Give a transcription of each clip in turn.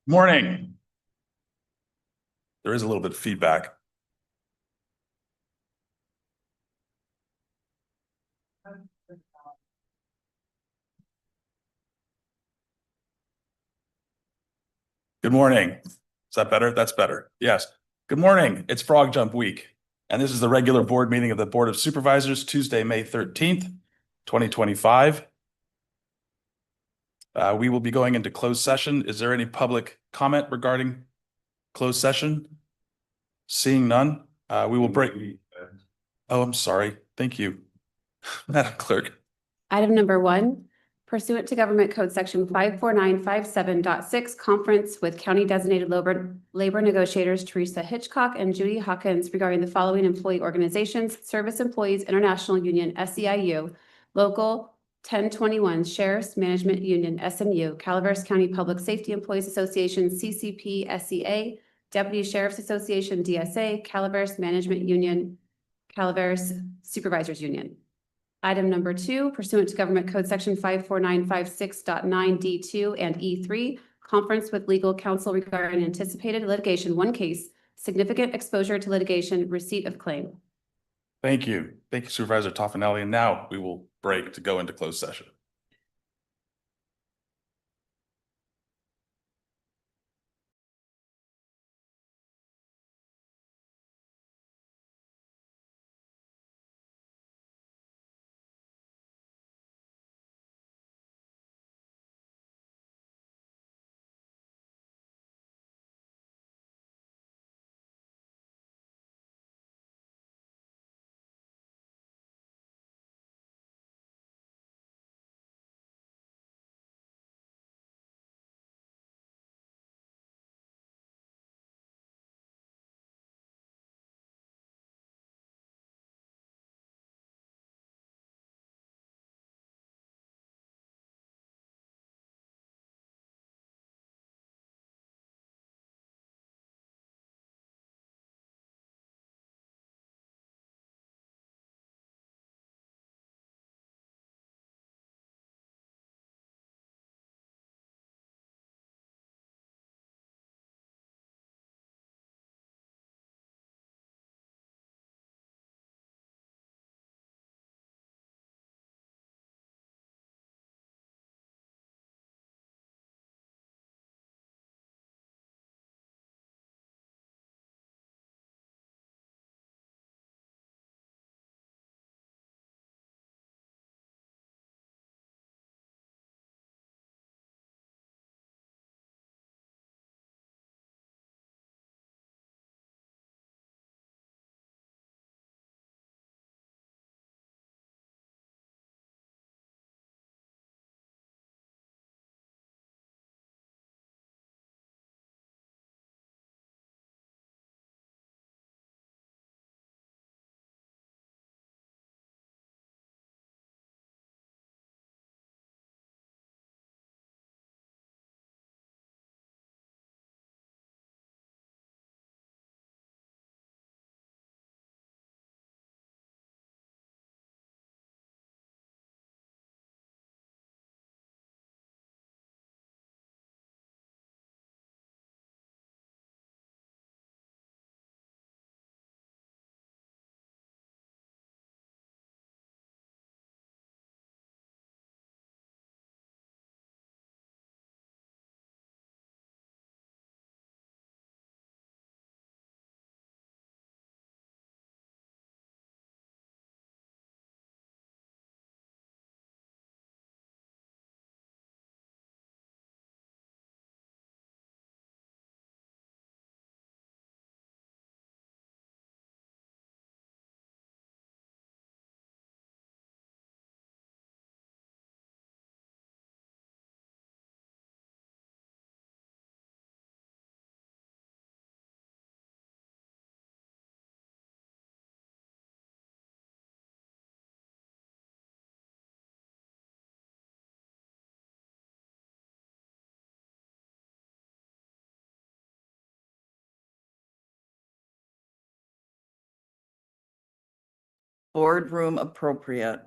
Morning. There is a little bit of feedback. Good morning. Is that better? That's better. Yes. Good morning. It's Frog Jump Week, and this is the regular board meeting of the Board of Supervisors, Tuesday, May 13th, 2025. We will be going into closed session. Is there any public comment regarding closed session? Seeing none, we will break. Oh, I'm sorry. Thank you, Madam Clerk. Item number 1, pursuant to Government Code Section 54957.6, conference with County Designated Labor Negotiators Teresa Hitchcock and Judy Hawkins regarding the following employee organizations: Service Employees International Union, SEIU, Local 1021, Sheriff's Management Union, SMU, Calaveras County Public Safety Employees Association, CCP, SEA, Deputy Sheriff's Association, DSA, Calaveras Management Union, Calaveras Supervisors Union. Item number 2, pursuant to Government Code Section 54956.9D2 and E3, conference with legal counsel regarding anticipated litigation, one case, significant exposure to litigation, receipt of claim. Thank you. Thank you, Supervisor Toffenelli. And now we will break to go into closed session. Boardroom appropriate.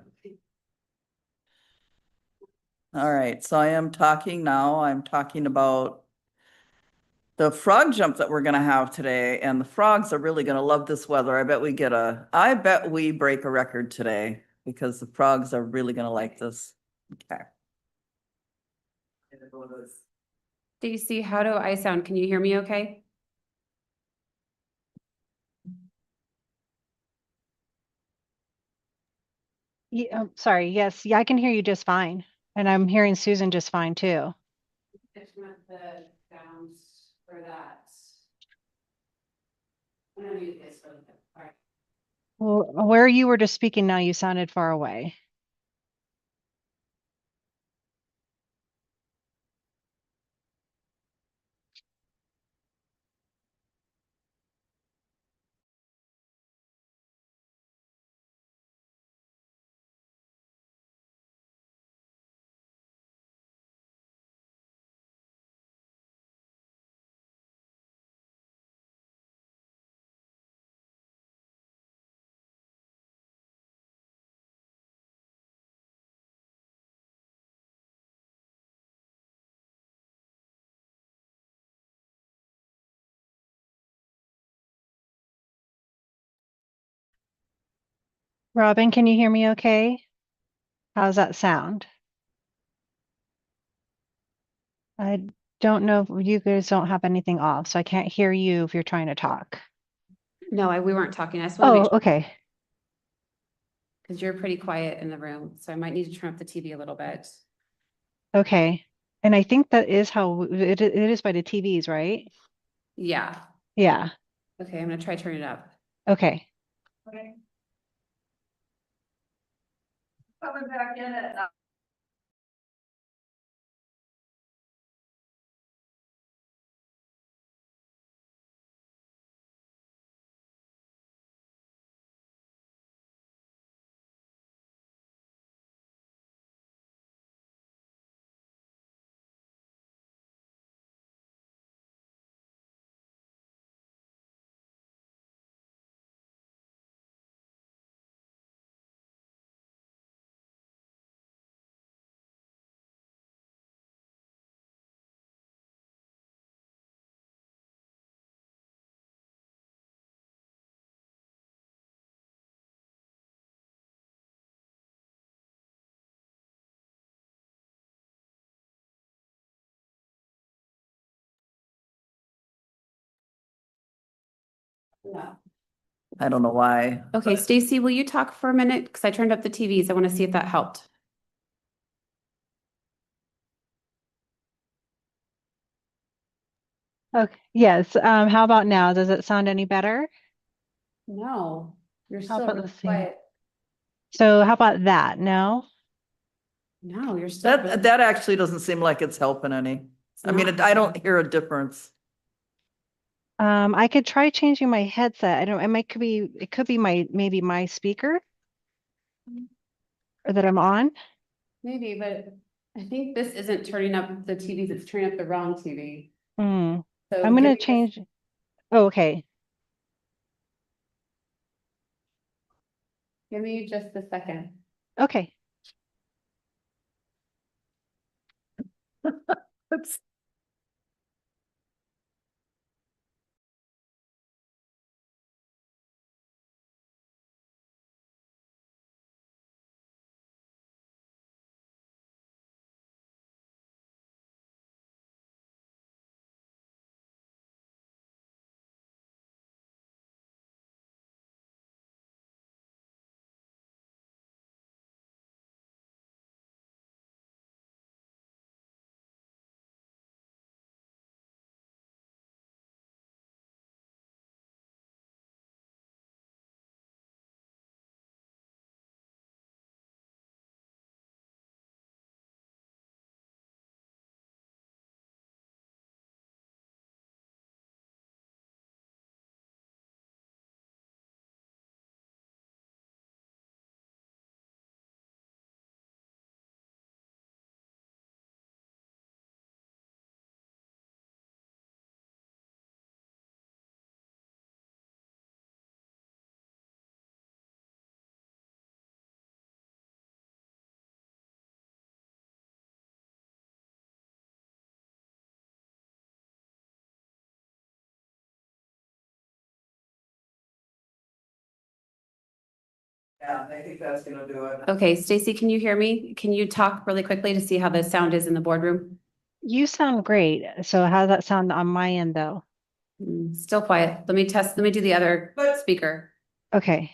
All right, so I am talking now. I'm talking about the frog jump that we're gonna have today, and the frogs are really gonna love this weather. I bet we break a record today because the frogs are really gonna like this. Okay. Stacy, how do I sound? Can you hear me okay? Yeah, sorry. Yes, yeah, I can hear you just fine. And I'm hearing Susan just fine too. The sounds for that. I'm gonna mute this really quick. All right. Well, where you were just speaking now, you sounded far away. Robin, can you hear me okay? How's that sound? I don't know if you guys don't have anything off, so I can't hear you if you're trying to talk. No, we weren't talking. I just want to Oh, make sure, okay. because you're pretty quiet in the room, so I might need to turn up the TV a little bit. Okay. And I think that is how it is by the TVs, right? Yeah. Yeah. Okay, I'm gonna try turning it up. Okay. Okay. Coming back in it. No. I don't know why. Okay, Stacy, will you talk for a minute? Because I turned up the TVs. I want to see if that helped. Okay. Yes. How about now? Does it sound any better? No, you're How still about really the same? quiet. So how about that? No? No, you're still. That actually doesn't seem like it's helping any. I mean, not. I don't hear a difference. I could try changing my headset. I don't, it could be maybe my speaker or that I'm on. Maybe, but I think this isn't turning up the TVs, it's turning up the wrong TV. Hmm. So I'm give gonna me just- change. Oh, okay. Give me just a second. Okay. Oops. Yeah, I think that's gonna do it. Okay, Stacy, can you hear me? Can you talk really quickly to see how the sound is in the boardroom? You sound great. So how does that sound on my end though? Still quiet. Let me test, let me do the other But- speaker. Okay.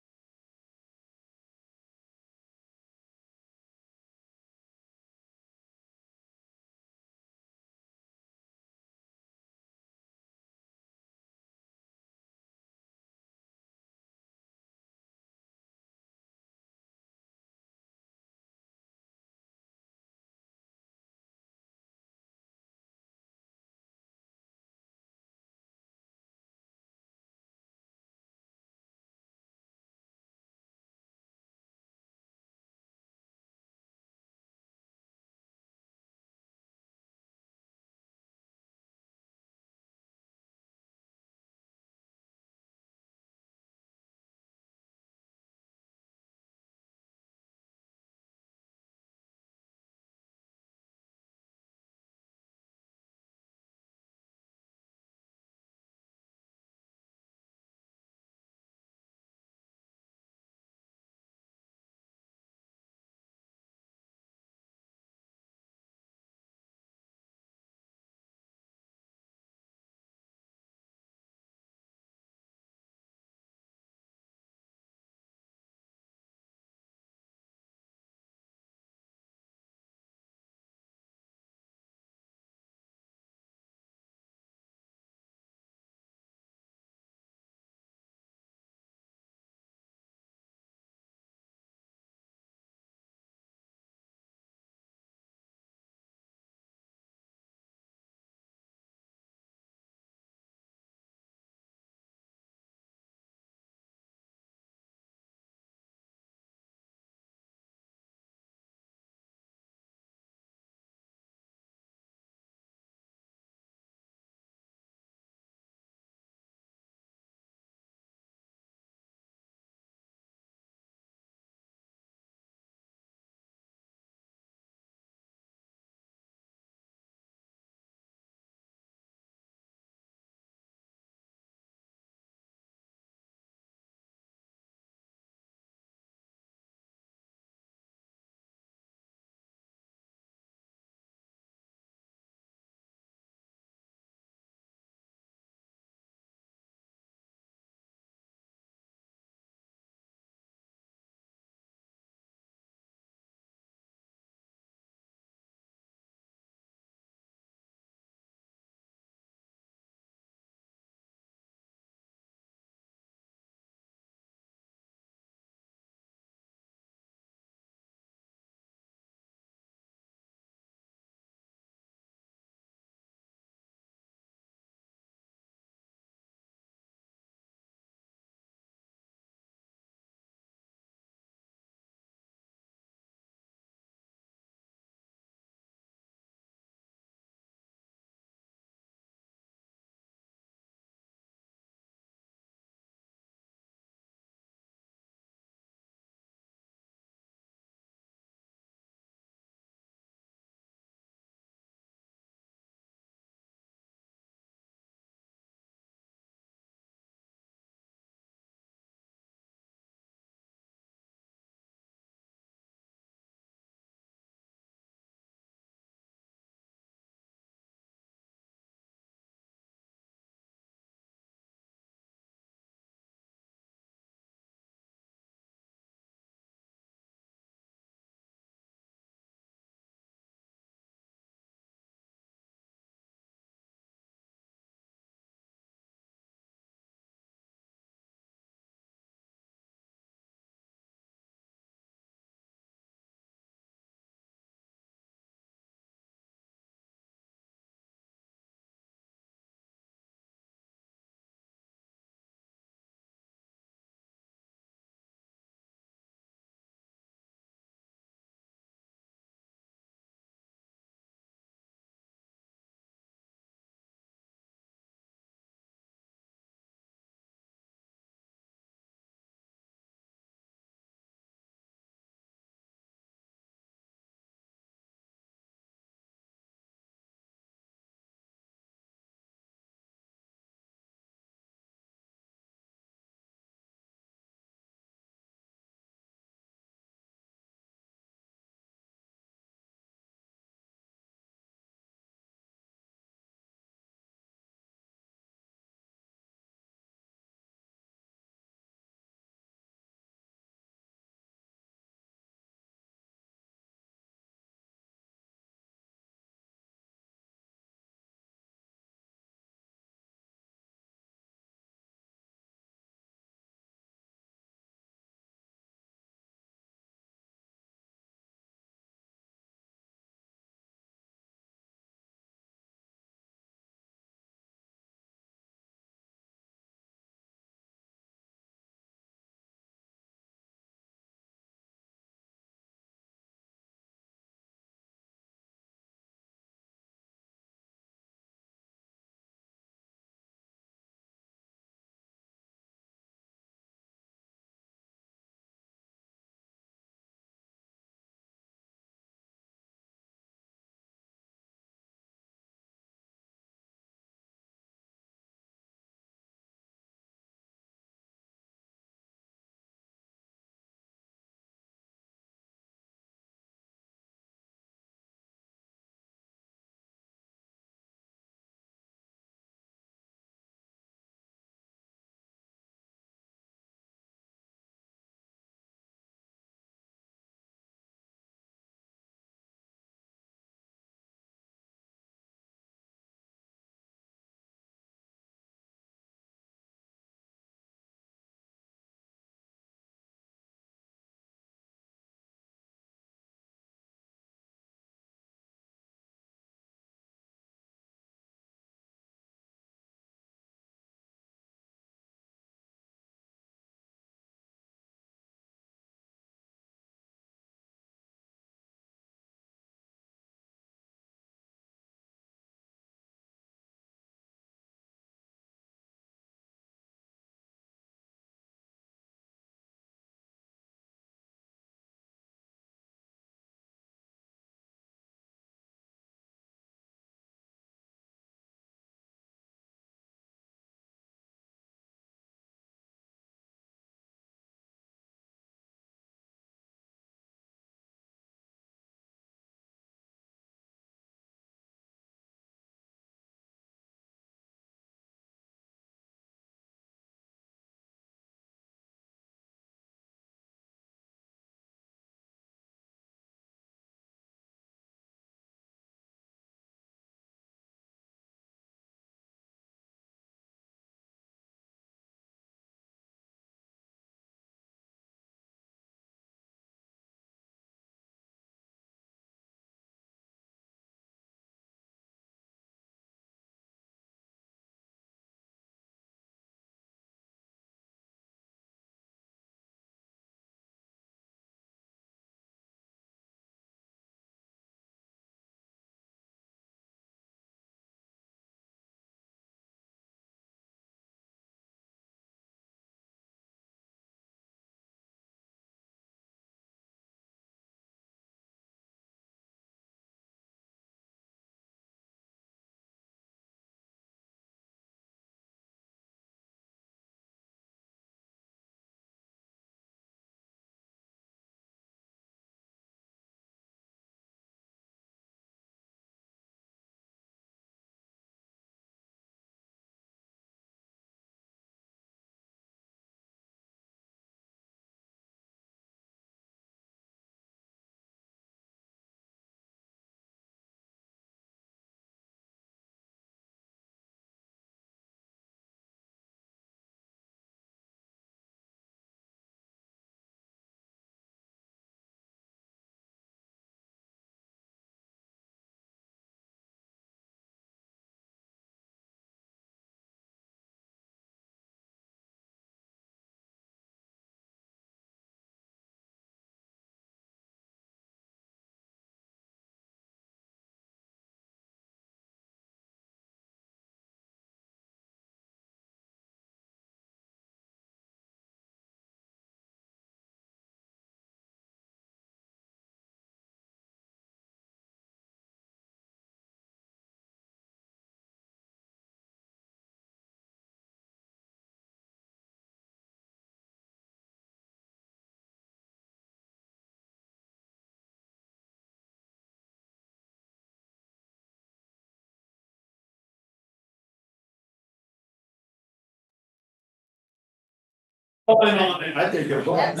I think it was.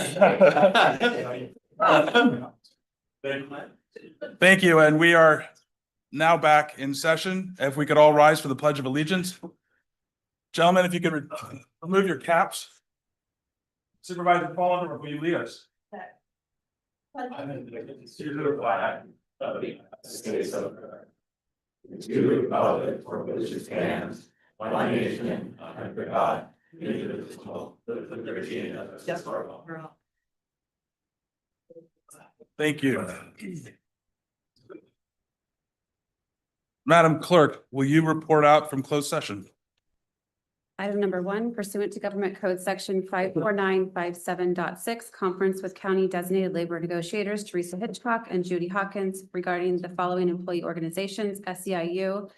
Thank you, and we are now back in session. If we could all rise for the Pledge of Allegiance. Gentlemen, if you could remove your caps. Supervisor Paul, will you lead us? To the flag of the United States of America, to the republic for which it stands, one nation, under God, indivisible, with liberty and justice for all. Thank you. Madam Clerk, will you report out from closed session? Item number 1, pursuant to Government Code Section 54957.6, conference with county designated labor negotiators Teresa Hitchcock and Judy Hawkins regarding the following employee organizations: SEIU,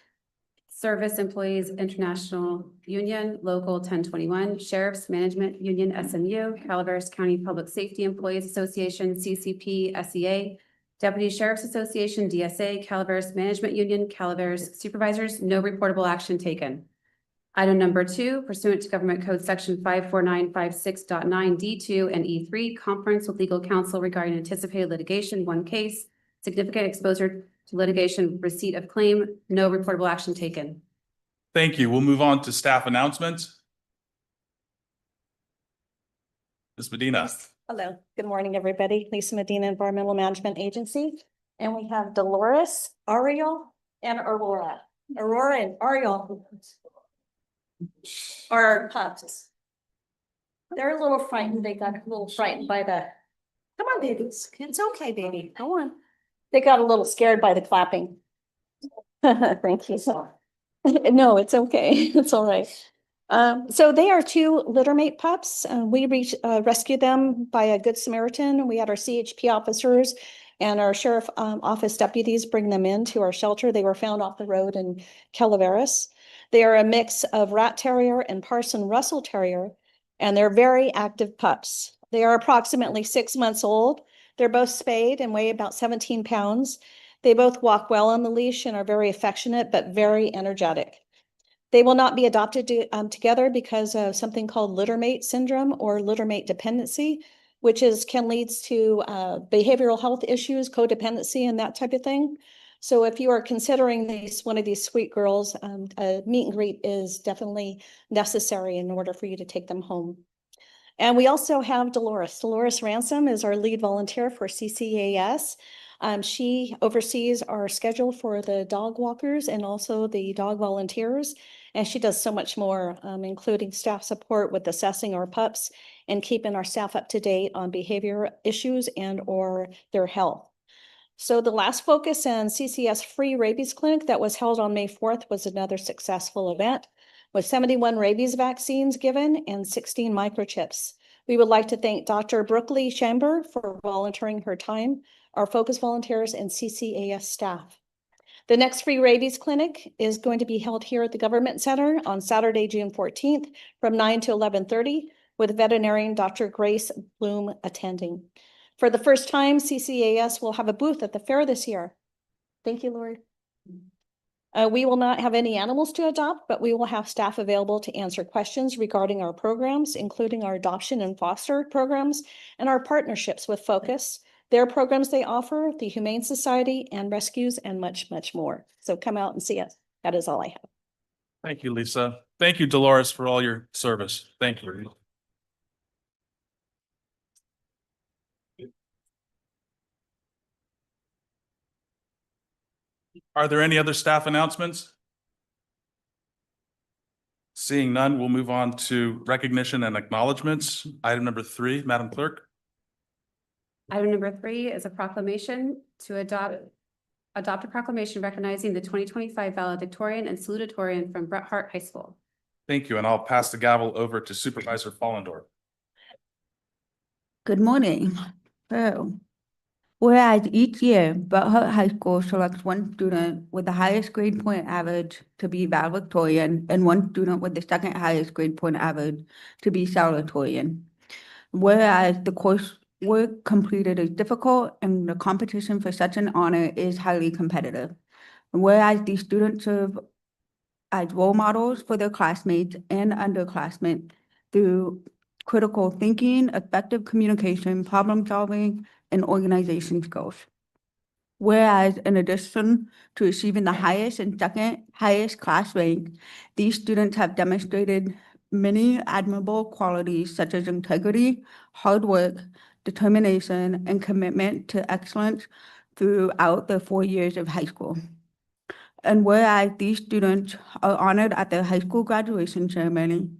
Service Employees International Union, Local 1021, Sheriff's Management Union, SMU, Calaveras County Public Safety Employees Association, CCP, SEA, Deputy Sheriff's Association, DSA, Calaveras Management Union, Calaveras Supervisors. No reportable action taken. Item number 2, pursuant to Government Code Section 54956.9 D2 and E3, conference with legal counsel regarding anticipated litigation, 1 case, significant exposure to litigation, receipt of claim. No reportable action taken. Thank you. We'll move on to staff announcements. Ms. Medina. Hello, good morning, everybody. Lisa Medina, Environmental Management Agency. And we have Dolores, Ariel, and Aurora. Aurora and Ariel are pups. They're a little frightened. They got a little frightened by the, come on, babies. It's okay, baby. Go on. They got a little scared by the clapping. Thank you. So, no, it's okay. It's all right. So they are 2 littermate pups. We rescued them by a Good Samaritan. We had our CHP officers and our sheriff office deputies bring them into our shelter. They were found off the road in Calaveras. They are a mix of Rat Terrier and Parson Russell Terrier, and they're very active pups. They are approximately 6 months old. They're both spayed and weigh about 17 pounds. They both walk well on the leash and are very affectionate, but very energetic. They will not be adopted together because of something called littermate syndrome or littermate dependency, which can lead to behavioral health issues, codependency, and that type of thing. So if you are considering one of these sweet girls, a meet and greet is definitely necessary in order for you to take them home. And we also have Dolores. Dolores Ransom is our lead volunteer for CCAS. She oversees our schedule for the dog walkers and also the dog volunteers. And she does so much more, including staff support with assessing our pups and keeping our staff up to date on behavior issues and or their health. So the last Focus and CCS free rabies clinic that was held on May 4th was another successful event with 71 rabies vaccines given and 16 microchips. We would like to thank Dr. Brookley Chamber for volunteering her time, our Focus volunteers, and CCAS staff. The next free rabies clinic is going to be held here at the Government Center on Saturday, June 14th from 9 to 11:30 with veterinarian Dr. Grace Bloom attending. For the first time, CCAS will have a booth at the fair this year. Thank you, Lori. We will not have any animals to adopt, but we will have staff available to answer questions regarding our programs, including our adoption and foster programs and our partnerships with Focus, their programs they offer, the Humane Society, and rescues, and much, much more. So come out and see us. That is all I have. Thank you, Lisa. Thank you, Dolores, for all your service. Thank you. Are there any other staff announcements? Seeing none, we'll move on to recognition and acknowledgements. Item number 3, Madam Clerk. Item number 3 is a proclamation to adopt a proclamation recognizing the 2025 valedictorian and salutatorian from Bret Harte High School. Thank you, and I'll pass the gavel over to Supervisor Fallendorf. Good morning. So, whereas each year, Bret Harte High School selects one student with the highest grade point average to be valedictorian and one student with the second highest grade point average to be salutatorian. Whereas the coursework completed is difficult and the competition for such an honor is highly competitive. Whereas these students serve as role models for their classmates and underclassmen through critical thinking, effective communication, problem solving, and organization skills. Whereas in addition to achieving the highest and second highest class rank, these students have demonstrated many admirable qualities such as integrity, hard work, determination, and commitment to excellence throughout their 4 years of high school. And whereas these students are honored at their high school graduation ceremony,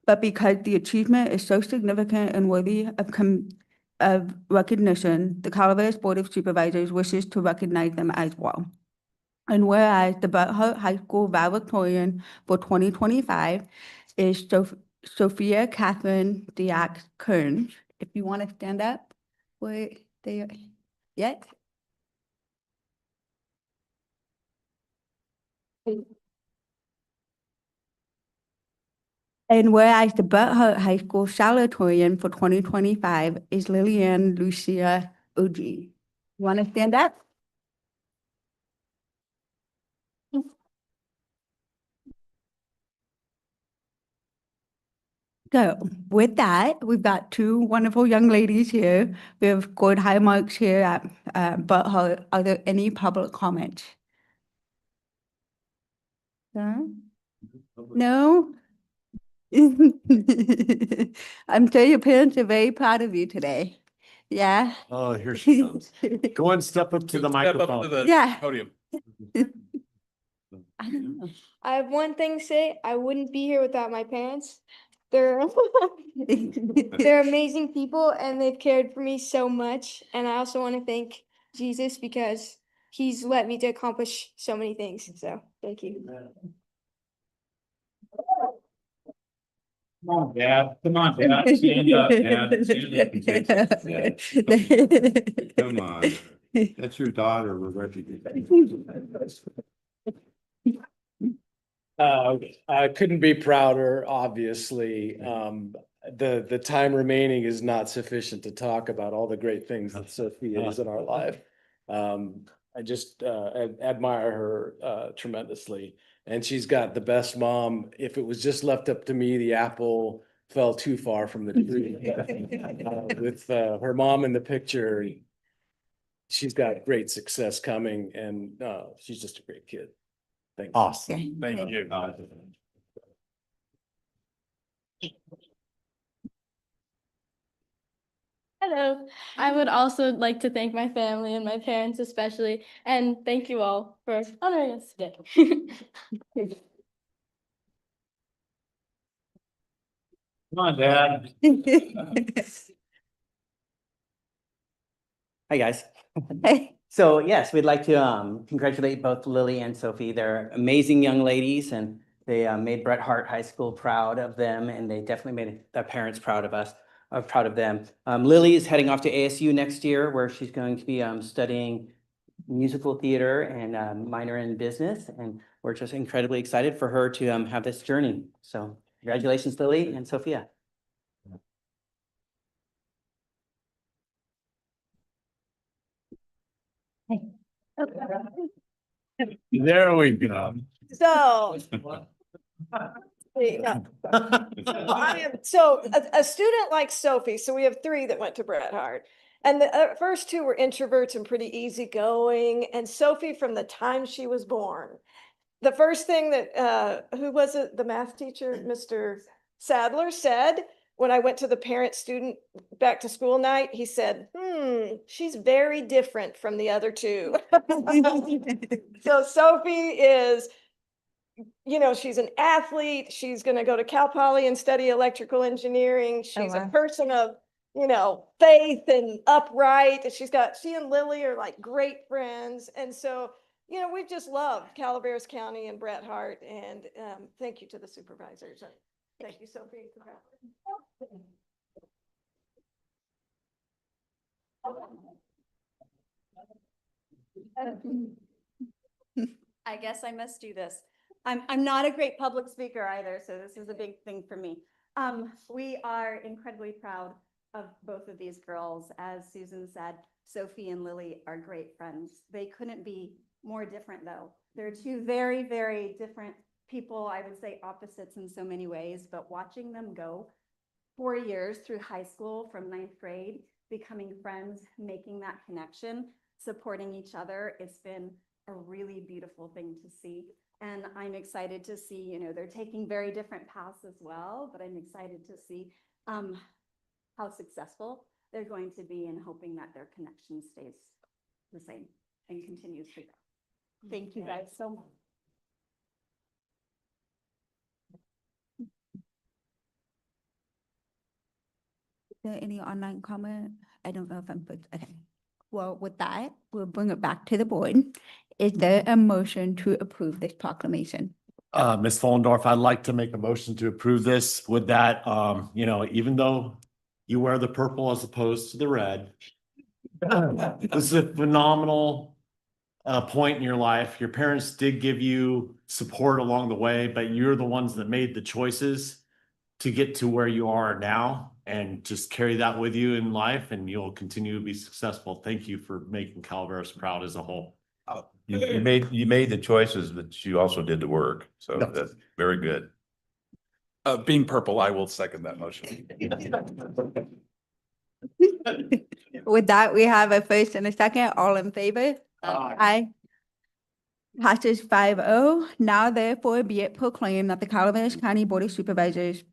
but because the achievement is so significant and worthy of recognition, the Calaveras Board of Supervisors wishes to recognize them as well. And whereas the Bret Hart High School valedictorian for 2025 is Sophia Catherine Diak Kearns. If you want to stand up, where they are, yet. And whereas the Bret Hart High School salutatorian for 2025 is Lillian Lucia Oji. Want to stand up? So with that, we've got two wonderful young ladies here. We have scored high marks here at Bret Hart. Are there any public comments? No? I'm sure your parents are very proud of you today. Yeah? Oh, here she comes. Go and step up to the Step up to microphone. the Yeah. podium. I don't know. I have one thing to say. I wouldn't be here without my parents. They're they're amazing people and they've cared for me so much. And I also want to thank Jesus because he's let me to accomplish so many things. So thank you. Come on, Dad. Come on, Dad. Stand up, Dad. Stand up and take it. Come on. That's your daughter, Rebecca. I couldn't be prouder, obviously. The time remaining is not sufficient to talk about all the great things that Sophia is in our life. I just admire her tremendously. And she's got the best mom. If it was just left up to me, the apple fell too far from the tree. With her mom in the picture, she's got great success coming and she's just a great kid. Thank you. Awesome. Thank you. Hello. I would also like to thank my family and my parents especially, and thank you all for honoring us today. Come on, Dad. Hi, guys. Hey. So yes, we'd like to congratulate both Lily and Sophie. They're amazing young ladies and they made Bret Hart High School proud of them and they definitely made their parents proud of us, proud of them. Lily is heading off to ASU next year where she's going to be studying musical theater and minor in business. And we're just incredibly excited for her to have this journey. So congratulations, Lily and Sophia. There we go. So, so a student like Sophie, so we have three that went to Bret Hart. And the first two were introverts and pretty easygoing. And Sophie, from the time she was born, the first thing that, who was it? The math teacher, Mr. Sadler said, when I went to the parent student back to school night, he said, she's very different from the other two. So Sophie is, you know, she's an athlete. She's going to go to Cal Poly and study electrical engineering. She's a person of, you know, faith and upright. And she and Lily are like great friends. And so, you know, we've just loved Calaveras County and Bret Hart. And thank you to the supervisors. And thank you, Sophie. I guess I must do this. I'm not a great public speaker either, so this is a big thing for me. We are incredibly proud of both of these girls. As Susan said, Sophie and Lily are great friends. They couldn't be more different though. They're two very, very different people, I would say opposites in so many ways, but watching them go 4 years through high school from 9th grade, becoming friends, making that connection, supporting each other. It's been a really beautiful thing to see. And I'm excited to see, you know, they're taking very different paths as well, but I'm excited to see how successful they're going to be and hoping that their connection stays the same and continues to grow. Thank you guys so much. Is there any online comment? I don't know if I'm, okay. Well, with that, we'll bring it back to the board. Is there a motion to approve this proclamation? Ms. Fullendorf, I'd like to make a motion to approve this with that, you know, even though you wear the purple as opposed to the red. This is a phenomenal point in your life. Your parents did give you support along the way, but you're the ones that made the choices to get to where you are now, and just carry that with you in life, and you'll continue to be successful. Thank you for making Calaveras proud as a whole. You made the choices, but you also did the work. So that's very good. Being purple, I will second that motion. With that, we have a first and a second. All in favor? Aye. Passes 5-0. Now therefore be it proclaimed that the Calaveras County Board of Supervisors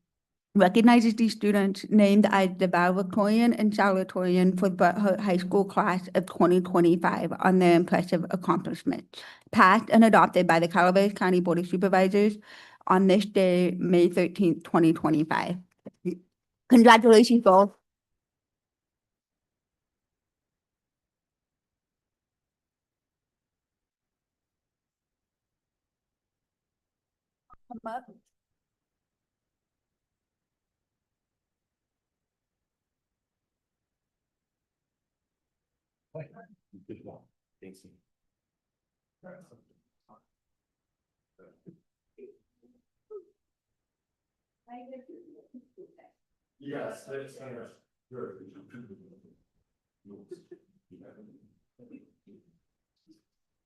recognizes these students named as the valedictorian and salutatorian for the Bret Harte High School class of 2025 on their impressive accomplishments, passed and adopted by the Calaveras County Board of Supervisors on this day, May 13th, 2025. Congratulations, both. Come up. Yes, that's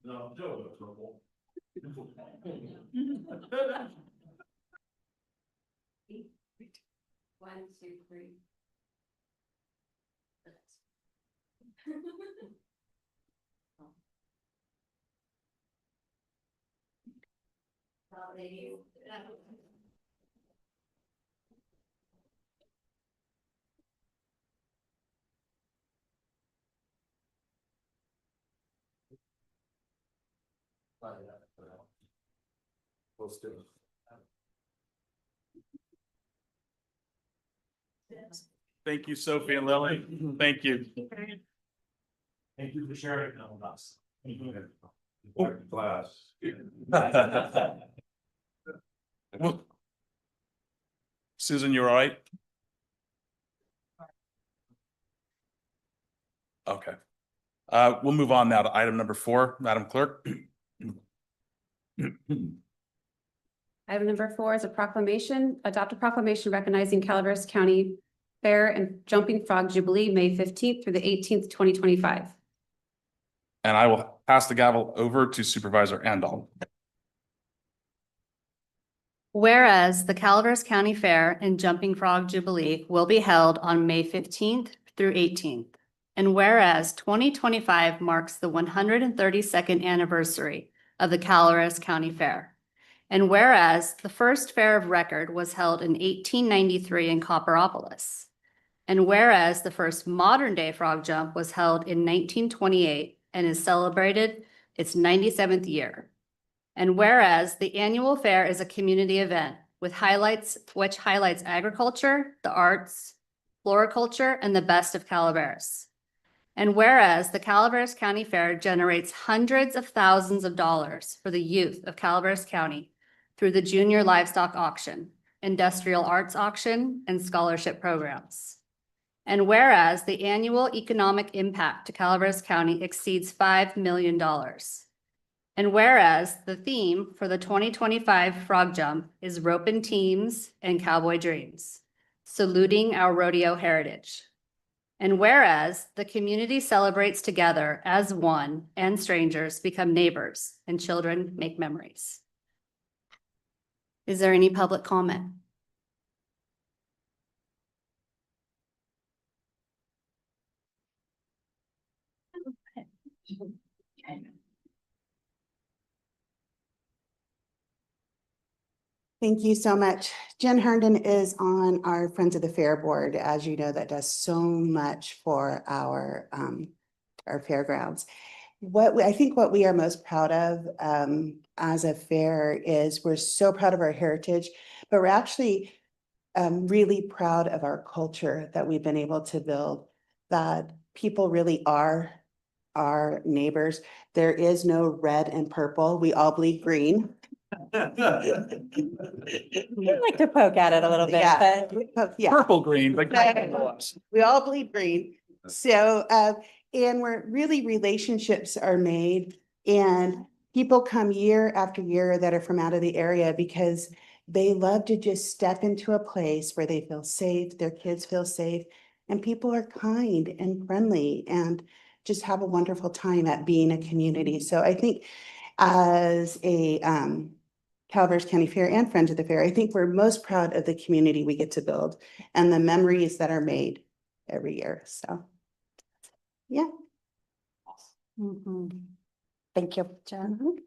no, Joe, purple. 1, 2, 3. Thank you, Sophie and Lily. Thank you. Thank you for sharing it with us. Class. Well, Susan, you all right? Okay. We'll move on now to item number 4, Madam Clerk. Item number 4 is a proclamation, adopt a proclamation recognizing Calaveras County Fair and Jumping Frog Jubilee, May 15th through the 18th, 2025. And I will pass the gavel over to Supervisor Andal. Whereas the Calaveras County Fair and Jumping Frog Jubilee will be held on May 15th through 18th. And whereas 2025 marks the 132nd anniversary of the Calaveras County Fair. And whereas the first fair of record was held in 1893 in Copperopolis. And whereas the first modern day frog jump was held in 1928 and is celebrated its 97th year. And whereas the annual fair is a community event with which highlights agriculture, the arts, floriculture, and the best of Calaveras. And whereas the Calaveras County Fair generates hundreds of thousands of dollars for the youth of Calaveras County through the Junior Livestock Auction, Industrial Arts Auction, and scholarship programs. And whereas the annual economic impact to Calaveras County exceeds $5 million. And whereas the theme for the 2025 Frog Jump is Ropin' Teams and Cowboy Dreams, saluting our rodeo heritage. And whereas the community celebrates together as one and strangers become neighbors and children make memories. Is there any public comment? Thank you so much. Jen Herndon is on our Friends of the Fair board. As you know, that does so much for our fairgrounds. I think what we are most proud of as a fair is we're so proud of our heritage, but we're actually really proud of our culture that we've been able to build, that people really are our neighbors. There is no red and purple. We all bleed green. I like to poke at it a little bit, Yeah. but Yeah. Purple green, like. We all bleed green. So, and we're really relationships are made and people come year after year that are from out of the area because they love to just step into a place where they feel safe, their kids feel safe, and people are kind and friendly and just have a wonderful time at being a community. So I think as a Calaveras County Fair and Friends of the Fair, I think we're most proud of the community we get to build and the memories that are made every year. So, yeah. Mhm. Thank you, Jen.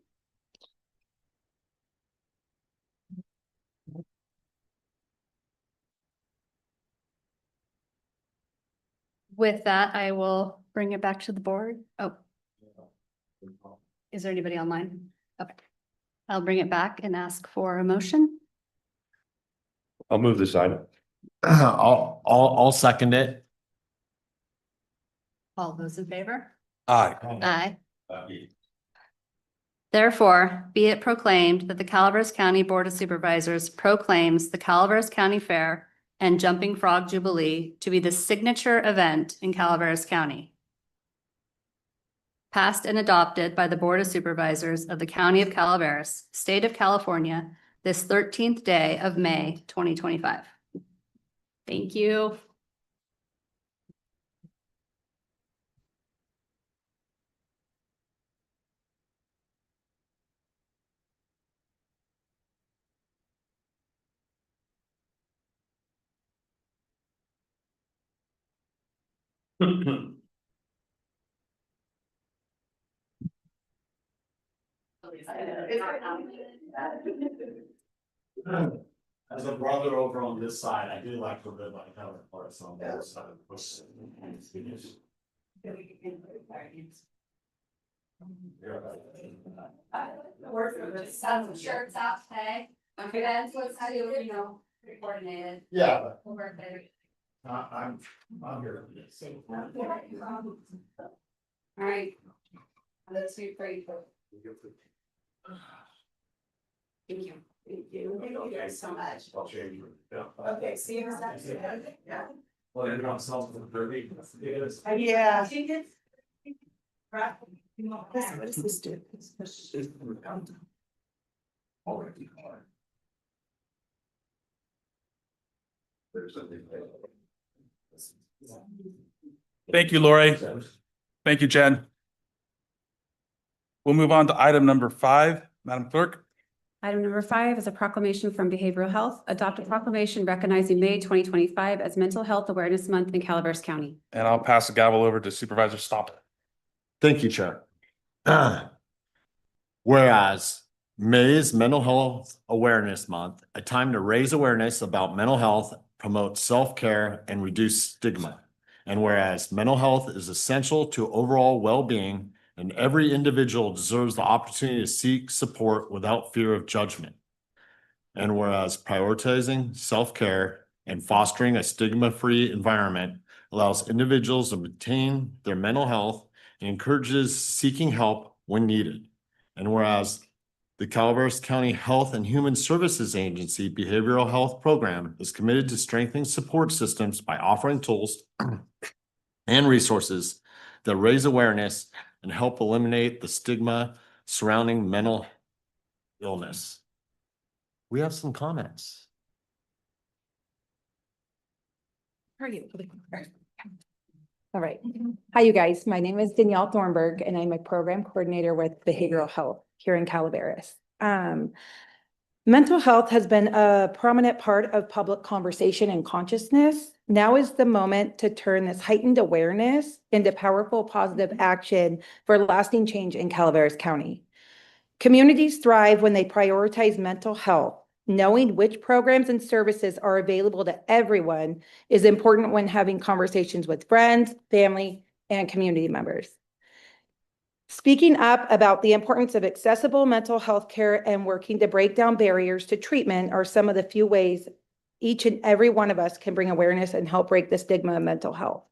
With that, I will bring it back to the board. Oh, is there anybody online? Okay. I'll bring it back and ask for a motion. I'll move this item. I'll second it. All those in favor? Aye. Aye. Therefore, be it proclaimed that the Calaveras County Board of Supervisors proclaims the Calaveras County Fair and Jumping Frog Jubilee to be the signature event in Calaveras County. Passed and adopted by the Board of Supervisors of the County of Calaveras, State of California, this 13th day of May, 2025. Thank you. As a brother over on this side, I do like to live like counterparts on both sides. Shirts out today. Okay, that's what's how you coordinated. Yeah. We'll work there. I'm here. All right. That's sweet for you. Thank you. Thank you. Thank you guys so much. I'll change it. Yeah. Okay, see you next time. Yeah. Well, they're on something for 30. Yeah. What does this do? Thank you, Lori. Thank you, Jen. We'll move on to item number 5, Madam Clerk. Item number 5 is a proclamation from Behavioral Health. Adopt a proclamation recognizing May 2025 as Mental Health Awareness Month in Calaveras County. And I'll pass the gavel over to Supervisor Stop. Thank you, Chair. Whereas May is Mental Health Awareness Month, a time to raise awareness about mental health, promote self-care, and reduce stigma. And whereas mental health is essential to overall well-being, and every individual deserves the opportunity to seek support without fear of judgment. And whereas prioritizing self-care and fostering a stigma-free environment allows individuals to maintain their mental health and encourages seeking help when needed. And whereas the Calaveras County Health and Human Services Agency Behavioral Health Program is committed to strengthening support systems by offering tools and resources that raise awareness and help eliminate the stigma surrounding mental illness. We have some comments. All right. Hi, you guys. My name is Danielle Thornburg, and I'm a program coordinator with Behavioral Health here in Calaveras. Mental health has been a prominent part of public conversation and consciousness. Now is the moment to turn this heightened awareness into powerful positive action for lasting change in Calaveras County. Communities thrive when they prioritize mental health. Knowing which programs and services are available to everyone is important when having conversations with friends, family, and community members. Speaking up about the importance of accessible mental health care and working to break down barriers to treatment are some of the few ways each and every one of us can bring awareness and help break the stigma of mental health.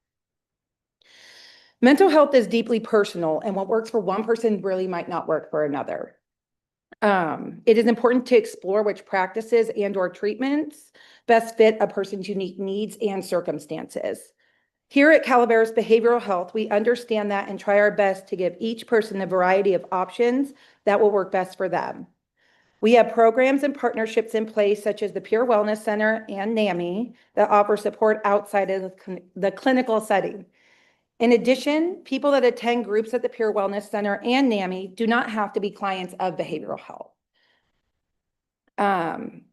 Mental health is deeply personal, and what works for one person really might not work for another. It is important to explore which practices and/or treatments best fit a person's unique needs and circumstances. Here at Calaveras Behavioral Health, we understand that and try our best to give each person a variety of options that will work best for them. We have programs and partnerships in place, such as the Pure Wellness Center and NAMI, that offer support outside of the clinical setting. In addition, people that attend groups at the Pure Wellness Center and NAMI do not have to be clients of behavioral health.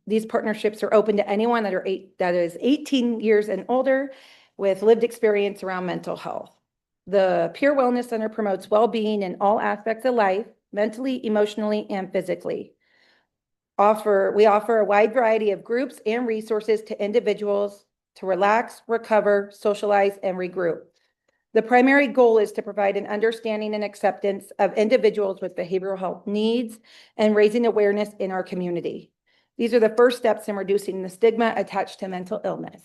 These partnerships are open to anyone that is 18 years and older with lived experience around mental health. The Pure Wellness Center promotes well-being in all aspects of life, mentally, emotionally, and physically. We offer a wide variety of groups and resources to individuals to relax, recover, socialize, and regroup. The primary goal is to provide an understanding and acceptance of individuals with behavioral health needs and raising awareness in our community. These are the first steps in reducing the stigma attached to mental illness.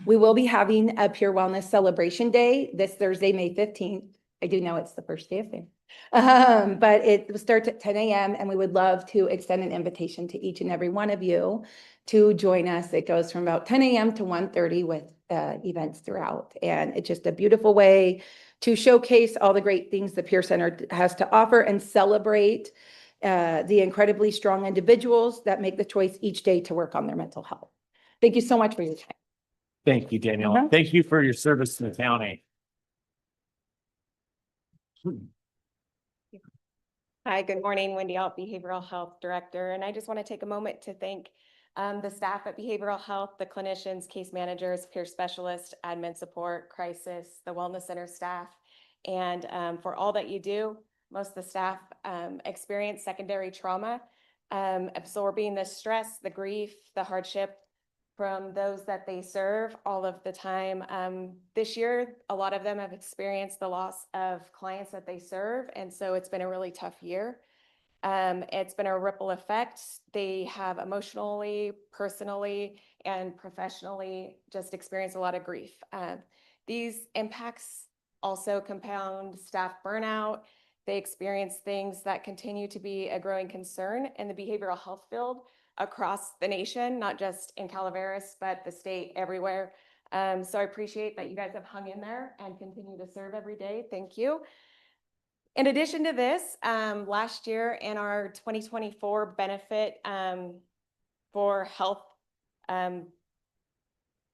We will be having a Pure Wellness Celebration Day this Thursday, May 15th. I do know it's the first day of May. But it starts at 10 a.m. and we would love to extend an invitation to each and every one of you to join us. It goes from about 10 a.m. to 1:30 with events throughout. And it's just a beautiful way to showcase all the great things the Peer Center has to offer and celebrate the incredibly strong individuals that make the choice each day to work on their mental health. Thank you so much for your time. Thank you, Danielle. Thank you for your service to the county. Hi, good morning. Wendy Alt, Behavioral Health Director. And I just want to take a moment to thank the staff at Behavioral Health, the clinicians, case managers, peer specialists, admin support, crisis, the Wellness Center staff, and for all that you do. Most of the staff experience secondary trauma, absorbing the stress, the grief, the hardship from those that they serve all of the time. This year, a lot of them have experienced the loss of clients that they serve, and so it's been a really tough year. It's been a ripple effect. They have emotionally, personally, and professionally just experienced a lot of grief. These impacts also compound staff burnout. They experience things that continue to be a growing concern in the behavioral health field across the nation, not just in Calaveras, but the state everywhere. So I appreciate that you guys have hung in there and continue to serve every day. Thank you. In addition to this, last year in our 2024 benefit for health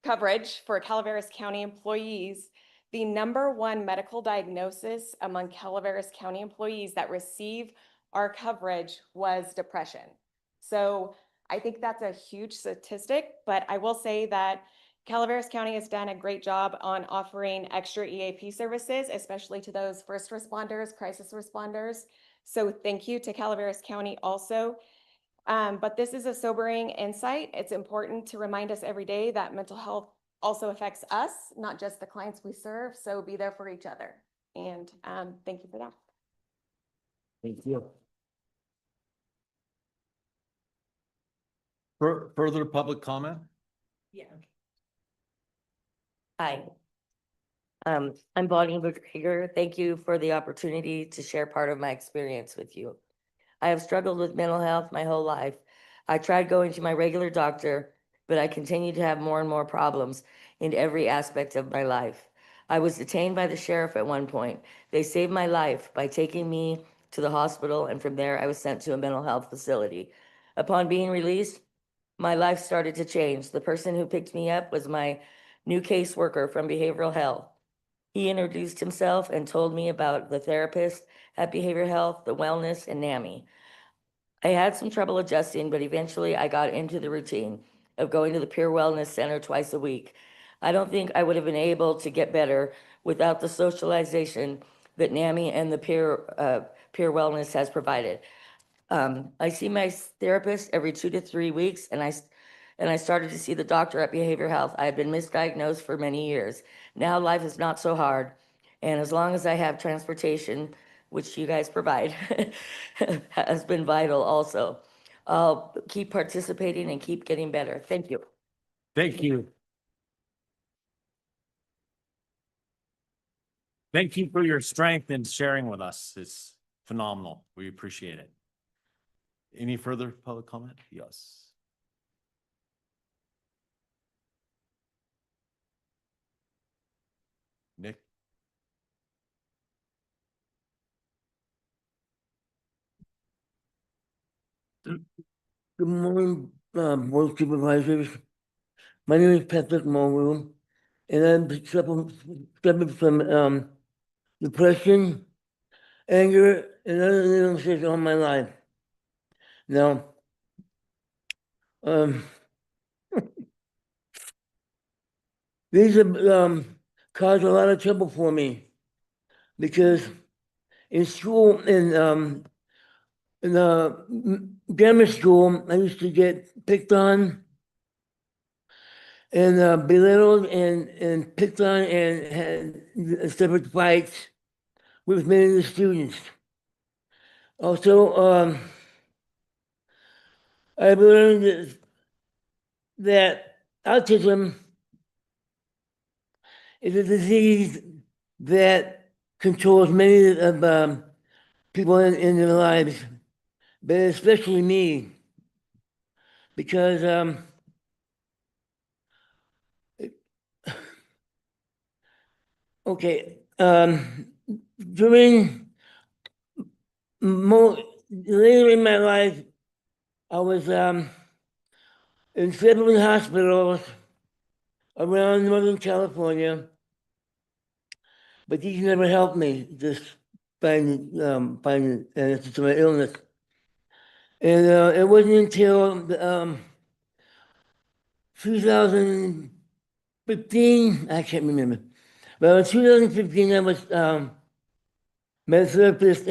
coverage for Calaveras County employees, the #1 medical diagnosis among Calaveras County employees that receive our coverage was depression. So I think that's a huge statistic, but I will say that Calaveras County has done a great job on offering extra EAP services, especially to those first responders, crisis responders. So thank you to Calaveras County also. But this is a sobering insight. It's important to remind us every day that mental health also affects us, not just the clients we serve. So be there for each other. And thank you for that. Thank you. Further public comment? Yeah. Hi. I'm Bonnie McGregor. Thank you for the opportunity to share part of my experience with you. I have struggled with mental health my whole life. I tried going to my regular doctor, but I continue to have more and more problems in every aspect of my life. I was detained by the sheriff at one point. They saved my life by taking me to the hospital, and from there I was sent to a mental health facility. Upon being released, my life started to change. The person who picked me up was my new caseworker from behavioral health. He introduced himself and told me about the therapist at behavioral health, the wellness, and NAMI. I had some trouble adjusting, but eventually I got into the routine of going to the Peer Wellness Center twice a week. I don't think I would have been able to get better without the socialization that NAMI and the peer wellness has provided. I see my therapist every 2 to 3 weeks, and I started to see the doctor at Behavior Health. I had been misdiagnosed for many years. Now life is not so hard, and as long as I have transportation, which you guys provide, has been vital also. I'll keep participating and keep getting better. Thank you. Thank you. Thank you for your strength and sharing with us. It's phenomenal. We appreciate it. Any further public comment? Yes. Nick? Good morning, Board of Supervisors. My name is Patrick Mulroom, and I'm suffering from depression, anger, and other illnesses all my life. Now, these have caused a lot of trouble for me because in school, in grammar school, I used to get picked on and belittled and picked on and had separate fights with many of the students. Also, I've learned that autism is a disease that controls many of people in their lives, but especially me, because okay, during later in my life, I was in several hospitals around Northern California, but these never helped me just find an answer to my illness. And it wasn't until 2015, I can't remember, but in 2015 I was met a therapist,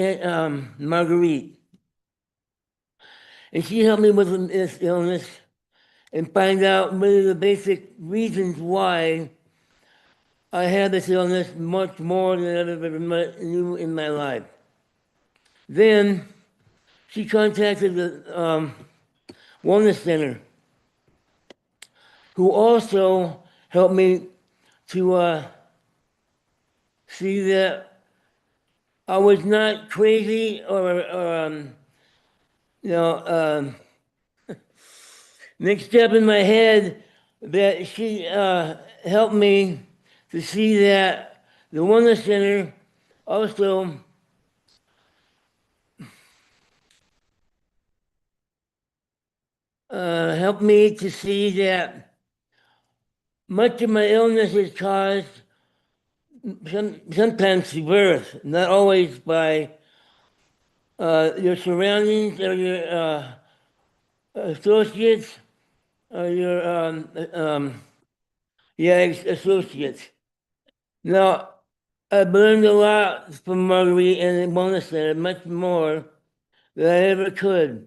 Marguerite, and she helped me with this illness and find out really the basic reasons why I had this illness much more than I ever knew in my life. Then she contacted the Wellness Center, who also helped me to see that I was not crazy or next step in my head, that she helped me to see that the Wellness Center also helped me to see that much of my illness is caused sometimes through birth, not always by your surroundings or your associates or your associates. Now, I've learned a lot from Marguerite and the Wellness Center, much more than I ever could,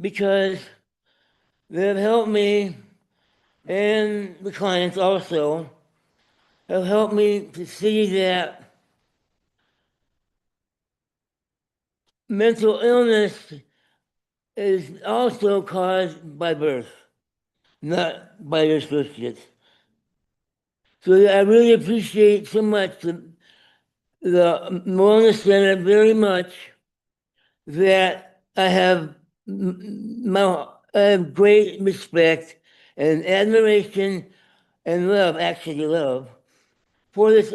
because they've helped me, and the clients also have helped me to see that mental illness is also caused by birth, not by your associates. So I really appreciate so much the Wellness Center very much, that I have great respect and admiration and love for this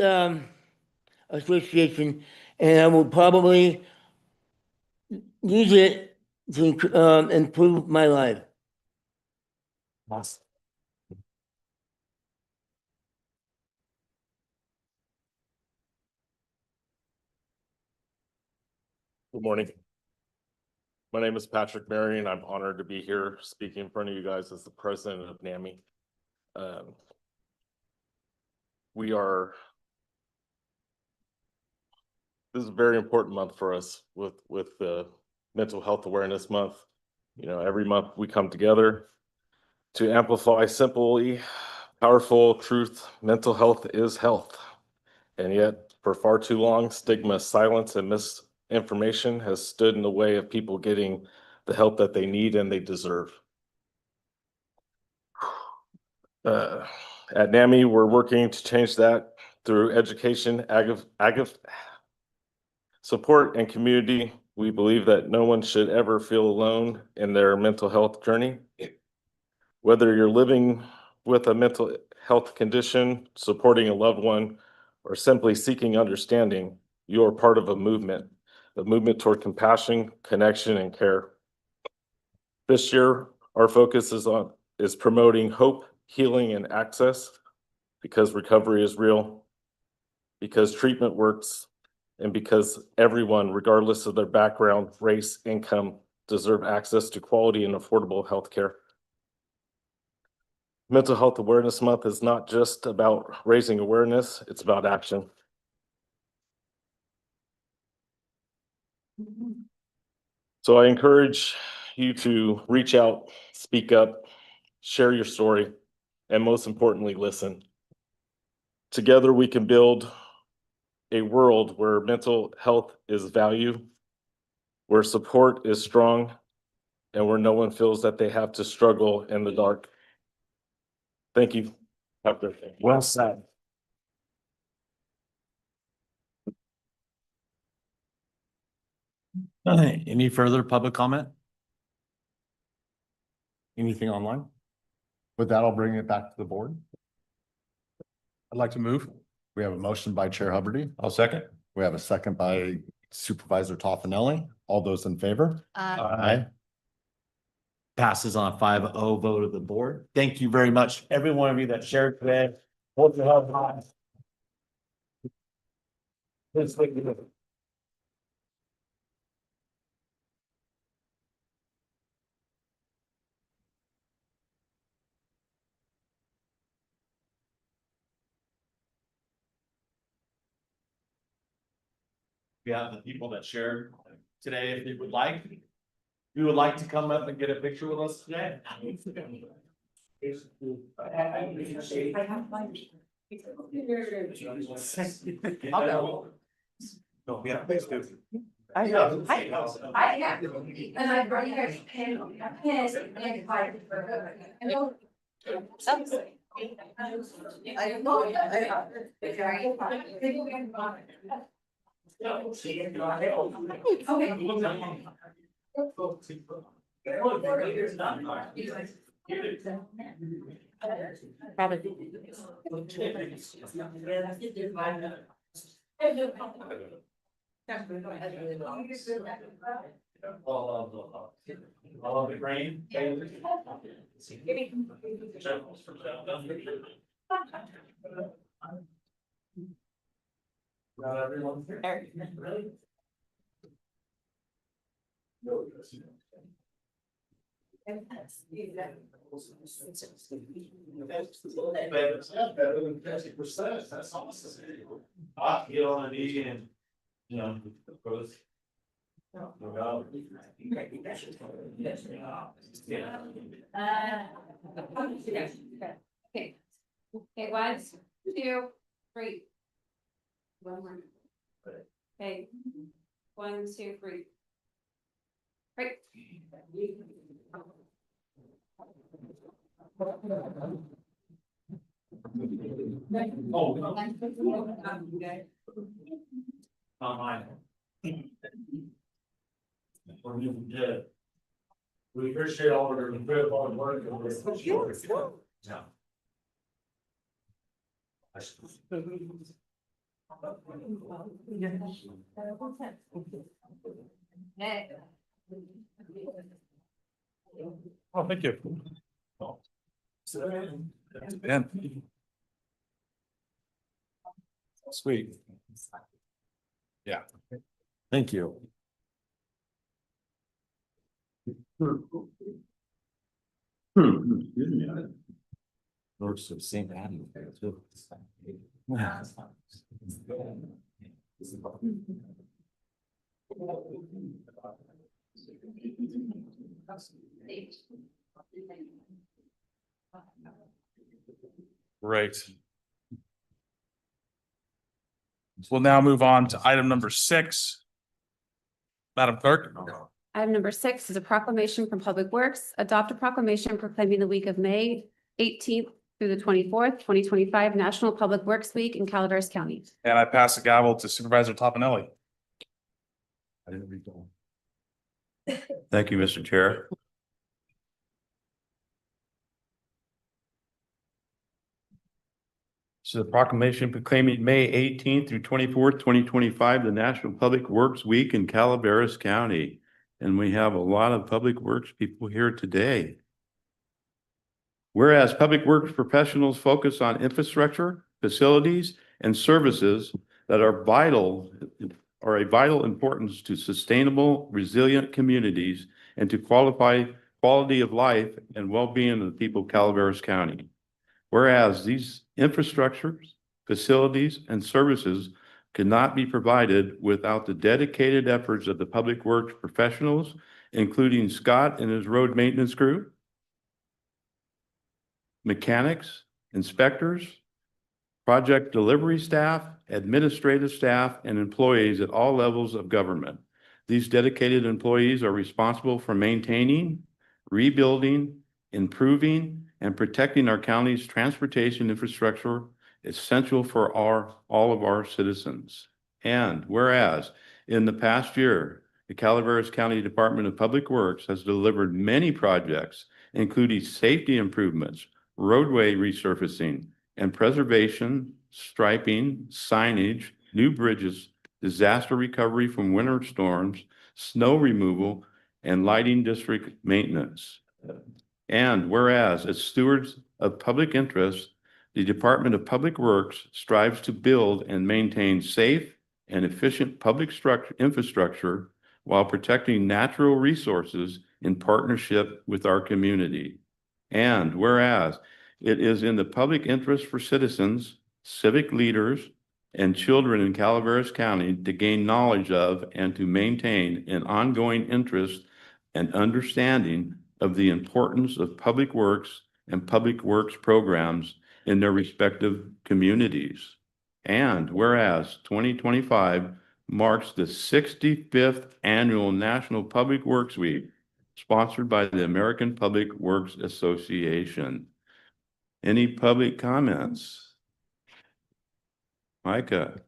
association, and I will probably use it to improve my life. Awesome. Good morning. My name is Patrick Marion. I'm honored to be here speaking in front of you guys as the president of NAMI. This is a very important month for us with the Mental Health Awareness Month. You know, every month we come together to amplify simply powerful truth. Mental health is health. And yet, for far too long, stigma, silence, and misinformation has stood in the way of people getting the help that they need and they deserve. At NAMI, we're working to change that through education, support, and community. We believe that no one should ever feel alone in their mental health journey. Whether you're living with a mental health condition, supporting a loved one, or simply seeking understanding, you are part of a movement toward compassion, connection, and care. This year, our focus is promoting hope, healing, and access, because recovery is real, because treatment works, and because everyone, regardless of their background, race, income, deserve access to quality and affordable health care. Mental Health Awareness Month is not just about raising awareness, it's about action. So I encourage you to reach out, speak up, share your story, and most importantly, listen. Together we can build a world where mental health is value, where support is strong, and where no one feels that they have to struggle in the dark. Thank you. Have a good day. Well said. Any further public comment? Anything online? With that, I'll bring it back to the board. I'd like to move. We have a motion by Chair Hubbard. I'll second. We have a second by Supervisor Toffenelli. All those in favor? Aye. Passes on a 5-0 vote of the board. Thank you very much, every one of you that shared today. Hold your head high. Please wait a minute. We have the people that shared today, if you would like. We would like to come up and get a picture with us today. I'll go. No, yeah, please do. I have. And I brought you guys pen. All of the grain. Not everyone. Really? That's better than 50%. That's awesome. I get on a knee and, you know, goes. Okay. Okay, 1, 2, 3. One more. Okay. 1, 2, 3. Great. Online. We appreciate all of your incredible work. Yeah. Oh, thank you. Ben. Sweet. Yeah. Thank you. Lord's of St. Adam there too. Right. We'll now move on to item number 6. Madam Clerk. Item number 6 is a proclamation from Public Works. Adopt a proclamation proclaiming the week of May 18th through the 24th, 2025 National Public Works Week in Calaveras County. And I pass the gavel to Supervisor Toffenelli. Thank you, Mr. Chair. So the proclamation proclaiming May 18th through 24th, 2025, the National Public Works Week in Calaveras County. And we have a lot of public works people here today. Whereas public works professionals focus on infrastructure, facilities, and services that are a vital importance to sustainable, resilient communities and to quality of life and well-being of the people of Calaveras County. Whereas these infrastructures, facilities, and services cannot be provided without the dedicated efforts of the public works professionals, including Scott and his road maintenance crew, mechanics, inspectors, project delivery staff, administrative staff, and employees at all levels of government. These dedicated employees are responsible for maintaining, rebuilding, improving, and protecting our county's transportation infrastructure, essential for all of our citizens. And whereas in the past year, the Calaveras County Department of Public Works has delivered many projects, including safety improvements, roadway resurfacing, and preservation, striping, signage, new bridges, disaster recovery from winter storms, snow removal, and lighting district maintenance. And whereas as stewards of public interest, the Department of Public Works strives to build and maintain safe and efficient public infrastructure while protecting natural resources in partnership with our community. And whereas it is in the public interest for citizens, civic leaders, and children in Calaveras County to gain knowledge of and to maintain an ongoing interest and understanding of the importance of public works and public works programs in their respective communities. And whereas 2025 marks the 65th annual National Public Works Week, sponsored by the American Public Works Association. Any public comments? Micah.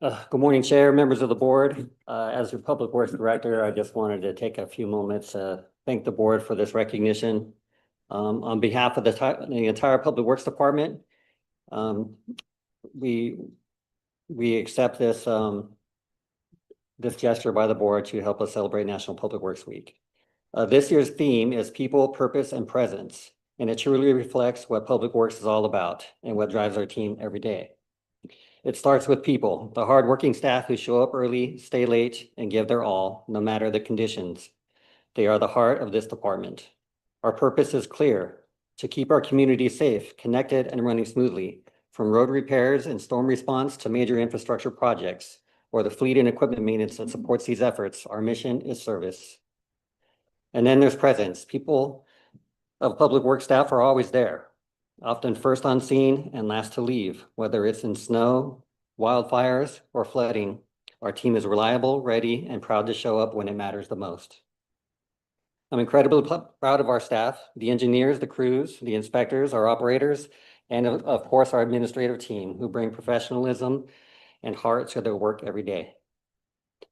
Good morning, Chair, members of the board. As your Public Works Director, I just wanted to take a few moments to thank the board for this recognition. On behalf of the entire Public Works Department, we accept this gesture by the board to help us celebrate National Public Works Week. This year's theme is People, Purpose, and Presence, and it truly reflects what Public Works is all about and what drives our team every day. It starts with people, the hardworking staff who show up early, stay late, and give their all, no matter the conditions. They are the heart of this department. Our purpose is clear: to keep our community safe, connected, and running smoothly, from road repairs and storm response to major infrastructure projects, or the fleet and equipment maintenance that supports these efforts. Our mission is service. And then there's presence. People of Public Works staff are always there, often first on scene and last to leave, whether it's in snow, wildfires, or flooding. Our team is reliable, ready, and proud to show up when it matters the most. I'm incredibly proud of our staff, the engineers, the crews, the inspectors, our operators, and of course, our administrative team who bring professionalism and heart to their work every day.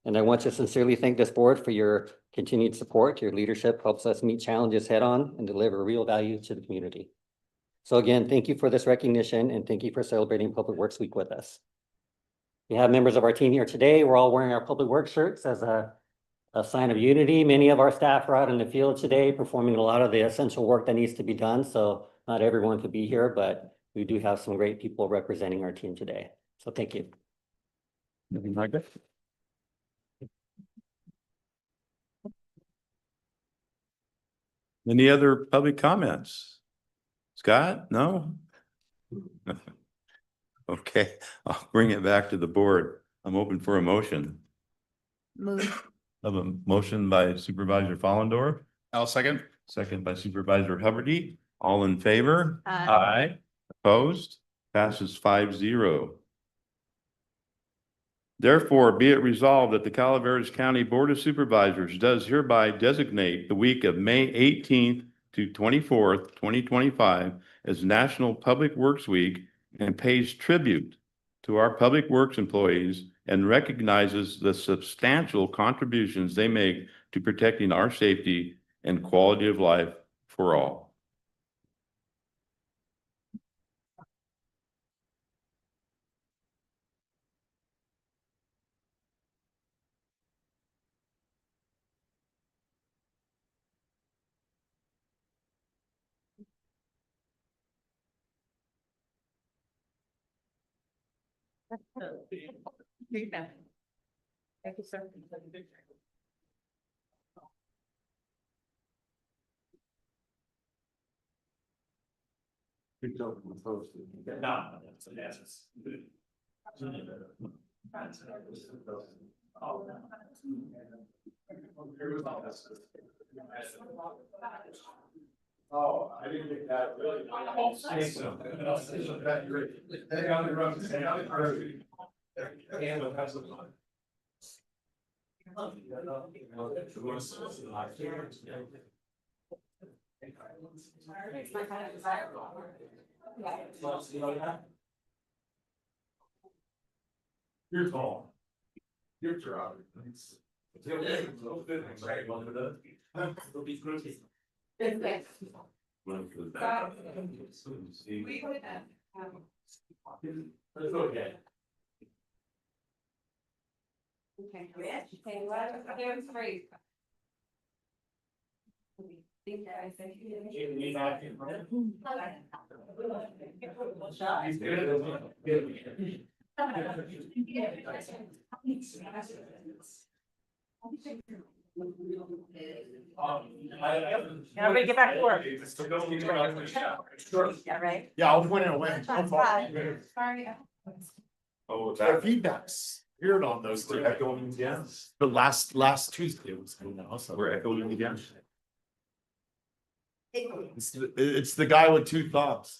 And I want to sincerely thank this board for your continued support. Your leadership helps us meet challenges head on and deliver real value to the community. So again, thank you for this recognition and thank you for celebrating Public Works Week with us. We have members of our team here today. We're all wearing our Public Works shirts as a sign of unity. Many of our staff are out in the field today performing a lot of the essential work that needs to be done. So not everyone could be here, but we do have some great people representing our team today. So thank you. Any other public comments? Scott? No? Okay, I'll bring it back to the board. I'm open for a motion. Move. Of a motion by Supervisor Follendorf, I'll second. second by Supervisor Hubbard. All in favor? Aye. Opposed? Passes 5-0. Therefore, be it resolved that the Calaveras County Board of Supervisors does hereby designate the week of May 18th to 24th, 2025 as National Public Works Week and pays tribute to our public works employees and recognizes the substantial contributions they make to protecting our safety and quality of life for all. Thank you, sir. Oh, I didn't think that really. You're tall. You're tall. Okay. Everybody get back to work. Yeah, right? Yeah, I'll point it away. Sorry. Oh, Their feedbacks weird on those two. echoing again. The last Tuesday was good now, so. We're echoing again. It's the guy with two thumbs.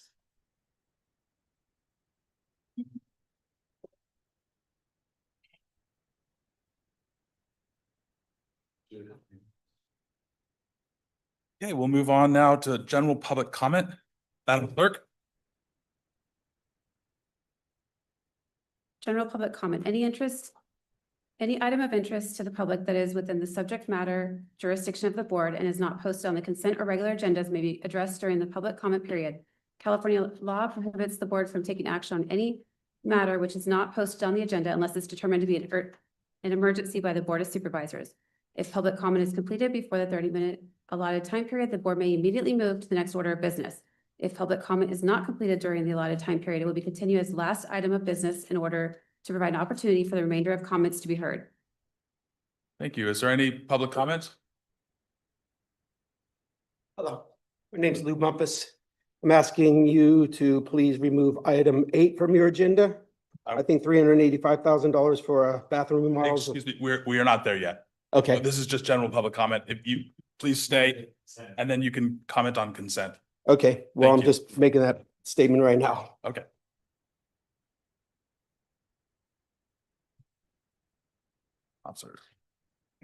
Okay, we'll move on now to general public comment. Madam Clerk. General public comment, any item of interest to the public that is within the subject matter jurisdiction of the board and is not posted on the consent or regular agendas may be addressed during the public comment period. California law prohibits the board from taking action on any matter which is not posted on the agenda unless it's determined to be an emergency by the Board of Supervisors. If public comment is completed before the 30-minute allotted time period, the board may immediately move to the next order of business. If public comment is not completed during the allotted time period, it will be continued as last item of business in order to provide an opportunity for the remainder of comments to be heard. Thank you. Is there any public comments? Hello, my name's Lou Bumpus. I'm asking you to please remove item 8 from your agenda. I think $385,000 for a bathroom remodels. Excuse me, we are not there yet. Okay, This is just general public comment. If you please stay and then you can comment on consent. okay. Well, Thank I'm you. just making that statement right now. Okay. Officer.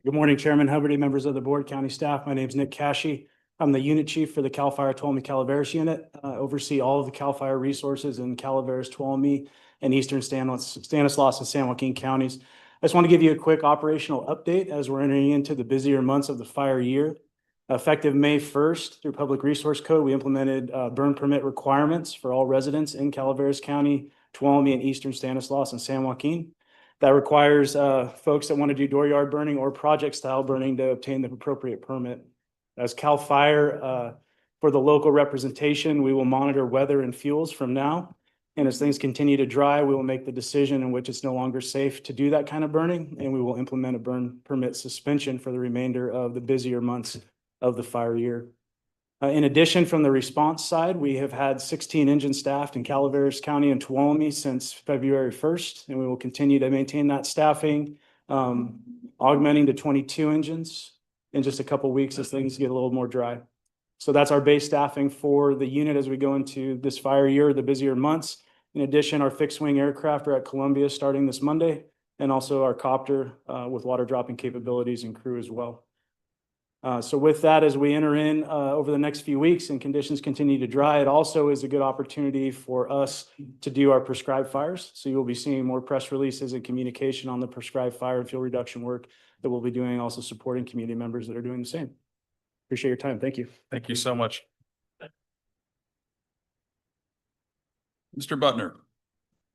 Good morning, Chairman Hubbard, members of the board, county staff. My name is Nick Cashy. I'm the unit chief for the CAL FIRE Tuolumne Calaveras unit. Oversee all of the CAL FIRE resources in Calaveras, Tuolumne, and Eastern Stanislaus and San Joaquin counties. I just want to give you a quick operational update as we're entering into the busier months of the fire year. Effective May 1st through Public Resource Code, we implemented burn permit requirements for all residents in Calaveras County, Tuolumne, and Eastern Stanislaus and San Joaquin. That requires folks that want to do dooryard burning or project style burning to obtain the appropriate permit. As CAL FIRE, for the local representation, we will monitor weather and fuels from now. And as things continue to dry, we will make the decision in which it's no longer safe to do that kind of burning. And we will implement a burn permit suspension for the remainder of the busier months of the fire year. In addition, from the response side, we have had 16 engines staffed in Calaveras County and Tuolumne since February 1st, and we will continue to maintain that staffing, augmenting to 22 engines in just a couple weeks as things get a little more dry. So that's our base staffing for the unit as we go into this fire year, the busier months. In addition, our fixed wing aircraft are at Columbia starting this Monday, and also our copter with water dropping capabilities and crew as well. So with that, as we enter in over the next few weeks and conditions continue to dry, it also is a good opportunity for us to do our prescribed fires. So you'll be seeing more press releases and communication on the prescribed fire and fuel reduction work that we'll be doing, also supporting community members that are doing the same. Appreciate your time. Thank you. Thank you so much. Mr. Butner.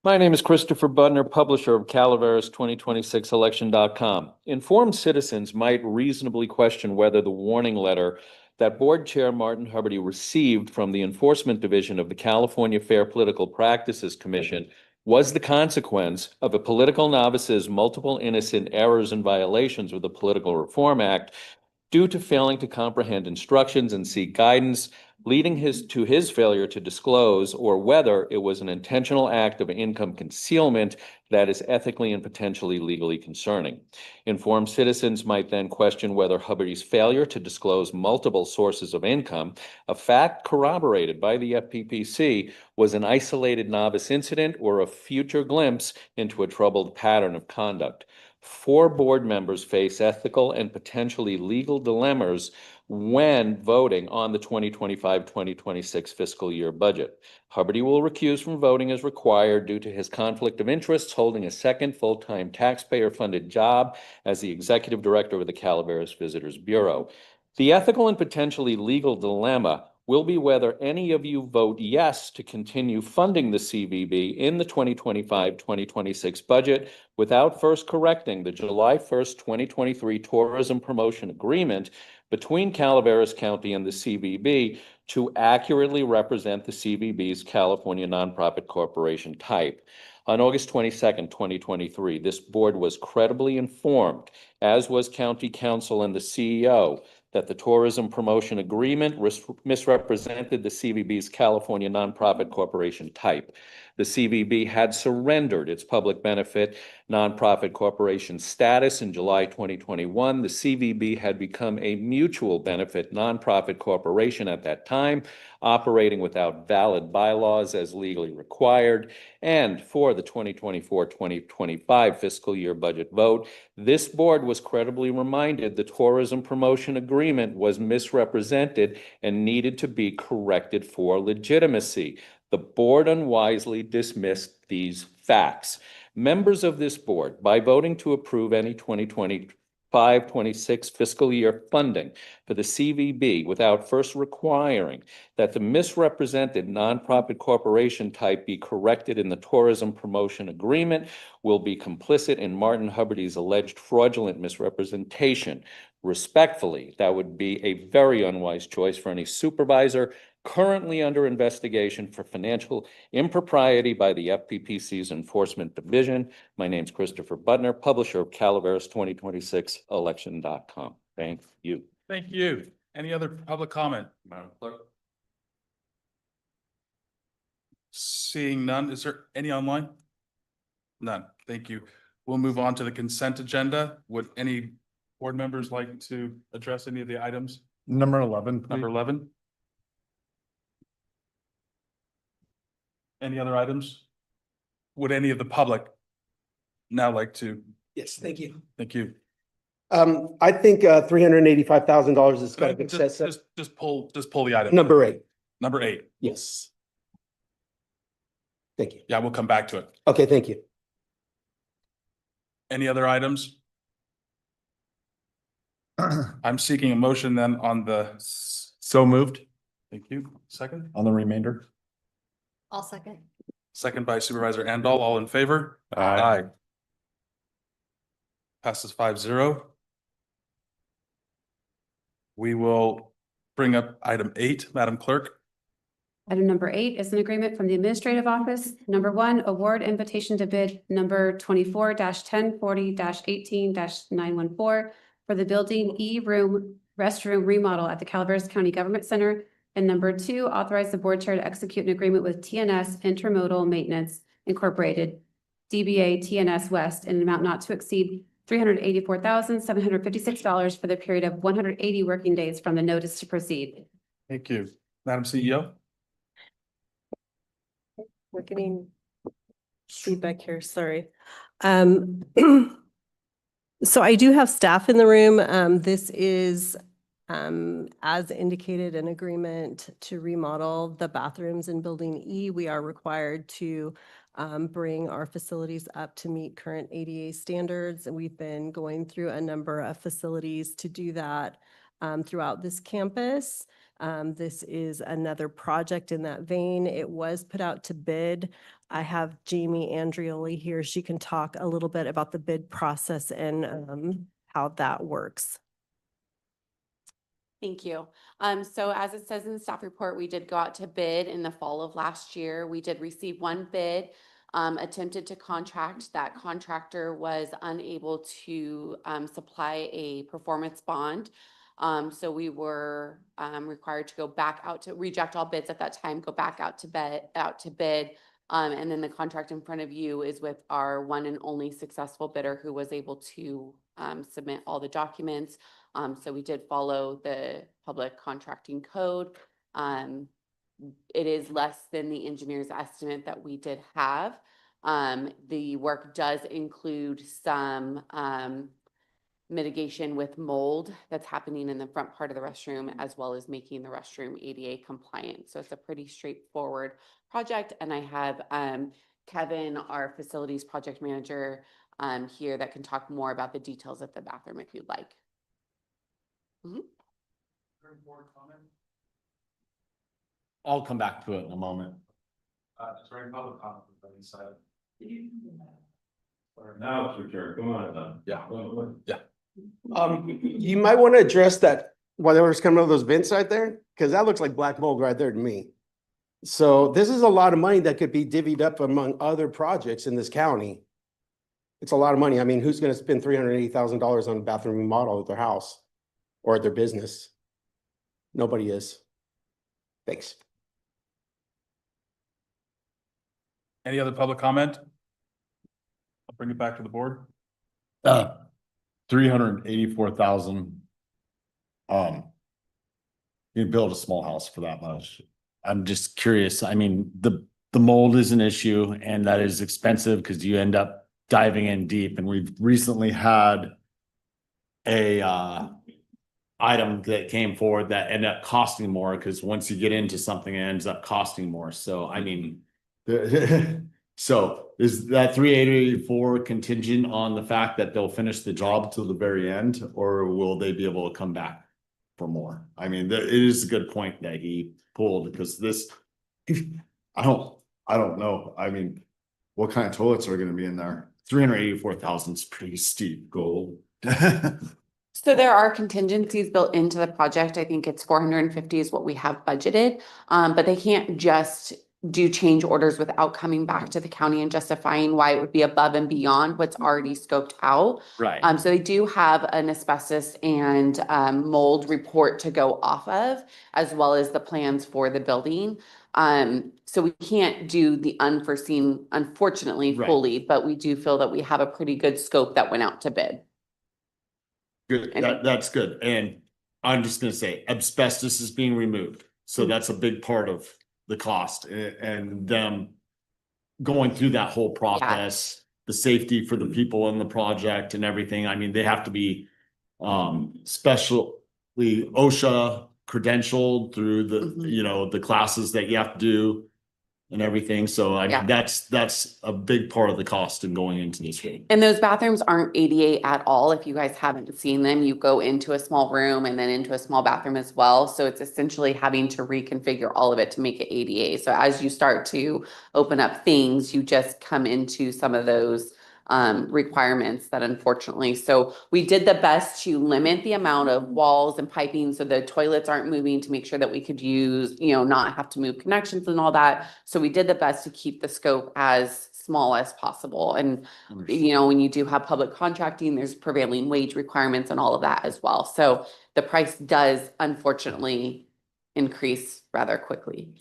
My name is Christopher Butner, publisher of Calaveras 2026election.com. Informed citizens might reasonably question whether the warning letter that Board Chair Martin Huberty received from the Enforcement Division of the California Fair Political Practices Commission was the consequence of a political novice's multiple innocent errors and violations of the Political Reform Act due to failing to comprehend instructions and seek guidance, leading to his failure to disclose, or whether it was an intentional act of income concealment that is ethically and potentially legally concerning. Informed citizens might then question whether Huberty's failure to disclose multiple sources of income, a fact corroborated by the FPPC, was an isolated novice incident or a future glimpse into a troubled pattern of conduct. 4 board members face ethical and potentially legal dilemmas when voting on the 2025-2026 fiscal year budget. Huberty will recuse from voting as required due to his conflict of interests holding a second full-time taxpayer-funded job as the executive director of the Calaveras Visitors Bureau. The ethical and potentially legal dilemma will be whether any of you vote yes to continue funding the CVB in the 2025-2026 budget without first correcting the July 1st, 2023 tourism promotion agreement between Calaveras County and the CVB to accurately represent the CVB's California nonprofit corporation type. On August 22nd, 2023, this board was credibly informed, as was County Council and the CEO, that the tourism promotion agreement misrepresented the CVB's California nonprofit corporation type. The CVB had surrendered its public benefit nonprofit corporation status in July 2021. The CVB had become a mutual benefit nonprofit corporation at that time, operating without valid bylaws as legally required. And for the 2024-2025 fiscal year budget vote, this board was credibly reminded the tourism promotion agreement was misrepresented and needed to be corrected for legitimacy. The board unwisely dismissed these facts. Members of this board, by voting to approve any 2025-26 fiscal year funding for the CVB without first requiring that the misrepresented nonprofit corporation type be corrected in the tourism promotion agreement, will be complicit in Martin Huberty's alleged fraudulent misrepresentation. Respectfully, that would be a very unwise choice for any supervisor currently under investigation for financial impropriety by the FPPC's Enforcement Division. My name's Christopher Butner, publisher of Calaveras 2026election.com. Thank you. Thank you. Any other public comment? Madam Clerk? Seeing none, is there any online? None. Thank you. We'll move on to the consent agenda. Would any board members like to address any of the items? Number 11, please. Number 11. Any other items? Would any of the public now like to? Yes, thank you. Thank you. I think $385,000 is kind of excessive. Just pull the item. Number 8. Number 8. Yes. Thank you. Yeah, we'll come back to it. Okay, thank you. Any other items? I'm seeking a motion then on the. So moved. Thank you. Second? On the remainder. I'll second. Second by Supervisor Andal. All in favor? Aye. Passes 5-0. We will bring up item 8, Madam Clerk. Item number 8 is an agreement from the Administrative Office. Number 1, award invitation to bid number 24-1040-18-914 for the building E-room restroom remodel at the Calaveras County Government Center And number two, authorize the board chair to execute an agreement with TNS Intermodal Maintenance Incorporated, DBA TNS West, in an amount not to exceed $384,756 for the period of 180 working days from the notice to proceed. Thank you. Madam CEO? We're getting feedback here, sorry. So I do have staff in the room. This is, as indicated, an agreement to remodel the bathrooms in Building E. We are required to bring our facilities up to meet current ADA standards. And we've been going through a number of facilities to do that throughout this campus. This is another project in that vein. It was put out to bid. I have Jamie Andrioli here. She can talk a little bit about the bid process and how that works. Thank you. So as it says in the staff report, we did go out to bid in the fall of last year. We did receive one bid, attempted to contract. That contractor was unable to supply a performance bond. So we were required to go back out to reject all bids at that time, go back out to bid. And then the contract in front of you is with our one and only successful bidder who was able to submit all the documents. So we did follow the public contracting code. It is less than the engineer's estimate that we did have. The work does include some mitigation with mold that's happening in the front part of the restroom, as well as making the restroom ADA compliant. So it's a pretty straightforward project. And I have Kevin, our facilities project manager, here that can talk more about the details of the bathroom if you'd like. I'll come back to it in a moment. Is there any public comment on any side? Now it's your turn. Come on. Yeah. Yeah. You might want to address that, whatever's coming out of those vents right there, because that looks like black mold right there to me. So this is a lot of money that could be divvied up among other projects in this county. It's a lot of money. I mean, who's going to spend $380,000 on a bathroom remodel at their house or at their business? Nobody is. Thanks. Any other public comment? I'll bring it back to the board. 384,000. You build a small house for that much. I'm just curious. I mean, the mold is an issue and that is expensive because you end up diving in deep. And we've recently had a item that came forward that ended up costing more because once you get into something, it ends up costing more. So I mean, so is that 384 contingent on the fact that they'll finish the job till the very end, or will they be able to come back for more? I mean, it is a good point that he pulled because this, I don't know. I mean, what kind of toilets are going to be in there? 384,000 is pretty steep goal. So there are contingencies built into the project. I think it's 450 is what we have budgeted, but they can't just do change orders without coming back to the county and justifying why it would be above and beyond what's already scoped out. Right. So they do have an asbestos and mold report to go off of, as well as the plans for the building. So we can't do the unforeseen, unfortunately, Right. fully, but we do feel that we have a pretty good scope that went out to bid. Good. That's good. And I'm just going to say asbestos is being removed. So that's a big part of the cost and them going through that whole process, the safety for the people in the project and everything. I mean, they have to be specially OSHA credentialed through the, you know, the classes that you have to do and everything. So I mean, that's a big part of the cost in going into this game. And those bathrooms aren't ADA at all. If you guys haven't seen them, you go into a small room and then into a small bathroom as well. So it's essentially having to reconfigure all of it to make it ADA. So as you start to open up things, you just come into some of those requirements that unfortunately, so we did the best to limit the amount of walls and piping so the toilets aren't moving, to make sure that we could use, you know, not have to move connections and all that. So we did the best to keep the scope as small as possible. And, you know, when you do have public contracting, there's prevailing wage requirements and all of that as well. So the price does unfortunately increase rather quickly.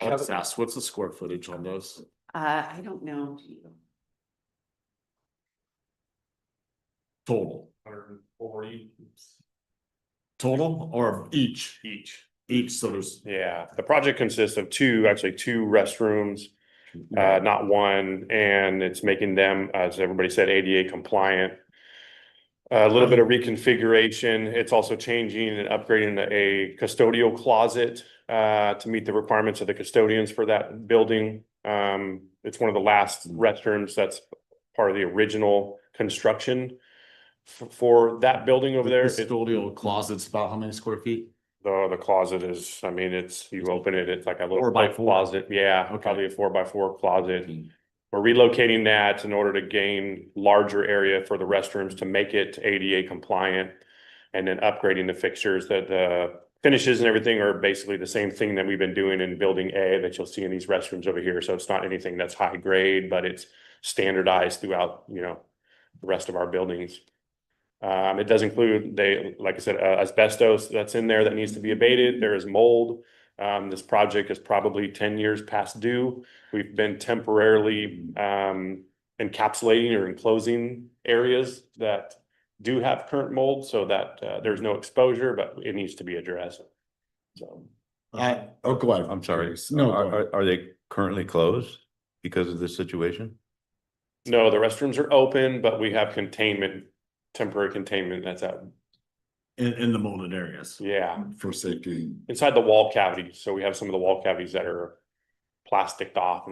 Let's ask, what's the square footage on those? I don't know. Total? 140 Total or each? each. Each, so there's. Yeah, the project consists of two restrooms, not one, and it's making them, as everybody said, ADA compliant. A little bit of reconfiguration. It's also changing and upgrading a custodial closet to meet the requirements of the custodians for that building. It's one of the last restrooms that's part of the original construction for that building over there. The custodial closet's about how many square feet? The closet is, I mean, it's, you open it, it's like a little 4x4? closet. Yeah, Okay. probably a 4x4 closet. We're relocating that in order to gain larger area for the restrooms to make it ADA compliant. And then upgrading the fixtures, that the finishes and everything are basically the same thing that we've been doing in building A that you'll see in these restrooms over here. So it's not anything that's high grade, but it's standardized throughout, you know, the rest of our buildings. It does include, like I said, asbestos that's in there that needs to be abated. There is mold. This project is probably 10 years past due. We've been temporarily encapsulating or enclosing areas that do have current mold so that there's no exposure, but it needs to be addressed. So. Oh, go ahead. I'm sorry. No, Are they currently closed because of this situation? No, the restrooms are open, but we have temporary containment that's out. In the molded areas. Yeah. For safety. Inside the wall cavities. So we have some of the wall cavities that are plasticed off.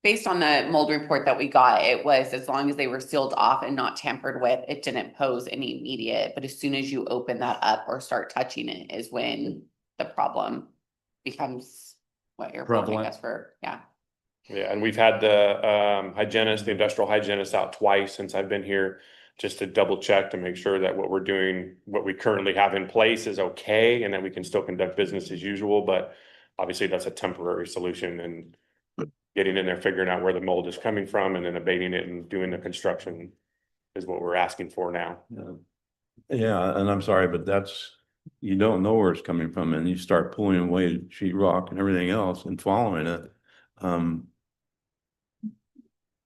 Based on the mold report that we got, it was as long as they were sealed off and not tampered with, it didn't pose any immediate. But as soon as you open that up or start touching it is when the problem becomes what you're Prevalent. I guess for, yeah. Yeah, and we've had the hygienist, the industrial hygienist out twice since I've been here, just to double check to make sure that what we're doing, what we currently have in place is okay, and that we can still conduct business as usual, but obviously that's a temporary solution, and getting in there, figuring out where the mold is coming from, and then abating it and doing the construction is what we're asking for now. Yeah, and I'm sorry, but you don't know where it's coming from, and you start pulling away sheetrock and everything else and following it. I'm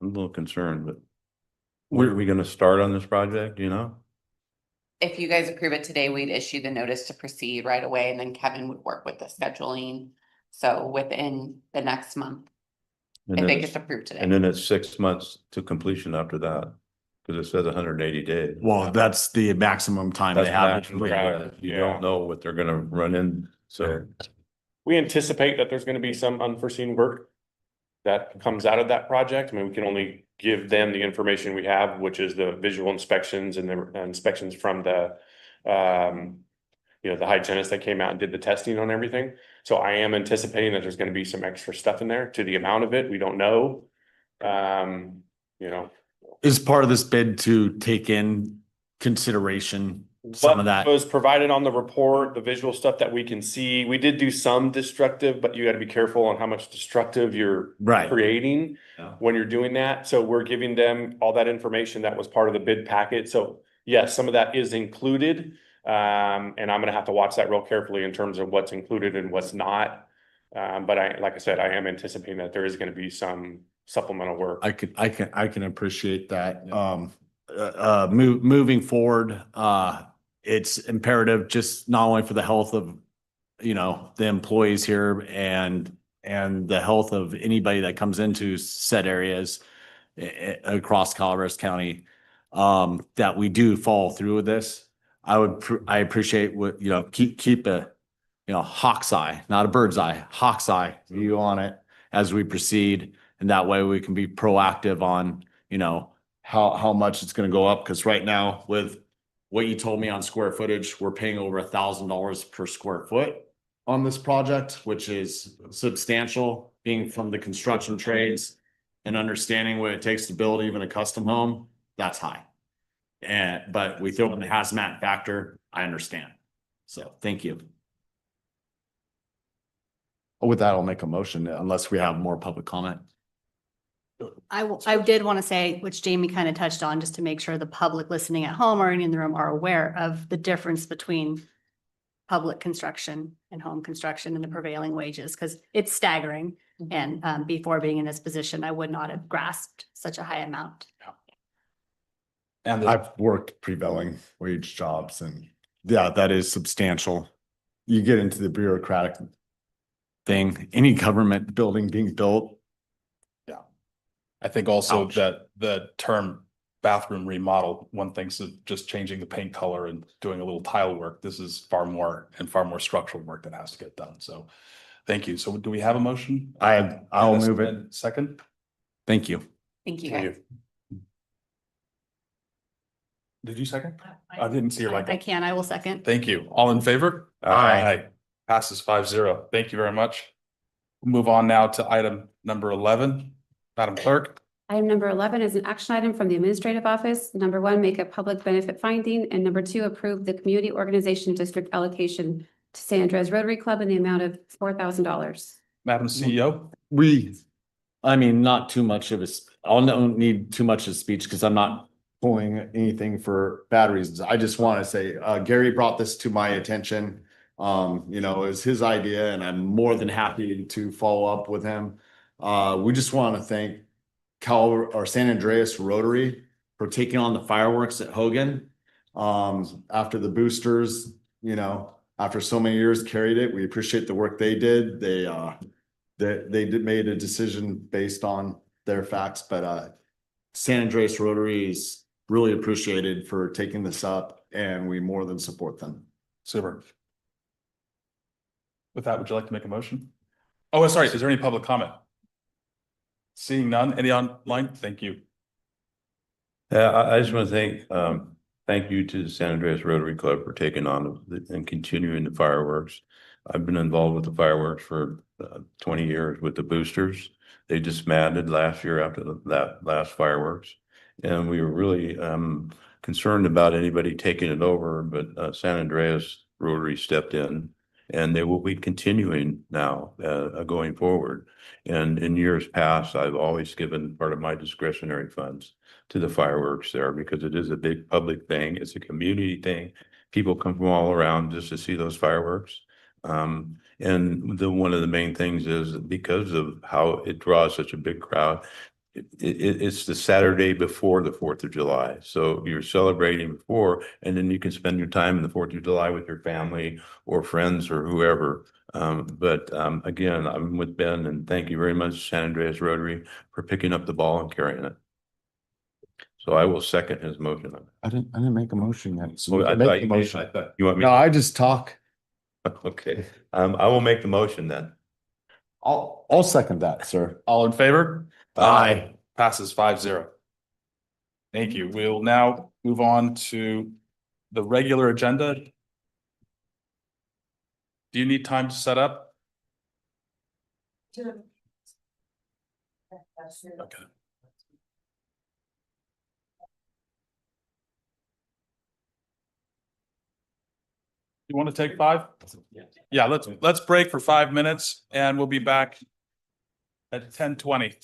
a little concerned, but when are we gonna start on this project, you know? If you guys approve it today, we'd issue the notice to proceed right away, and then Kevin would work with the scheduling. So within the next month, And if then it it's- gets approved today. And then it's 6 months to completion after that, because it says 180 days. Well, that's the maximum time That's they have. maximum, but you don't know what they're gonna run in, so. We anticipate that there's gonna be some unforeseen work that comes out of that project. I mean, we can only give them the information we have, which is the visual inspections and the inspections from the the hygienist that came out and did the testing on everything. So I am anticipating that there's gonna be some extra stuff in there. To the amount of it, we don't know. Is part of this bid to take in consideration some of that? What was provided on the report, the visual stuff that we can see, we did do some destructive, but you gotta be careful on how much destructive you're Right. creating Yeah. when you're doing that. So we're giving them all that information that was part of the bid packet. So yes, some of that is included. And I'm gonna have to watch that real carefully in terms of what's included and what's not. But like I said, I am anticipating that there is gonna be some supplemental work. I can appreciate that. Moving forward, it's imperative just not only for the health of, the employees here and the health of anybody that comes into said areas across Calaveras County, that we do follow through with this. I appreciate what, keep a, hawk's eye, not a bird's eye, hawk's eye view on it as we proceed. And that way we can be proactive on, how much it's gonna go up. Cause right now with what you told me on square footage, we're paying over $1,000 per square foot on this project, which is substantial, being from the construction trades and understanding what it takes to build even a custom home. That's high. But we throw in the hazmat factor, I understand. So thank you. With that, I'll make a motion unless we have more public comment. I did want to say, which Jamie kind of touched on, just to make sure the public listening at home or in the room are aware of the difference between public construction and home construction and the prevailing wages, because it's staggering. And before being in this position, I would not have grasped such a high amount. And I've worked prevailing wage jobs and yeah, that is substantial. You get into the bureaucratic thing, any government building being built. I think also Ouch. that the term bathroom remodel, one thinks of just changing the paint color and doing a little tile work. This is far more structural work that has to get done. So thank you. So do we have a motion? I'll move it. Second? Thank you. Thank you. Thank you. Did you second? I didn't see your like. I will second. Thank you. All in favor? Aye. Passes 5-0. Thank you very much. We'll move on now to item number 11. Madam Clerk. Item number 11 is an action item from the administrative office. Number 1, make a public benefit finding, and number 2, approve the community organization district allocation to San Andreas Rotary Club in the amount of $4,000. Madam CEO. I mean, not too much of a, I don't need too much of a speech because I'm not pulling anything for bad reasons. I just want to say, Gary brought this to my attention. You know, it was his idea and I'm more than happy to follow up with him. We just want to thank San Andreas Rotary for taking on the fireworks at Hogan. After the boosters, you know, after so many years carried it, we appreciate the work they did. They made a decision based on their facts, but San Andreas Rotary is really appreciated for taking this up and we more than support them. Super. With that, would you like to make a motion? Oh, sorry. Is there any public comment? Seeing none, any online? Thank you. Yeah, I just want to thank you to the San Andreas Rotary Club for taking on and continuing the fireworks. I've been involved with the fireworks for 20 years with the boosters. They disbanded last year after that last fireworks. And we were really concerned about anybody taking it over, but San Andreas Rotary stepped in and they will be continuing now going forward. And in years past, I've always given part of my discretionary funds to the fireworks there because it is a big public thing. It's a community thing. People come from all around just to see those fireworks. And one of the main things is because of how it draws such a big crowd, it's the Saturday before the 4th of July. So you're celebrating before, and then you can spend your time in the 4th of July with your family or friends or whoever. Again, I'm with Ben and thank you very much, San Andreas Rotary, for picking up the ball and carrying it. So I will second his motion. I didn't make a motion yet. So I make thought the you motion. I thought you want me. No, I just talk. Okay, I will make the motion then. I'll second that, sir. All in favor? Aye. Passes 5-0. Thank you. We'll now move on to the regular agenda. Do you need time to set up? Okay. You want to take 5? Yeah, let's break for 5 minutes and we'll be back at 10:20.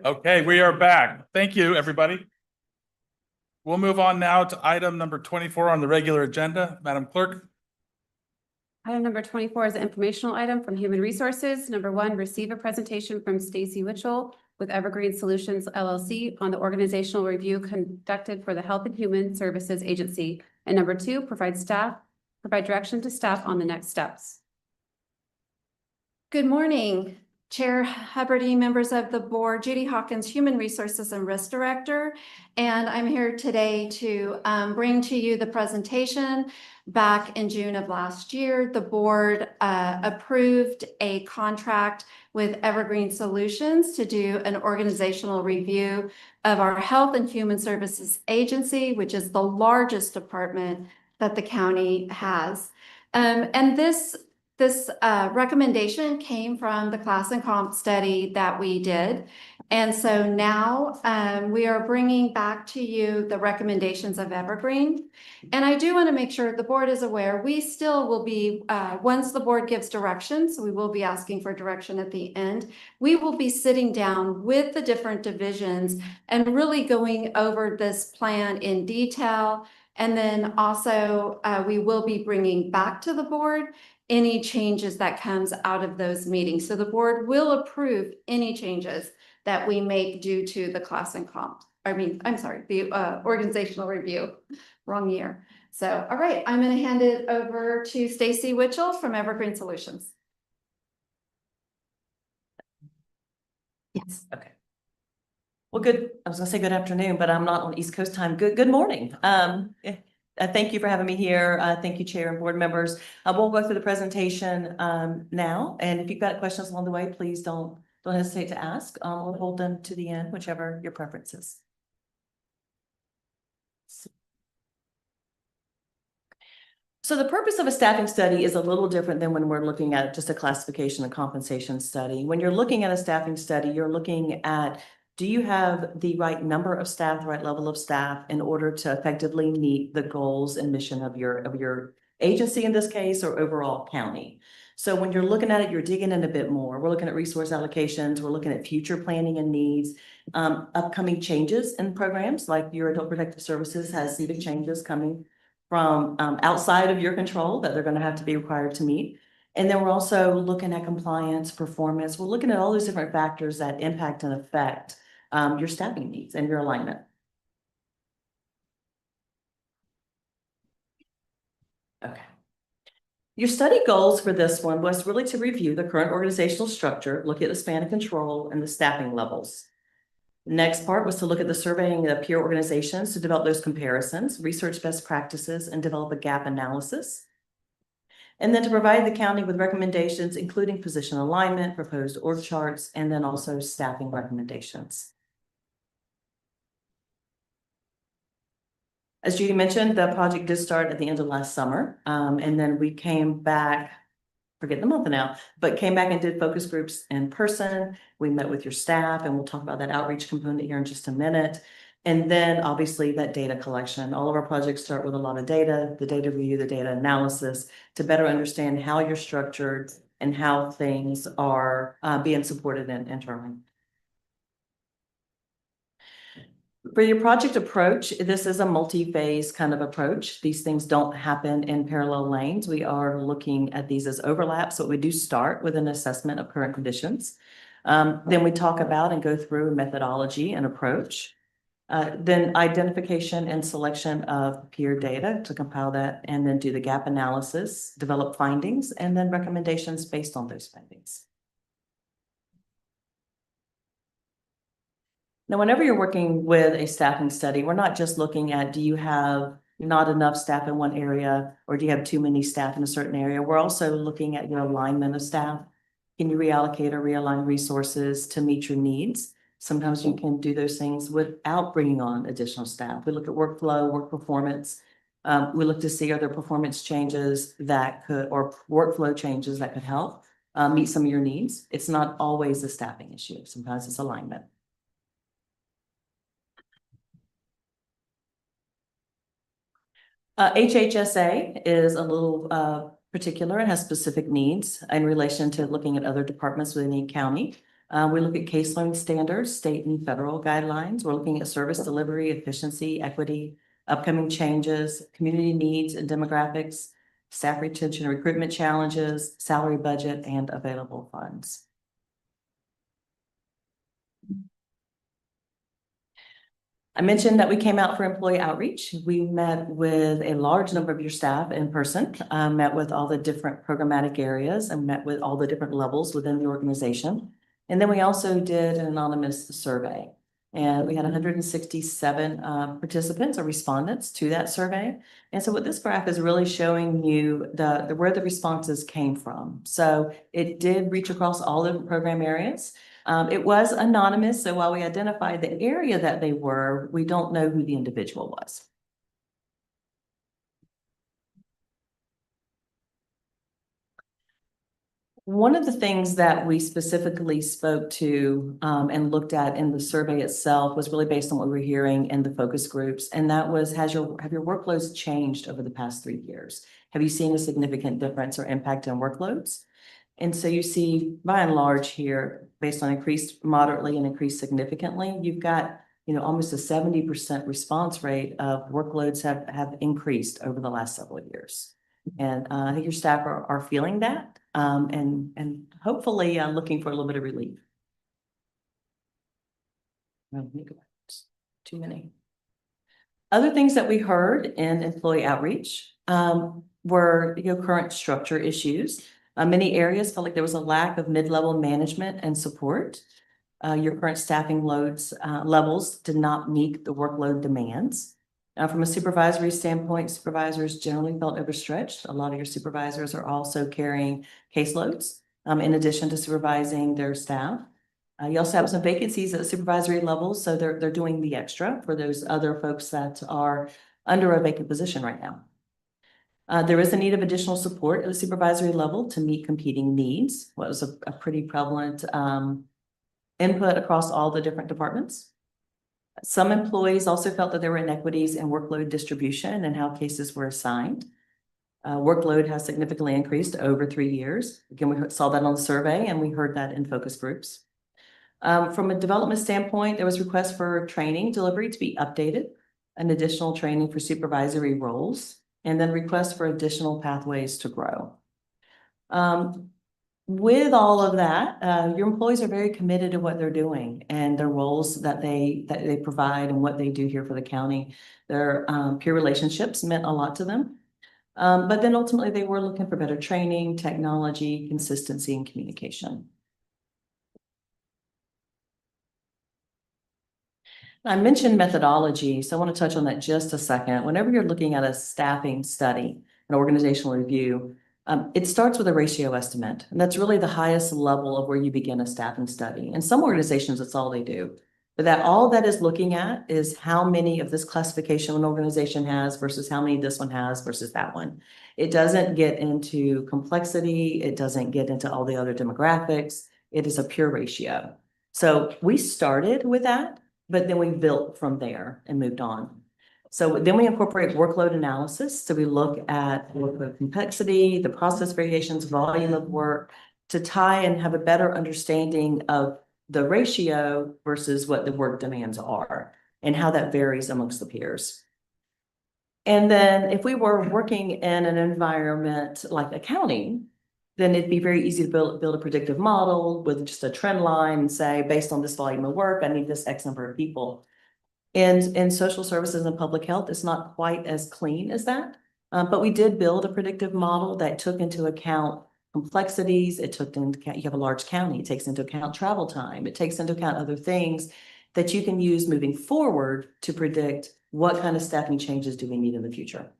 Okay, we are back. Thank you, everybody. We'll move on now to item number 24 on the regular agenda. Madam Clerk. Item number 24 is an informational item from Human Resources. Number 1, receive a presentation from Stacy Witchell with Evergreen Solutions LLC on the organizational review conducted for the Health and Human Services Agency. And number 2, provide direction to staff on the next steps. Good morning, Chair Hubbard, members of the board, Judy Hawkins, Human Resources and Risk Director. And I'm here today to bring to you the presentation. Back in June of last year, the board approved a contract with Evergreen Solutions to do an organizational review of our Health and Human Services Agency, which is the largest department that the county has. And this recommendation came from the class and comp study that we did. And so now we are bringing back to you the recommendations of Evergreen. And I do want to make sure the board is aware, we still will be, once the board gives direction, so we will be asking for direction at the end, we will be sitting down with the different divisions and really going over this plan in detail. And then also we will be bringing back to the board any changes that comes out of those meetings. So the board will approve any changes that we make due to the class and comp. The organizational review, wrong year. So, all right, I'm going to hand it over to Stacy Witchell from Evergreen Solutions. Yes. Okay. Well, I was gonna say good afternoon, but I'm not on East Coast time. Good morning. Thank you for having me here. Thank you, Chair and board members. We'll go through the presentation now, and if you've got questions along the way, please don't hesitate to ask. We'll hold them to the end, whichever your preference is. So the purpose of a staffing study is a little different than when we're looking at just a classification and compensation study. When you're looking at a staffing study, you're looking at, do you have the right number of staff, the right level of staff in order to effectively meet the goals and mission of your agency in this case, or overall county? So when you're looking at it, you're digging in a bit more. We're looking at resource allocations. We're looking at future planning and needs, upcoming changes in programs, like your Adult Protective Services has some big changes coming from outside of your control that they're going to have to be required to meet. And then we're also looking at compliance, performance. We're looking at all these different factors that impact and affect your staffing needs and your alignment. Okay. Your study goals for this one was really to review the current organizational structure, look at the span of control and the staffing levels. The next part was to look at the surveying of peer organizations to develop those comparisons, research best practices, and develop a gap analysis. And then to provide the county with recommendations, including position alignment, proposed org charts, and then also staffing recommendations. As Judy mentioned, the project did start at the end of last summer. And then we came back, forget the month now, but came back and did focus groups in person. We met with your staff, and we'll talk about that outreach component here in just a minute. And then obviously that data collection. All of our projects start with a lot of data, the data review, the data analysis to better understand how you're structured and how things are being supported internally. For your project approach, this is a multi-phase kind of approach. These things don't happen in parallel lanes. We are looking at these as overlaps, so we do start with an assessment of current conditions. Then we talk about and go through methodology and approach. Then identification and selection of peer data to compile that, and then do the gap analysis, develop findings, and then recommendations based on those findings. Now, whenever you're working with a staffing study, we're not just looking at, do you have not enough staff in one area, or do you have too many staff in a certain area? We're also looking at your alignment of staff. Can you reallocate or realign resources to meet your needs? Sometimes you can do those things without bringing on additional staff. We look at workflow, work performance. We look to see, are there performance changes that could, or workflow changes that could help meet some of your needs? It's not always a staffing issue. Sometimes it's alignment. HHSA is a little particular and has specific needs in relation to looking at other departments within the county. We look at case load standards, state and federal guidelines. We're looking at service delivery, efficiency, equity, upcoming changes, community needs and demographics, staff retention and recruitment challenges, salary budget, and available funds. I mentioned that we came out for employee outreach. We met with a large number of your staff in person, met with all the different programmatic areas and met with all the different levels within the organization. And then we also did an anonymous survey. And we had 167 participants or respondents to that survey. And so what this graph is really showing you where the responses came from. So it did reach across all the program areas. It was anonymous, so while we identified the area that they were, we don't know who the individual was. One of the things that we specifically spoke to and looked at in the survey itself was really based on what we were hearing in the focus groups, and that was, have your workloads changed over the past 3 years? Have you seen a significant difference or impact on workloads? And so you see, by and large here, based on increased moderately and increased significantly, you've got, almost a 70% response rate of workloads have increased over the last several years. And I think your staff are feeling that and hopefully looking for a little bit of relief. Too many. Other things that we heard in employee outreach were current structure issues. Many areas felt like there was a lack of mid-level management and support. Your current staffing levels did not meet the workload demands. From a supervisory standpoint, supervisors generally felt overstretched. A lot of your supervisors are also carrying caseloads in addition to supervising their staff. You also have some vacancies at the supervisory level, so they're doing the extra for those other folks that are under a vacant position right now. There is a need of additional support at the supervisory level to meet competing needs. What was a pretty prevalent input across all the different departments. Some employees also felt that there were inequities in workload distribution and how cases were assigned. Workload has significantly increased over 3 years. Again, we saw that on the survey and we heard that in focus groups. From a development standpoint, there was requests for training delivery to be updated, and additional training for supervisory roles, and then requests for additional pathways to grow. With all of that, your employees are very committed to what they're doing and their roles that they provide and what they do here for the county. Their peer relationships meant a lot to them. But then ultimately they were looking for better training, technology, consistency, and communication. I mentioned methodology, so I want to touch on that just a second. Whenever you're looking at a staffing study, an organizational review, it starts with a ratio estimate, and that's really the highest level of where you begin a staffing study. In some organizations, that's all they do. But all that is looking at is how many of this classification an organization has versus how many this one has versus that one. It doesn't get into complexity. It doesn't get into all the other demographics. It is a pure ratio. So we started with that, but then we built from there and moved on. So then we incorporate workload analysis. So we look at workload complexity, the process variations, volume of work, to tie and have a better understanding of the ratio versus what the work demands are and how that varies amongst the peers. And then if we were working in an environment like accounting, then it'd be very easy to build a predictive model with just a trend line and say, based on this volume of work, I need this X number of people. And in social services and public health, it's not quite as clean as that. But we did build a predictive model that took into account complexities. It took into account, you have a large county, it takes into account travel time. It takes into account other things that you can use moving forward to predict what kind of staffing changes do we need in the future.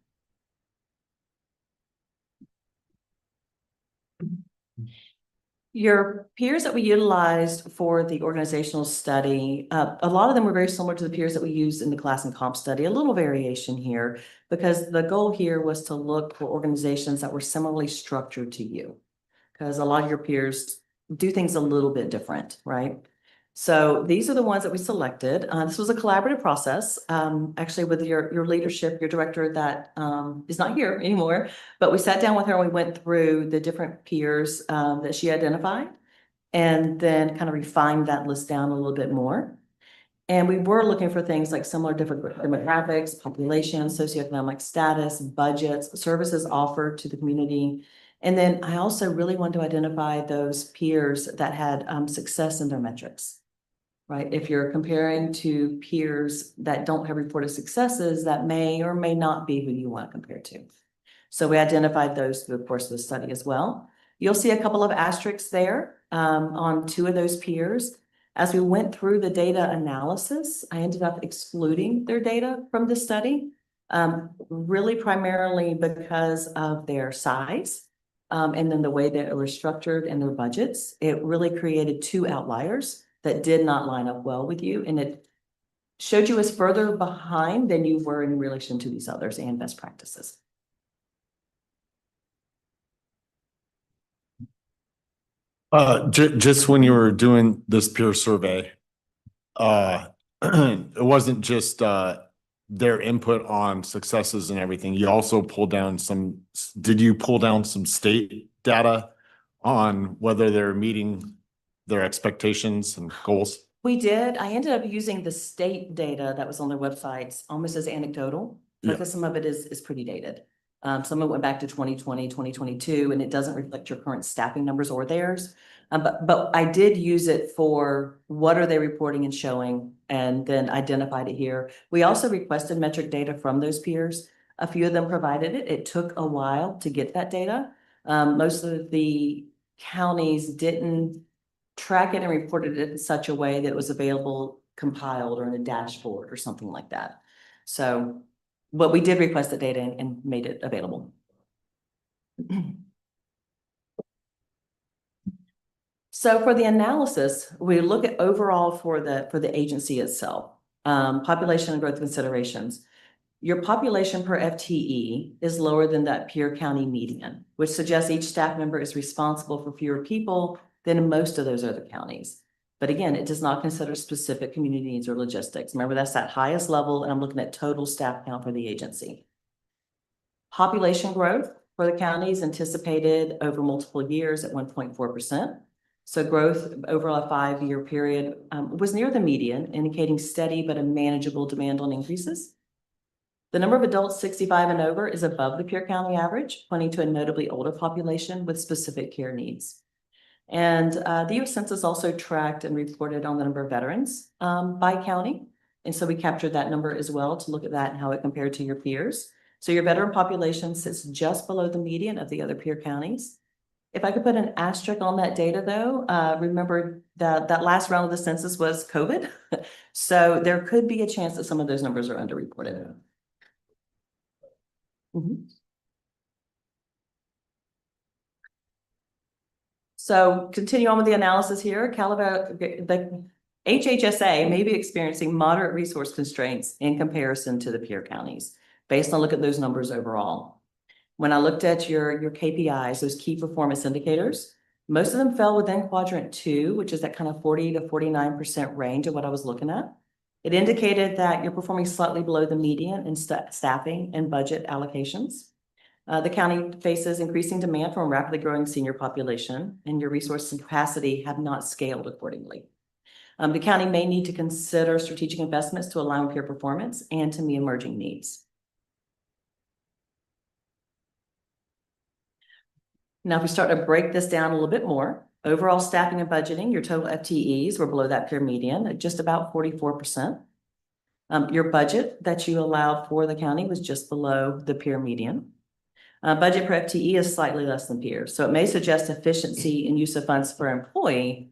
Your peers that we utilized for the organizational study, a lot of them were very similar to the peers that we used in the class and comp study, a little variation here, because the goal here was to look for organizations that were similarly structured to you, because a lot of your peers do things a little bit different, right? So these are the ones that we selected. This was a collaborative process, actually with your leadership, your director that is not here anymore. But we sat down with her and we went through the different peers that she identified and then kind of refined that list down a little bit more. And we were looking for things like similar different demographics, population, socioeconomic status, budgets, services offered to the community. And then I also really wanted to identify those peers that had success in their metrics, right? If you're comparing to peers that don't have reported successes, that may or may not be who you want to compare to. So we identified those through the course of the study as well. You'll see a couple of asterisks there on 2 of those peers. As we went through the data analysis, I ended up excluding their data from the study, really primarily because of their size and then the way that it was structured and their budgets. It really created 2 outliers that did not line up well with you, and it showed you as further behind than you were in relation to these others and best practices. Just when you were doing this peer survey, it wasn't just, their input on successes and everything. You also pulled down did you pull down some state data on whether they're meeting their expectations and goals? We did. I ended up using the state data that was on their websites almost as anecdotal because some of it is pretty dated. Some of it went back to 2020, 2022, and it doesn't reflect your current staffing numbers or theirs. But I did use it for what are they reporting and showing, and then identified it here. We also requested metric data from those peers. A few of them provided it. It took a while to get that data. Most of the counties didn't track it and reported it in such a way that it was available, compiled, or in a dashboard or something like that. So, but we did request the data and made it available. So for the analysis, we look at overall for the agency itself, population and growth considerations. Your population per FTE is lower than that peer county median, which suggests each staff member is responsible for fewer people than in most of those other counties. But again, it does not consider specific community needs or logistics. Remember, that's that highest level, and I'm looking at total staff count for the agency. Population growth for the county is anticipated over multiple years at 1.4%. So growth over a 5-year period was near the median, indicating steady but a manageable demand on increases. The number of adults 65 and over is above the peer county average, pointing to a notably older population with specific care needs. And the U.S. Census also tracked and reported on the number of veterans by county. And so we captured that number as well to look at that and how it compared to your peers. So your veteran population sits just below the median of the other peer counties. If I could put an asterisk on that data though, remember that last round of the census was COVID. So there could be a chance that some of those numbers are underreported. So continue on with the analysis here. Calaveras, the HHSA may be experiencing moderate resource constraints in comparison to the peer counties, based on look at those numbers overall. When I looked at your KPIs, those key performance indicators, most of them fell within quadrant 2, which is that kind of 40 to 49% range of what I was looking at. It indicated that you're performing slightly below the median in staffing and budget allocations. The county faces increasing demand from a rapidly growing senior population, and your resource and capacity have not scaled accordingly. The county may need to consider strategic investments to align with peer performance and to meet emerging needs. Now, if we start to break this down a little bit more, overall staffing and budgeting, your total FTEs were below that peer median at just about 44%. Your budget that you allowed for the county was just below the peer median. Budget per FTE is slightly less than peers. So it may suggest efficiency in use of funds per employee,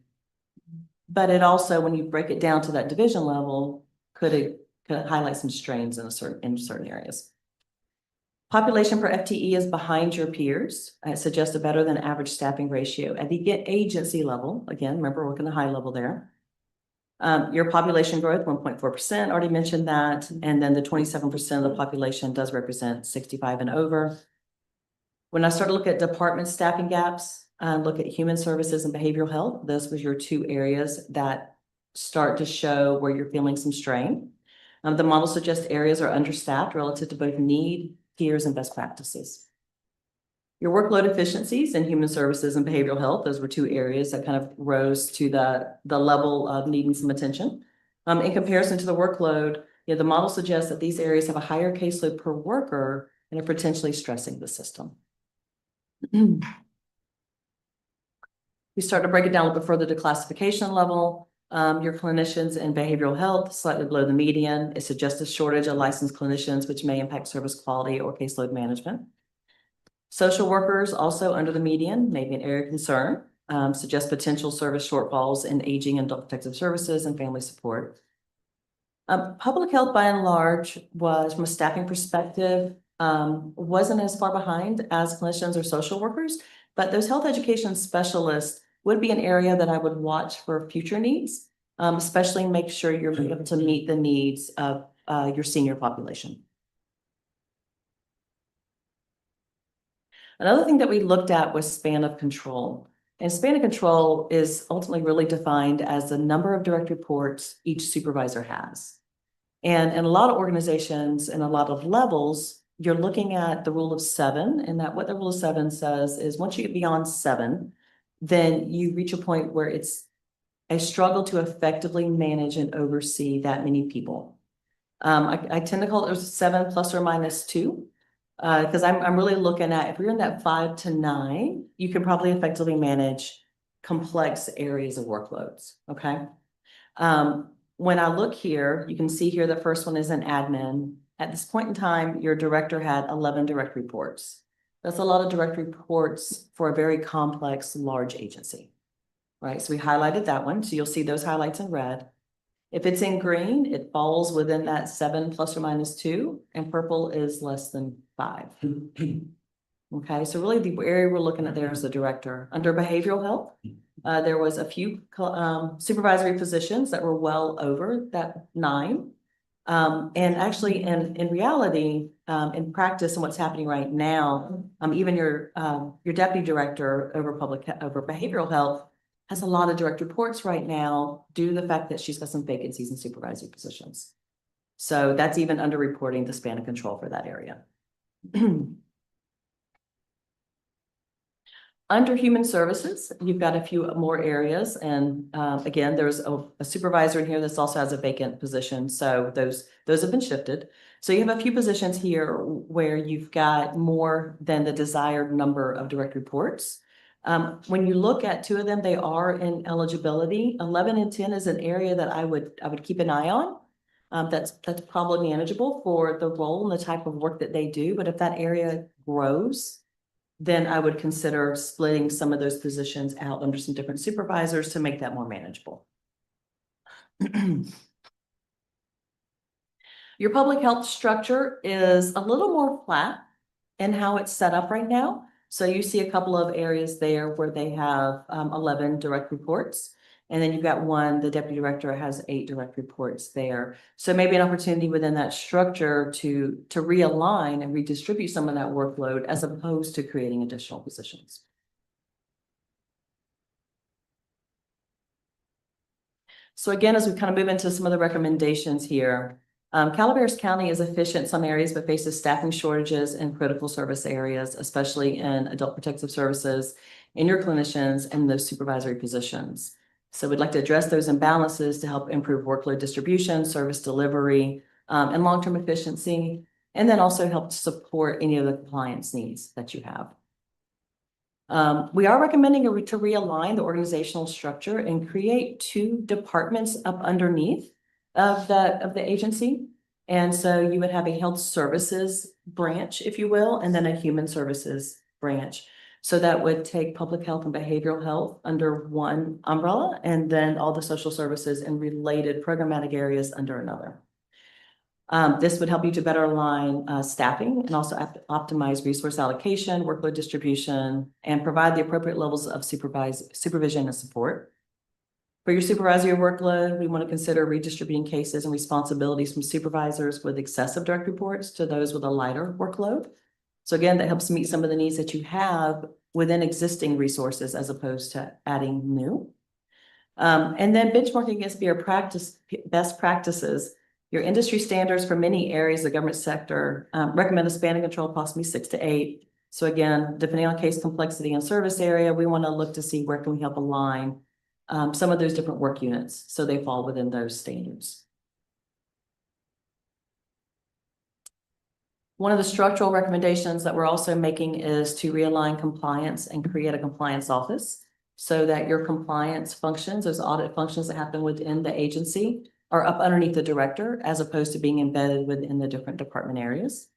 but it also, when you break it down to that division level, could highlight some strains in certain areas. Population per FTE is behind your peers. It suggests a better than average staffing ratio at the agency level. Again, remember, we're looking at high level there. Your population growth, 1.4%, already mentioned that. And then the 27% of the population does represent 65 and over. When I started to look at department staffing gaps, look at human services and behavioral health, those were your 2 areas that start to show where you're feeling some strain. The model suggests areas are understaffed relative to both need, peers, and best practices. Your workload efficiencies in human services and behavioral health, those were two areas that kind of rose to the level of needing some attention. In comparison to the workload, the model suggests that these areas have a higher caseload per worker and are potentially stressing the system. We start to break it down a little bit further to classification level. Your clinicians in behavioral health, slightly below the median. It suggests a shortage of licensed clinicians, which may impact service quality or caseload management. Social workers, also under the median, may be an area of concern. Suggest potential service shortfalls in aging and adult protective services and family support. Public health, by and large, was, from a staffing perspective, wasn't as far behind as clinicians or social workers, but those health education specialists would be an area that I would watch for future needs, especially make sure you're able to meet the needs of your senior population. Another thing that we looked at was span of control. And span of control is ultimately really defined as the number of direct reports each supervisor has. And in a lot of organizations and a lot of levels, you're looking at the rule of 7, and that what the rule of 7 says is once you get beyond 7, then you reach a point where it's a struggle to effectively manage and oversee that many people. I tend to call it 7 plus or minus 2. Because I'm really looking at, if you're in that 5 to 9, you can probably effectively manage complex areas of workloads, okay? When I look here, you can see here the first one is an admin. At this point in time, your director had 11 direct reports. That's a lot of direct reports for a very complex, large agency, right? So we highlighted that one, so you'll see those highlights in red. If it's in green, it falls within that 7 plus or minus 2, and purple is less than 5. Okay, so really the area we're looking at there is the director. Under behavioral health, there was a few supervisory positions that were well over that 9. And actually, in reality, in practice and what's happening right now, even your deputy director over behavioral health has a lot of direct reports right now due to the fact that she's got some vacancies in supervisory positions. So that's even underreporting the span of control for that area. Under human services, you've got a few more areas. And again, there's a supervisor in here that also has a vacant position. So those have been shifted. So you have a few positions here where you've got more than the desired number of direct reports. When you look at 2 of them, they are in eligibility. 11 and 10 is an area that I would keep an eye on. That's probably manageable for the role and the type of work that they do. But if that area grows, then I would consider splitting some of those positions out under some different supervisors to make that more manageable. Your public health structure is a little more flat in how it's set up right now. So you see a couple of areas there where they have 11 direct reports. And then you've got one, the deputy director has 8 direct reports there. So maybe an opportunity within that structure to realign and redistribute some of that workload as opposed to creating additional positions. So again, as we kind of move into some of the recommendations here, Calaveras County is efficient in some areas, but faces staffing shortages in critical service areas, especially in adult protective services, in your clinicians, and those supervisory positions. So we'd like to address those imbalances to help improve workload distribution, service delivery, and long-term efficiency, and then also help support any of the compliance needs that you have. We are recommending to realign the organizational structure and create 2 departments up underneath of the agency. And so you would have a health services branch, if you will, and then a human services branch. So that would take public health and behavioral health under one umbrella, and then all the social services and related programmatic areas under another. This would help you to better align staffing and also optimize resource allocation, workload distribution, and provide the appropriate levels of supervision and support. For your supervisory workload, we want to consider redistributing cases and responsibilities from supervisors with excessive direct reports to those with a lighter workload. So again, that helps meet some of the needs that you have within existing resources as opposed to adding new. And then benchmarking against best practices. Your industry standards for many areas of the government sector recommend a span of control approximately 6 to 8. So again, depending on case complexity and service area, we want to look to see where can we help align some of those different work units so they fall within those standards. One of the structural recommendations that we're also making is to realign compliance and create a compliance office so that your compliance functions, those audit functions that happen within the agency, are up underneath the director as opposed to being embedded within the different department areas.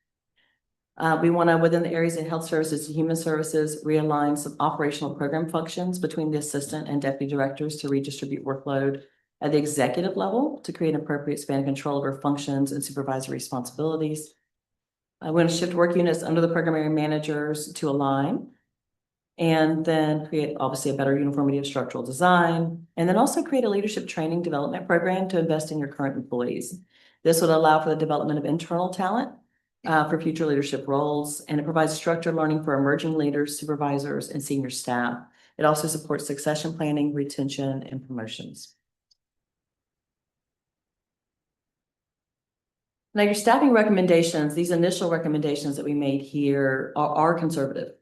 We want to, within the areas of health services and human services, realign some operational program functions between the assistant and deputy directors to redistribute workload at the executive level to create an appropriate span of control over functions and supervisory responsibilities. We're going to shift work units under the program area managers to align, and then create obviously a better uniformity of structural design, and then also create a leadership training development program to invest in your current employees. This would allow for the development of internal talent for future leadership roles, and it provides structured learning for emerging leaders, supervisors, and senior staff. It also supports succession planning, retention, and promotions. Now, your staffing recommendations, these initial recommendations that we made here are conservative.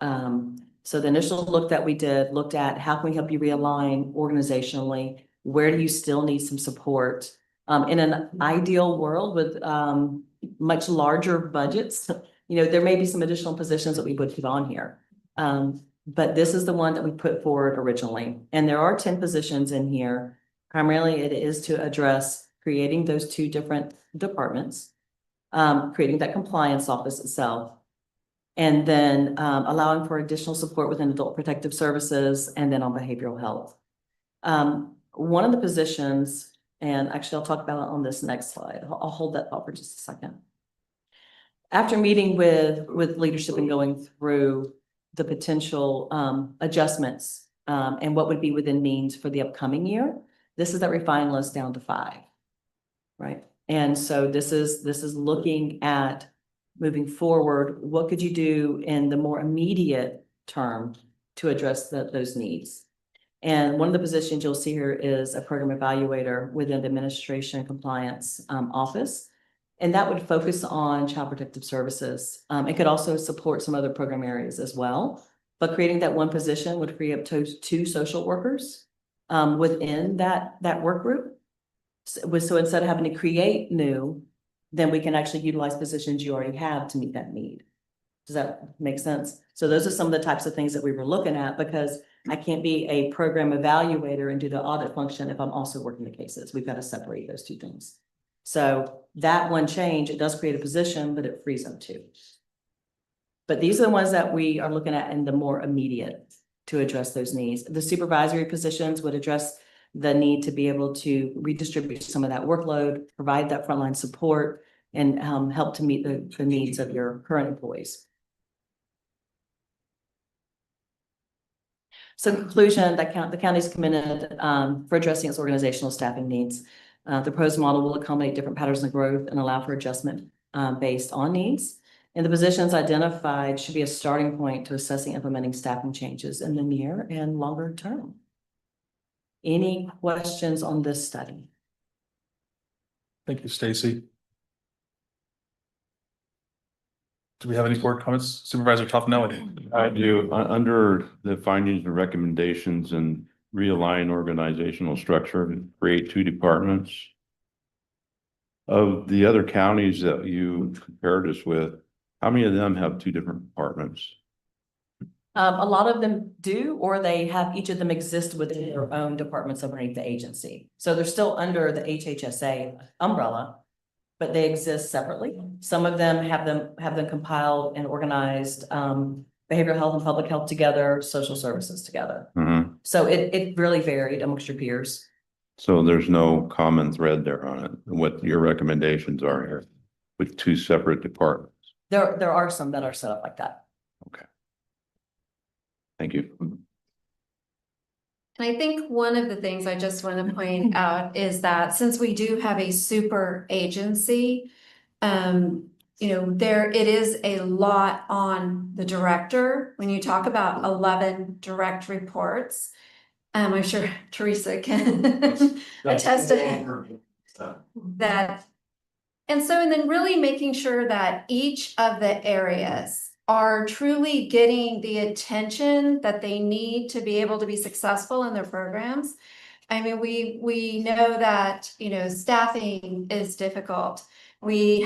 So the initial look that we did looked at how can we help you realign organizationally? Where do you still need some support? In an ideal world with much larger budgets, there may be some additional positions that we would put on here. But this is the one that we put forward originally. And there are 10 positions in here. Primarily, it is to address creating those 2 different departments, creating that compliance office itself, and then allowing for additional support within adult protective services and then on behavioral health. One of the positions, and actually I'll talk about it on this next slide. I'll hold that thought for just a second. After meeting with leadership and going through the potential adjustments and what would be within means for the upcoming year, this is that refined list down to 5, right? And so this is looking at moving forward, what could you do in the more immediate term to address those needs? And one of the positions you'll see here is a program evaluator within the administration and compliance office. And that would focus on child protective services. It could also support some other program areas as well. But creating that one position would free up 2 social workers within that work group. So instead of having to create new, then we can actually utilize positions you already have to meet that need. Does that make sense? So those are some of the types of things that we were looking at, because I can't be a program evaluator and do the audit function if I'm also working the cases. We've got to separate those 2 things. So that one change, it does create a position, but it frees up 2. But these are the ones that we are looking at in the more immediate to address those needs. The supervisory positions would address the need to be able to redistribute some of that workload, provide that frontline support, and help to meet the needs of your current employees. So in conclusion, the county is committed for addressing its organizational staffing needs. The proposed model will accommodate different patterns of growth and allow for adjustment based on needs. And the positions identified should be a starting point to assessing implementing staffing changes in the near and longer term. Any questions on this study? Thank you, Stacy. Do we have any board comments? Supervisor Toffenelli? I do. Under the findings and recommendations and realign organizational structure and create 2 departments. Of the other counties that you compared us with, how many of them have 2 different departments? A lot of them do, or they have each of them exist within their own departments underneath the agency. So they're still under the HHSA umbrella, but they exist separately. Some of them have them compiled and organized, behavioral health and public health together, social services together. Mm-hmm. So it really varied amongst your peers. So there's no common thread there on it, what your recommendations are here with 2 separate departments. There are some that are set up like that. Okay. Thank you. And I think one of the things I just want to point out is that since we do have a super agency, it is a lot on the director. When you talk about 11 direct reports, I'm sure Teresa can attest to that. And so, and then really making sure that each of the areas are truly getting the attention that they need to be able to be successful in their programs. I mean, we know that, you know, staffing is difficult. We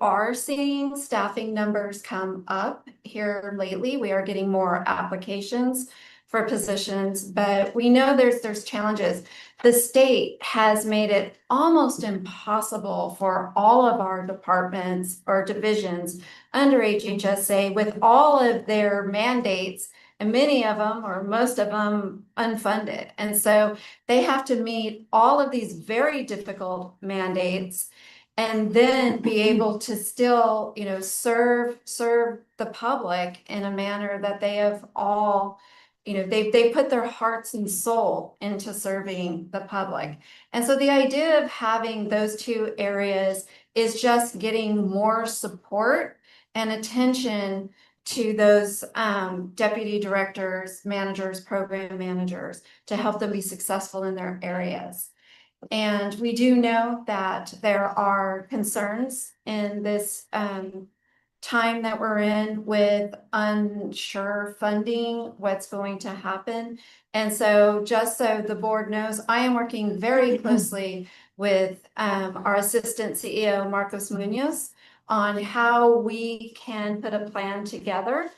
are seeing staffing numbers come up here lately. We are getting more applications for positions, but we know there's challenges. The state has made it almost impossible for all of our departments or divisions under HHSA with all of their mandates, and many of them or most of them unfunded. And so they have to meet all of these very difficult mandates and then be able to still, you know, serve the public in a manner that they have all, you know, they put their hearts and soul into serving the public. And so the idea of having those two areas is just getting more support and attention to those deputy directors, managers, program managers to help them be successful in their areas. And we do know that there are concerns in this time that we're in with unsure funding, what's going to happen. And so just so the board knows, I am working very closely with our assistant CEO, Marcos Munoz, on how we can put a plan together.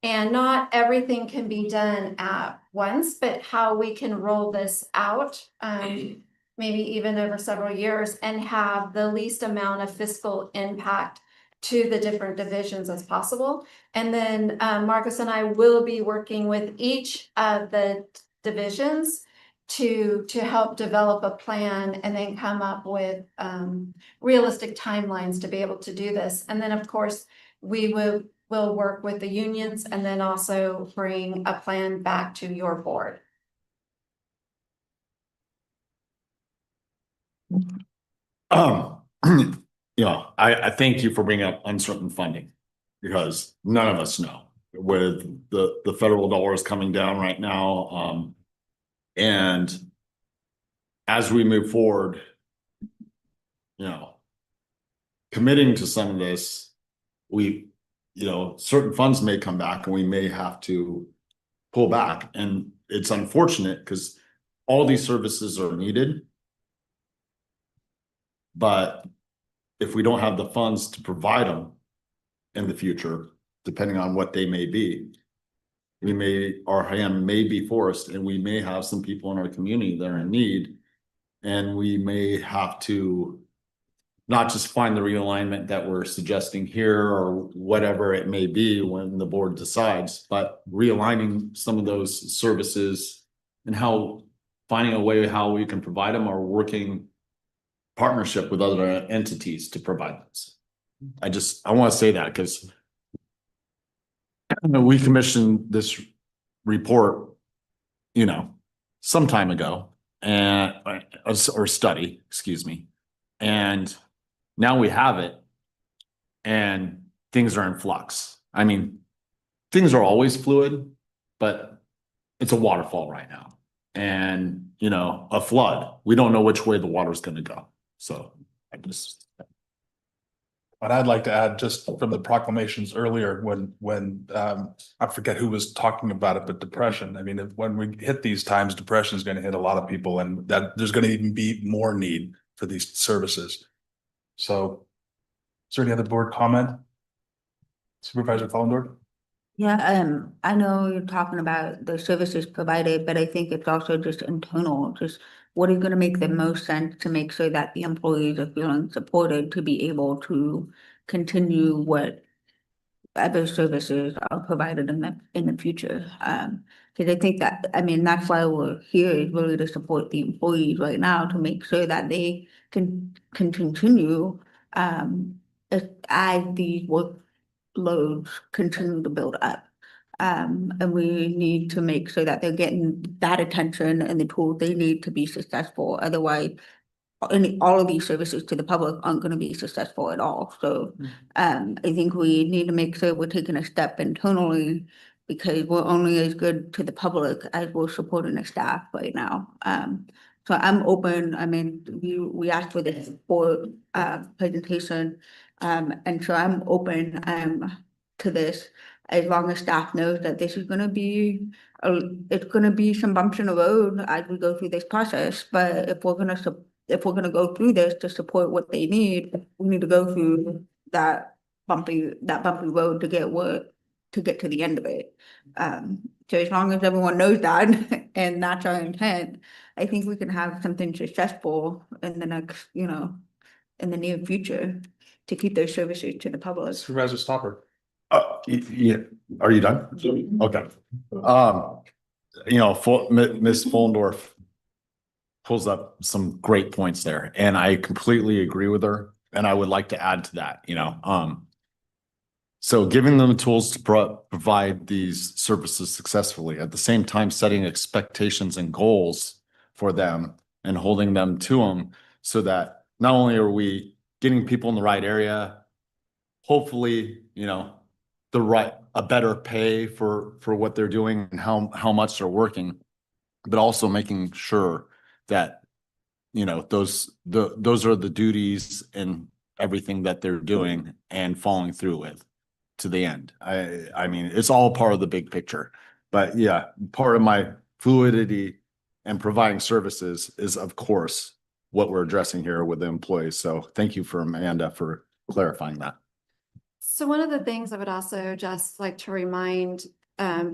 And not everything can be done at once, but how we can roll this out, maybe even over several years, and have the least amount of fiscal impact to the different divisions as possible. And then Marcus and I will be working with each of the divisions to help develop a plan and then come up with realistic timelines to be able to do this. And then, of course, we will work with the unions and then also bring a plan back to your board. Yeah, I thank you for bringing up uncertain funding, because none of us know with the federal dollars coming down right now. And as we move forward, you know, committing to some of this, certain funds may come back and we may have to pull back. And it's unfortunate because all these services are needed. But if we don't have the funds to provide them in the future, depending on what they may be, our hand may be forced, and we may have some people in our community that are in need, and we may have to not just find the realignment that we're suggesting here or whatever it may be when the board decides, but realigning some of those services and finding a way how we can provide them, or working partnership with other entities to provide this. I want to say that because we commissioned this report, some time ago, or study, excuse me. And now we have it and things are in flux. I mean, things are always fluid, but it's a waterfall right now. And, a flood, we don't know which way the water's going to go. So But I'd like to add, just from the proclamations earlier, when I forget who was talking about it, but depression. I mean, when we hit these times, depression is going to hit a lot of people, and that there's going to even be more need for these services. So, is there any other board comment? Supervisor Collendorf? Yeah, I know you're talking about the services provided, but I think it's also just internal, just what is gonna make the most sense to make sure that the employees are feeling supported to be able to continue what other services are provided in the future. Because I think that, that's why we're here, is really to support the employees right now to make sure that they can continue as these workloads continue to build up. And we need to make sure that they're getting that attention and the tools they need to be successful. Otherwise, all of these services to the public aren't going to be successful at all. So I think we need to make sure we're taking a step internally to make sure that we're getting that attention and the tools they need to be successful. Otherwise, any all of these services to the public aren't going to be successful at all. So I think we need to make sure we're taking a step internally to make sure that we're getting that attention and the tools they need to be successful. Otherwise, I think we need to make sure we're taking a step internally because we're only as good to the public as we're supporting the staff right now. So I'm open, I mean, we asked for this for presentation, and so I'm open to this, as long as staff knows that this is gonna be, it's gonna be some bumps in the road as we go through this process, but if we're gonna go through this to support what they need, we need to go through that bumpy road to get to the end of it. So as long as everyone knows that, and that's our intent, I think we can have something successful in the next, in the near future to keep those services to the public. Supervisor Stopper. Yeah, are you done? Okay. Ms. Fullendorf pulls up some great points there, and I completely agree with her. And I would like to add to that, so giving them the tools to provide these services successfully, at the same time, setting expectations and goals for them and holding them to them, so that not only are we getting people in the right area, hopefully, a better pay for what they're doing and how much they're working, but also making sure that those are the duties and everything that they're doing and following through with to the end. I mean, it's all part of the big picture, but yeah, part of my fluidity and providing services is, of course, what we're addressing here with the employees. So thank you for Amanda for clarifying that. So one of the things I would also just like to remind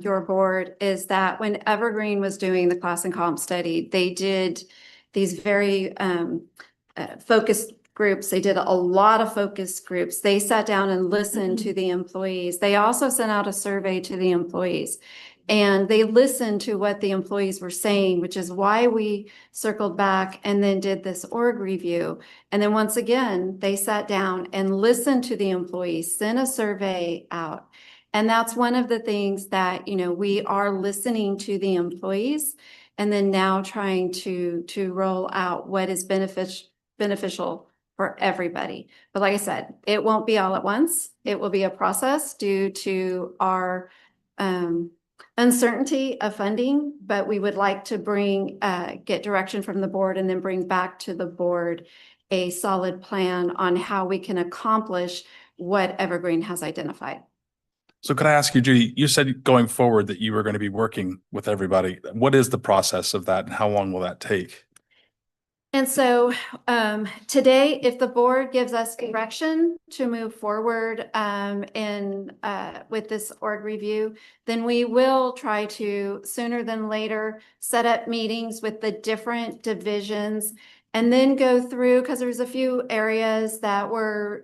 your board is that when Evergreen was doing the class and comp study, they did these very focused groups. They did a lot of focus groups. They sat down and listened to the employees. They also sent out a survey to the employees. And they listened to what the employees were saying, which is why we circled back and then did this org review. And then once again, they sat down and listened to the employees, sent a survey out. And that's one of the things that, we are listening to the employees and then now trying to roll out what is beneficial for everybody. But like I said, it won't be all at once. It will be a process due to our uncertainty of funding, but we would like to get direction from the board and then bring back to the board a solid plan on how we can accomplish what Evergreen has identified. So could I ask you, Judy, you said going forward that you were going to be working with everybody. What is the process of that and how long will that take? And so today, if the board gives us direction to move forward with this org review, then we will try to sooner than later set up meetings with the different divisions and then go through, because there's a few areas that we're,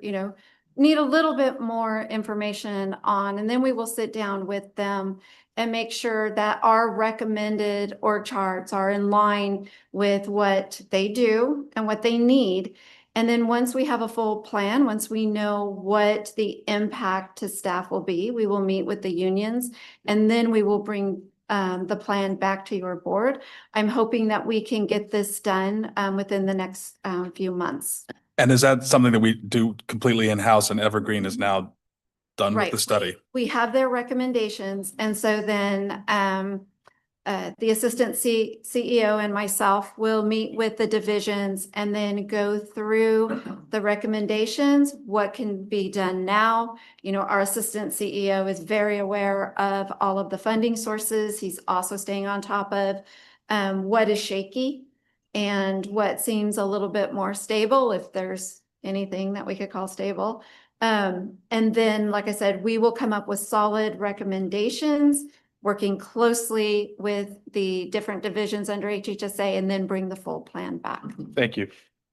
need a little bit more information on, and then we will sit down with them and make sure that our recommended org charts are in line with what they do and what they need. And then once we have a full plan, once we know what the impact to staff will be, we will meet with the unions and then we will bring the plan back to your board. I'm hoping that we can get this done within the next few months. And is that something that we do completely in-house and Evergreen is now done with the study? We have their recommendations. And so then the assistant CEO and myself will meet with the divisions and then go through the recommendations, what can be done now. Our assistant CEO is very aware of all of the funding sources. He's also staying on top of what is shaky and what seems a little bit more stable, if there's anything that we could call stable. And then, like I said, we will come up with solid recommendations, working closely with the different divisions under HHSA, and then bring the full plan back. Thank you.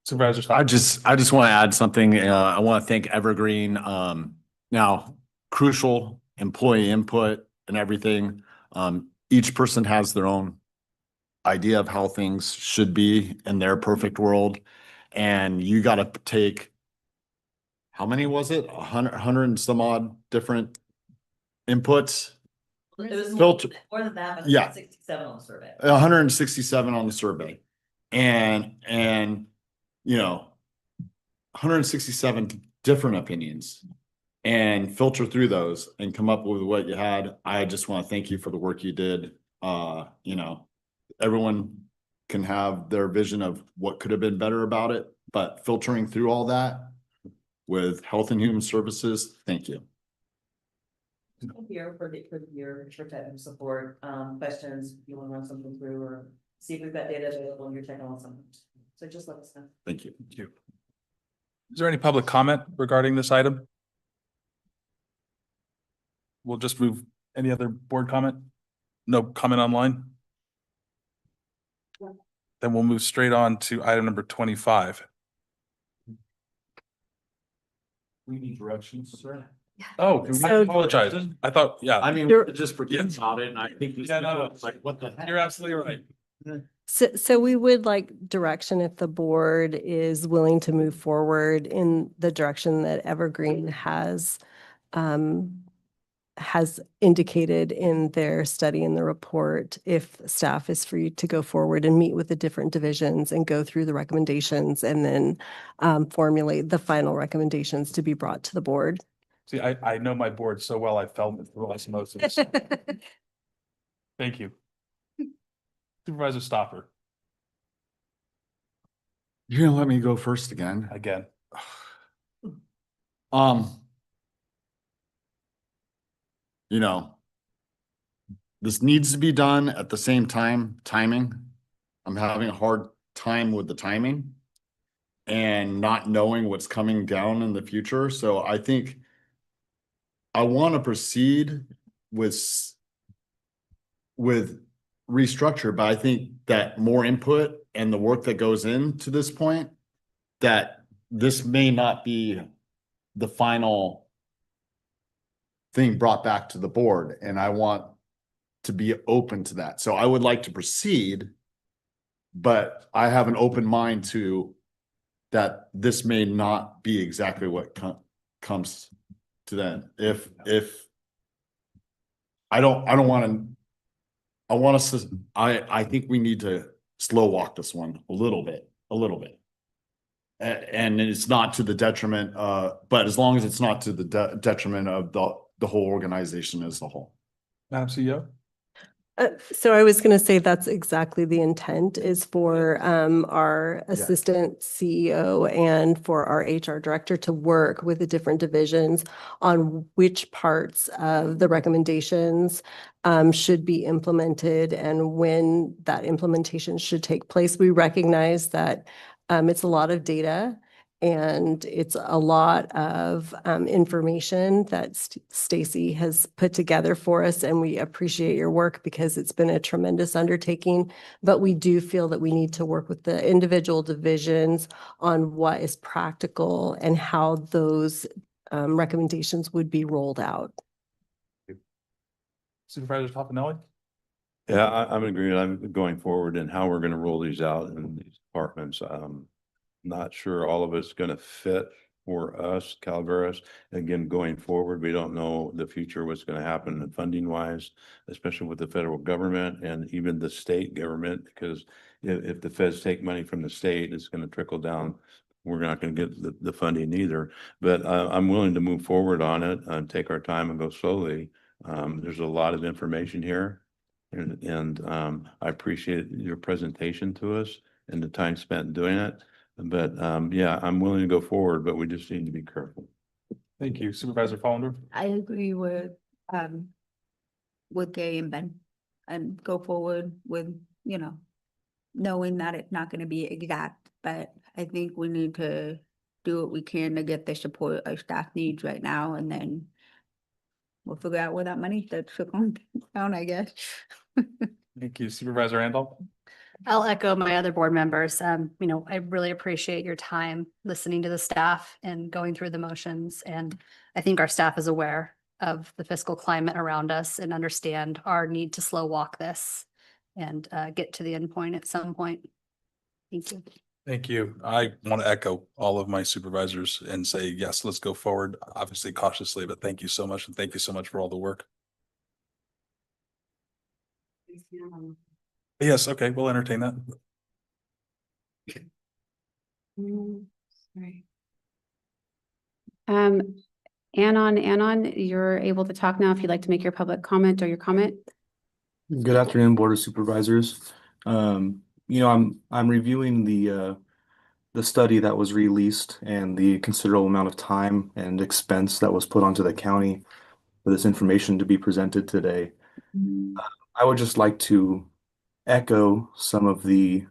Supervisor. I just want to add something. I want to thank Evergreen. Now, crucial employee input and everything. Each person has their own idea of how things should be in their perfect world. And you got to take, how many was it? 100 and some odd different inputs. It was Filter. more than that, but Yeah. 67 on the survey. 167 on the survey. And 167 different opinions. and filter through those and come up with what you had. I just want to thank you for the work you did. You know, everyone can have their vision of what could have been better about it, but filtering through all that with Health and Human Services, thank you. Here for your technical support, questions, if you want to run something through or see if we've got data available and you're checking on something. So just let us know. Thank you. Thank you. Is there any public comment regarding this item? We'll just move. Any other board comment? No comment online? Then we'll move straight on to item number 25. We need directions, sir. Oh, I So- apologize. I thought, yeah. I mean, You're- just forget about it, and I think these Yeah, no, people, no. it's like, what the heck? You're absolutely right. So we would like direction if the board is willing to move forward in the direction that Evergreen has indicated in their study in the report, if staff is free to go forward and meet with the different divisions and go through the recommendations and then formulate the final recommendations to be brought to the board. See, I know my board so well, I felt it through osmosis. Thank you. Supervisor Stopper, You're gonna let me go first again? again. You know, this needs to be done at the same time, timing. I'm having a hard time with the timing and not knowing what's coming down in the future. So I think I want to proceed with restructure, but I think that more input and the work that goes into this point, that this may not be the final thing brought back to the board, and I want to be open to that. So I would like to proceed, but I have an open mind to that this may not be exactly what comes to them. If I don't want to, I think we need to slow walk this one a little bit. And it's not to the detriment, but as long as it's not to the detriment of the whole organization as a whole. Madam CEO? So I was going to say that's exactly the intent, is for our assistant CEO and for our HR director to work with the different divisions on which parts of the recommendations should be implemented and when that implementation should take place. We recognize that it's a lot of data and it's a lot of information that Stacy has put together for us, and we appreciate your work because it's been a tremendous undertaking. But we do feel that we need to work with the individual divisions on what is practical and how those recommendations would be rolled out. Supervisor Toffenelli? Yeah, I'm in agreement. I'm going forward and how we're going to roll these out in these departments. Not sure all of it's going to fit for us, Calaveras. Again, going forward, we don't know the future, what's going to happen funding wise, especially with the federal government and even the state government, because if the feds take money from the state, it's going to trickle down. We're not going to get the funding either, but I'm willing to move forward on it and take our time and go slowly. There's a lot of information here, and I appreciate your presentation to us and the time spent doing it. But yeah, I'm willing to go forward, but we just need to be careful. Thank you. Supervisor Follander? I agree with Gay and Ben, and go forward with, you know, knowing that it's not gonna be exact, but I think we need to do what we can to get the support our staff needs right now, and then we'll figure out where that money starts to come down, I guess. Thank you. Supervisor Randolph? I'll echo my other board members. I really appreciate your time listening to the staff and going through the motions. And I think our staff is aware of the fiscal climate around us and understand our need to slow walk this and get to the end point at some point. Thank you. Thank you. I want to echo all of my supervisors and say, yes, let's go forward, obviously cautiously, but thank you so much. And thank you so much for all the work. Yes, okay, we'll entertain that. Sorry. Anon, you're able to talk now if you'd like to make your public comment or your comment. Good afternoon, Board of Supervisors. I'm reviewing the study that was released and the considerable amount of time and expense that was put onto the county for this information to be presented today. I would just like to echo some of the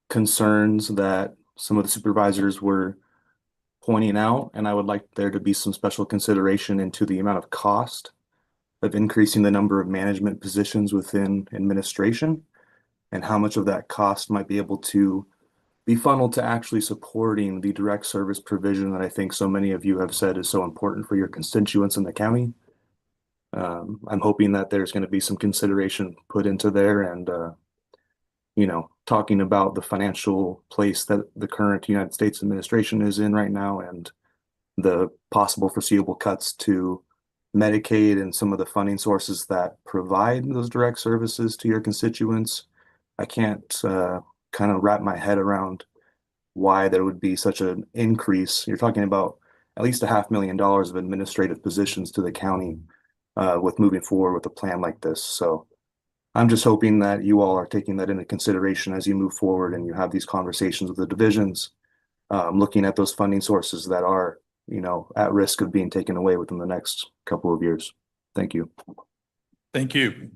concerns that some of the supervisors were pointing out, and I would like there to be some special consideration into the amount of cost of increasing the number of management positions within administration and how much of that cost might be able to be funneled to actually supporting the direct service provision that I think so many of you have said is so important for your constituents in the county. I'm hoping that there's going to be some consideration put into there and, talking about the financial place that the current United States administration is in right now and the possible foreseeable cuts to Medicaid and some of the funding sources that provide those direct services to your constituents. I can't kind of wrap my head around why there would be such an increase. You're talking about at least $500,000 of administrative positions to the county with moving forward with a plan like this. So I'm just hoping that you all are taking that into consideration as you move forward and you have these conversations with the divisions, looking at those funding sources that are, at risk of being taken away within the next couple of years. Thank you. Thank you.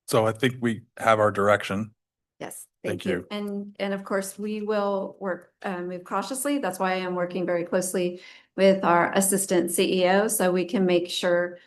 So I think we have our direction. Yes, Thank thank you. And of course, we will work, move cautiously. That's why I am working very closely with our assistant CEO so we can make sure.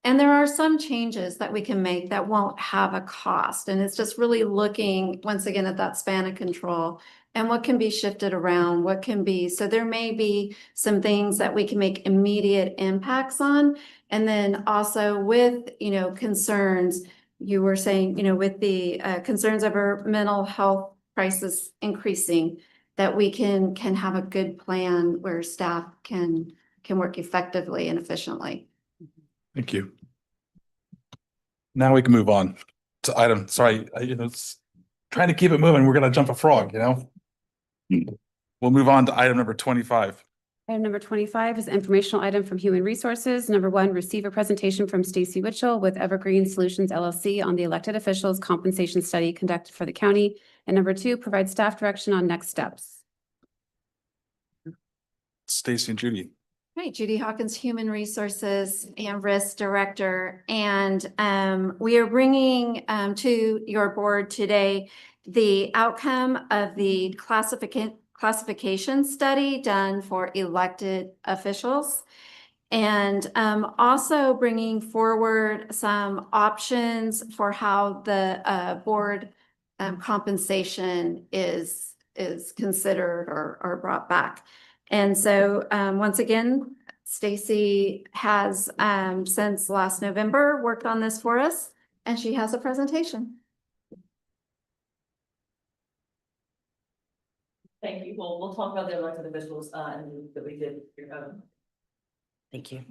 And there are some changes that we can make that won't have a cost. And it's just really looking once again at that span of control and what can be shifted around, what can be. So there may be some things that we can make immediate impacts on. And then also with, concerns, you were saying, with the concerns over mental health crisis increasing, that we can have a good plan where staff can work effectively and efficiently. Thank you. Now we can move on to item, sorry, it's trying to keep it moving. We're going to jump a frog, We'll move on to item number 25. Item number 25 is informational item from Human Resources. Number 1, receive a presentation from Stacy Witchell with Evergreen Solutions LLC on the elected officials compensation study conducted for the county. And number 2, provide staff direction on next steps. Stacy and Judy. Right, Judy Hawkins, Human Resources and Risk Director. And we are bringing to your board today the outcome of the classification study done for elected officials. And also bringing forward some options for how the board compensation is considered or brought back. And so once again, Stacy has since last November worked on this for us, and she has a presentation. Thank you. Well, we'll talk about the elected officials that we did. Thank you.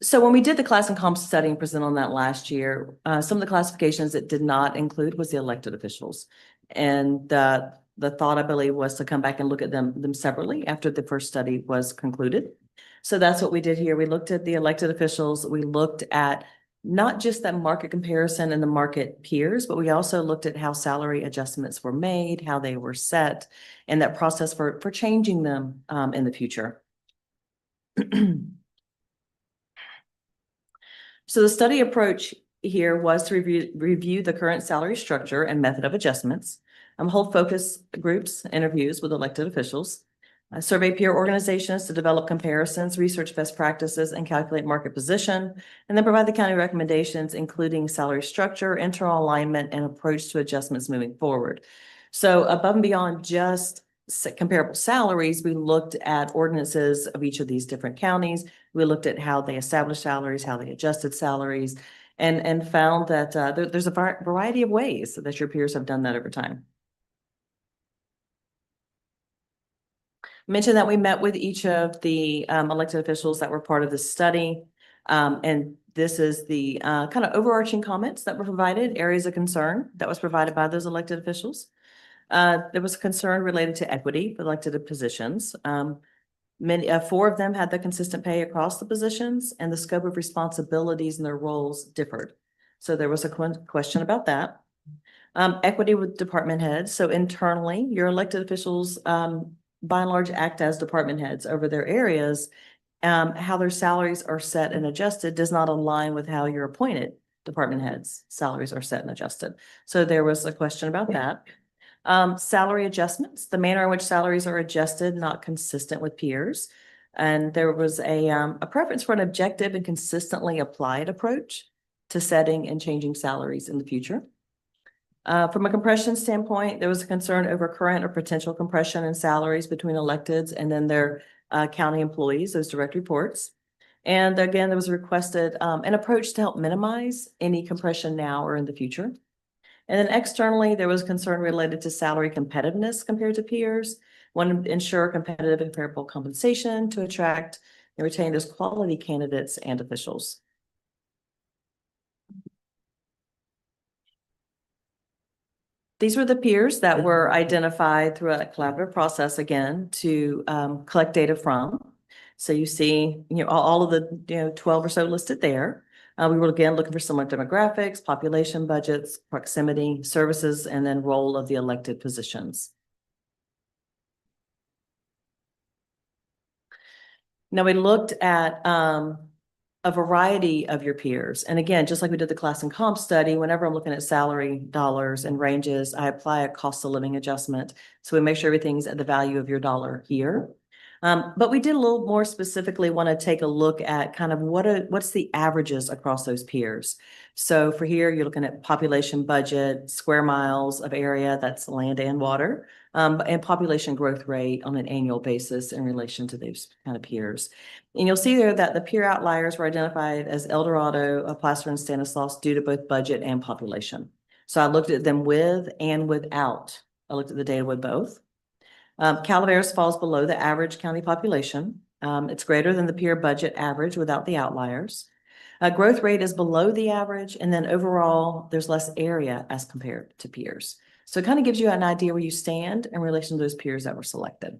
So when we did the class and comp study and presented on that last year, some of the classifications it did not include was the elected officials. And the thought, I believe, was to come back and look at them separately after the first study was concluded. So that's what we did here. We looked at the elected officials. We looked at not just that market comparison and the market peers, but we also looked at how salary adjustments were made, how they were set, and that process for changing them in the future. So the study approach here was to review the current salary structure and method of adjustments, hold focus groups, interviews with elected officials, survey peer organizations to develop comparisons, research best practices, and calculate market position, and then provide the county recommendations, including salary structure, internal alignment, and approach to adjustments moving forward. So above and beyond just comparable salaries, we looked at ordinances of each of these different counties. We looked at how they established salaries, how they adjusted salaries, and found that there's a variety of ways that your peers have done that over time. Mentioned that we met with each of the elected officials that were part of the study. And this is the kind of overarching comments that were provided, areas of concern that was provided by those elected officials. There was concern related to equity for elected positions. Four of them had the consistent pay across the positions, and the scope of responsibilities and their roles differed. So there was a question about that. Equity with department heads. So internally, your elected officials, by and large, act as department heads over their areas. How their salaries are set and adjusted does not align with how your appointed department heads' salaries are set and adjusted. So there was a question about that. Salary adjustments, the manner in which salaries are adjusted, not consistent with peers. And there was a preference for an objective and consistently applied approach to setting and changing salaries in the future. From a compression standpoint, there was a concern over current or potential compression in salaries between electeds and then their county employees, those direct reports. And again, there was requested an approach to help minimize any compression now or in the future. And then externally, there was concern related to salary competitiveness compared to peers. Want to ensure competitive and comparable compensation to attract and retain those quality candidates and officials. These were the peers that were identified through a collaborative process again to collect data from. So you see, all of the 12 or so listed there. We were again looking for similar demographics, population budgets, proximity, services, and then role of the elected positions. Now we looked at a variety of your peers. And again, just like we did the class and comp study, whenever I'm looking at salary dollars and ranges, I apply a cost of living adjustment. So we make sure everything's at the value of your dollar here. But we did a little more specifically want to take a look at kind of what's the averages across those peers. So for here, you're looking at population budget, square miles of area, that's land and water, and population growth rate on an annual basis in relation to those kind of peers. And you'll see there that the peer outliers were identified as El Dorado, Placer, and Stanislaus due to both budget and population. So I looked at them with and without. I looked at the data with both. Calaveras falls below the average county population. It's greater than the peer budget average without the outliers. Growth rate is below the average, and then overall, there's less area as compared to peers. So it kind of gives you an idea where you stand in relation to those peers that were selected.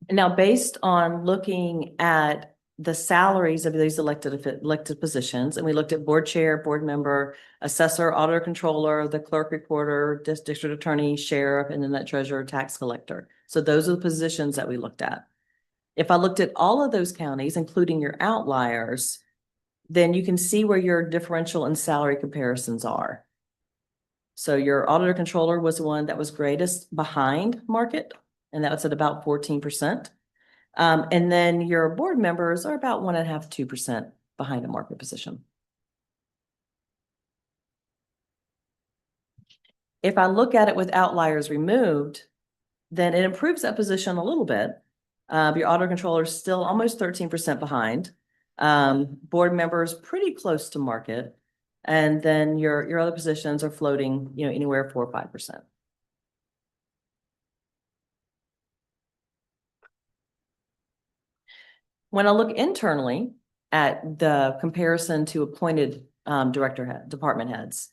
And now, based on looking at the salaries of these elected positions, and we looked at board chair, board member, assessor, auditor, controller, the clerk, recorder, district attorney, sheriff, and then that treasurer, tax collector. So those are the positions that we looked at. If I looked at all of those counties, including your outliers, then you can see where your differential and salary comparisons are. So your auditor controller was the one that was greatest behind market, and that was at about 14%. And then your board members are about 1.5% to 2% behind a market position. If I look at it with outliers removed, then it improves that position a little bit. Your auditor controller is still almost 13% behind. Board members pretty close to market. And then your other positions are floating, anywhere 4 or 5%. When I look internally at the comparison to appointed department heads,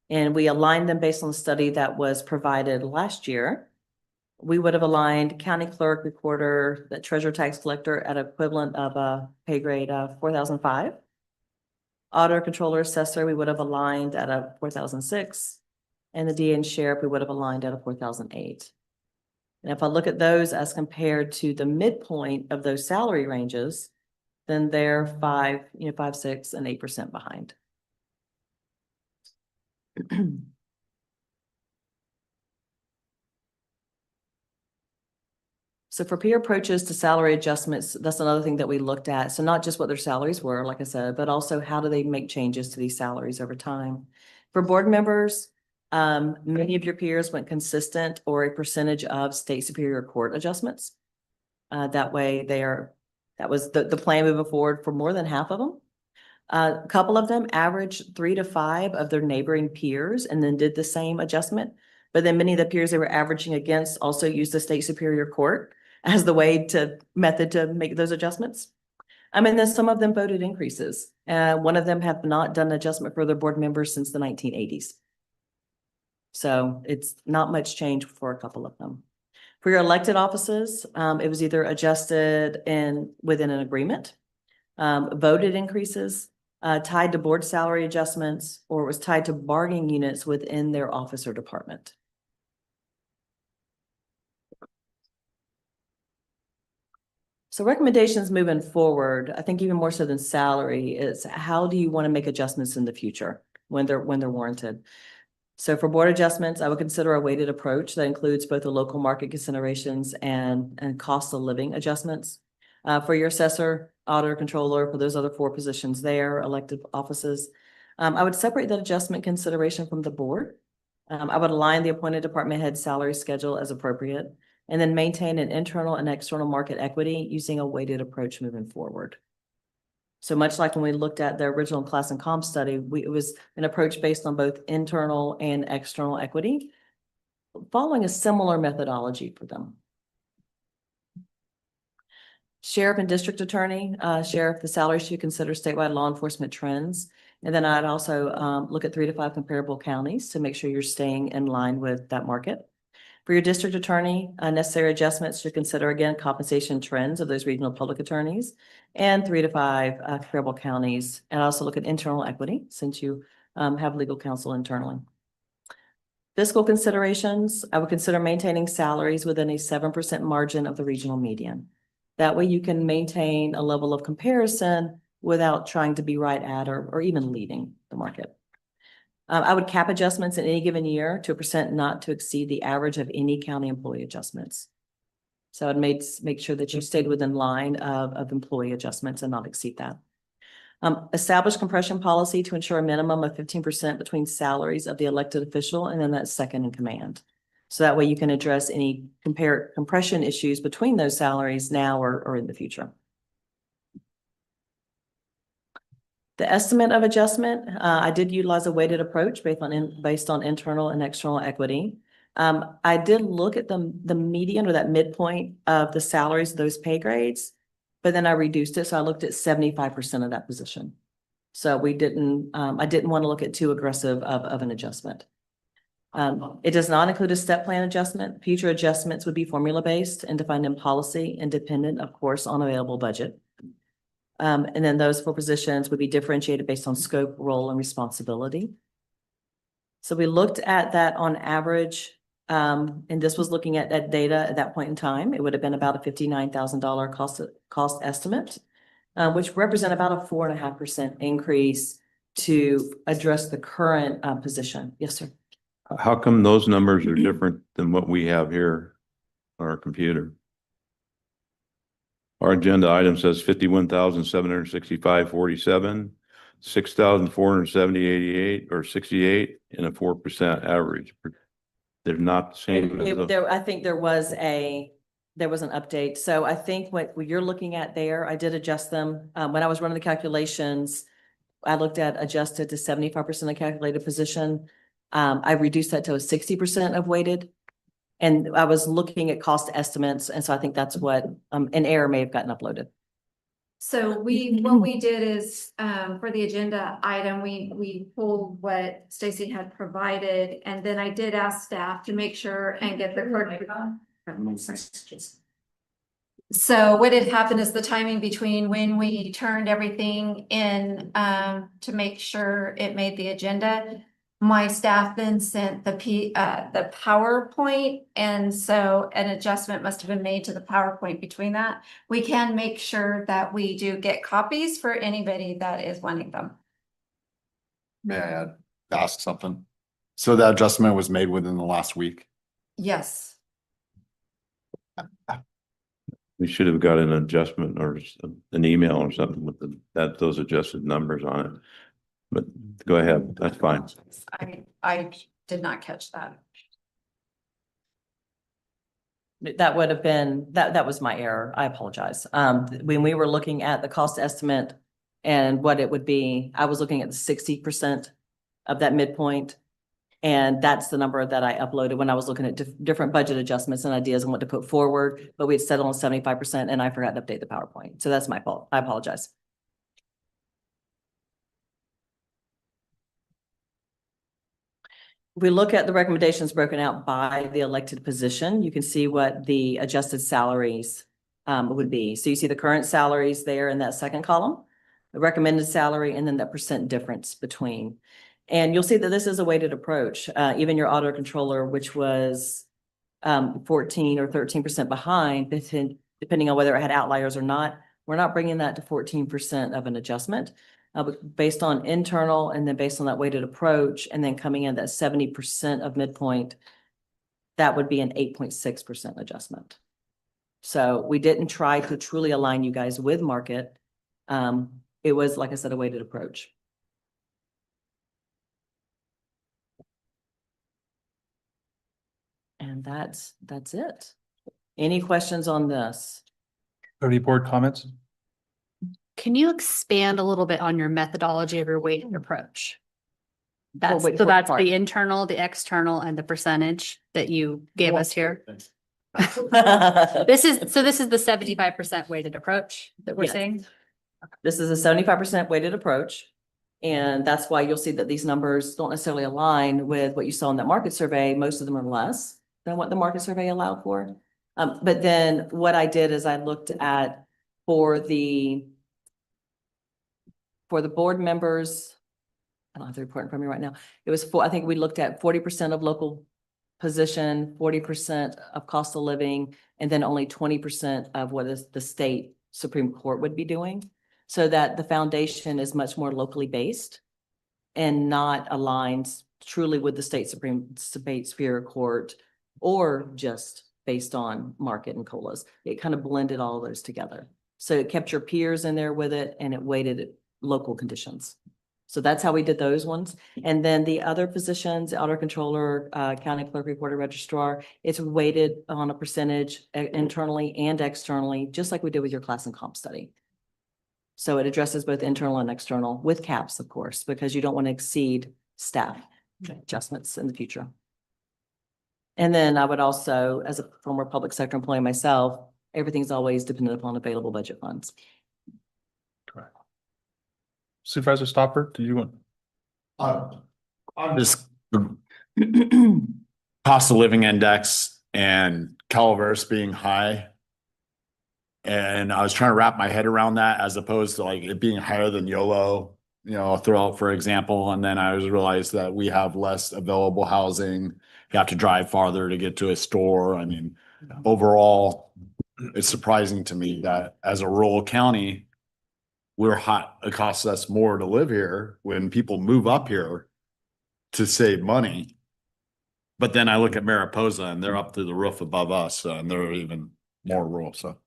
and we aligned them based on the study that was provided last year, we would have aligned county clerk, recorder, the treasurer, tax collector at equivalent of a pay grade of 4,005. Auditor, controller, assessor, we would have aligned at a 4,006. And the DA and sheriff, we would have aligned at a 4,008. And if I look at those as compared to the midpoint of those salary ranges, then they're 5, 6, and 8% behind. So for peer approaches to salary adjustments, that's another thing that we looked at. So not just what their salaries were, like I said, but also how do they make changes to these salaries over time. For board members, many of your peers went consistent or a percentage of state superior court adjustments. That way that was the plan moving forward for more than half of them. A couple of them averaged 3 to 5 of their neighboring peers and then did the same adjustment. But then many of the peers they were averaging against also used the state superior court as the method to make those adjustments. And then some of them voted increases. One of them have not done adjustment for their board members since the 1980s. So it's not much change for a couple of them. For your elected offices, it was either adjusted within an agreement, voted increases, tied to board salary adjustments, or it was tied to bargaining units within their office or department. So recommendations moving forward, I think even more so than salary, is how do you want to make adjustments in the future when they're warranted? So for board adjustments, I would consider a weighted approach that includes both the local market considerations and cost of living adjustments. For your assessor, auditor, controller, for those other 4 positions there, elected offices, I would separate that adjustment consideration from the board. I would align the appointed department head salary schedule as appropriate, and then maintain an internal and external market equity using a weighted approach moving forward. So much like when we looked at the original class and comp study, it was an approach based on both internal and external equity, following a similar methodology for them. Sheriff and district attorney, sheriff, the salary should consider statewide law enforcement trends. And then I'd also look at 3 to 5 comparable counties to make sure you're staying in line with that market. For your district attorney, necessary adjustments should consider, again, compensation trends of those regional public attorneys and 3 to 5 comparable counties. And also look at internal equity since you have legal counsel internally. Fiscal considerations, I would consider maintaining salaries within a 7% margin of the regional median. That way you can maintain a level of comparison without trying to be right at or even leading the market. I would cap adjustments in any given year to a percent not to exceed the average of any county employee adjustments. So I'd make sure that you stayed within line of employee adjustments and not exceed that. Establish compression policy to ensure a minimum of 15% between salaries of the elected official and then that second in command. So that way you can address any compression issues between those salaries now or in the future. The estimate of adjustment, I did utilize a weighted approach based on internal and external equity. I did look at the median or that midpoint of the salaries of those pay grades, but then I reduced it. So I looked at 75% of that position. So I didn't want to look at too aggressive of an adjustment. It does not include a step plan adjustment. Future adjustments would be formula-based and defined in policy and dependent, of course, on available budget. And then those 4 positions would be differentiated based on scope, role, and responsibility. So we looked at that on average, and this was looking at that data at that point in time. It would have been about a $59,000 cost estimate, which represent about a 4.5% increase to address the current position. Yes, sir. How come those numbers are different than what we have here on our computer? Our agenda item says 51,765.47, 6,470.88 or 68, and a 4% average. They're not the same. I think there was an update. So I think what you're looking at there, I did adjust them. When I was running the calculations, I looked at adjusted to 75% of calculated position. I reduced that to a 60% of weighted. And I was looking at cost estimates. And so I think that's what an error may have gotten uploaded. So what we did is, for the agenda item, we pulled what Stacy had provided, and then I did ask staff to make sure and get the correct. So what had happened is the timing between when we turned everything in, to make sure it made the agenda. My staff then sent the PowerPoint, and so an adjustment must have been made to the PowerPoint between that. We can make sure that we do get copies for anybody that is wanting them. May I ask something? So that adjustment was made within the last week? Yes. We should have got an adjustment or an email or something with those adjusted numbers on it. But go ahead, that's fine. I did not catch that. That would have been, that was my error. I apologize. When we were looking at the cost estimate and what it would be, I was looking at the 60% of that midpoint. And that's the number that I uploaded when I was looking at different budget adjustments and ideas and what to put forward, but we had settled on 75% and I forgot to update the PowerPoint. So that's my fault. I apologize. If we look at the recommendations broken out by the elected position, you can see what the adjusted salaries would be. So you see the current salaries there in that second column, the recommended salary, and then that percent difference between. And you'll see that this is a weighted approach. Even your auditor controller, which was 14 or 13% behind, depending on whether it had outliers or not, we're not bringing that to 14% of an adjustment. But based on internal and then based on that weighted approach, and then coming in that 70% of midpoint, that would be an 8.6% adjustment. So we didn't try to truly align you guys with market. It was, like I said, a weighted approach. And that's it. Any questions on this? Any board comments? Can you expand a little bit on your methodology of your weighted approach? That's, which so that's part? the internal, the external, and the percentage that you gave us here. This is the 75% weighted approach that we're Yes. saying? This is a 75% weighted approach. And that's why you'll see that these numbers don't necessarily align with what you saw in that market survey. Most of them are less than what the market survey allowed for. But then what I did is I looked at for the board members, I don't have the report in front of me right now. It was I think we looked at 40% of local position, 40% of cost of living, and then only 20% of what is the state Supreme Court would be doing. So that the foundation is much more locally based and not aligned truly with the state Superior Court or just based on market and COLAs. It kind of blended all of those together. So it kept your peers in there with it and it weighted local conditions. So that's how we did those ones. And then the other positions, auditor controller, county clerk, recorder, registrar, it's weighted on a percentage internally and externally, just like we did with your class and comp study. So it addresses both internal and external with caps, of course, because you don't want to exceed staff adjustments in the future. And then I would also, as a former public sector employee myself, everything's always dependent upon available budget funds. Correct. Supervisor Stopper, do you want? On this cost of living index and Calaveras being high. And I was trying to wrap my head around that as opposed to like it being higher than YOLO, you know, throw out for example. And then I realized that we have less available housing. You have to drive farther to get to a store. I mean, overall, it's surprising to me that as a rural county, it costs us more to live here when people move up here to save money. But then I look at Mariposa and they're up to the roof above us and they're even more rural, so.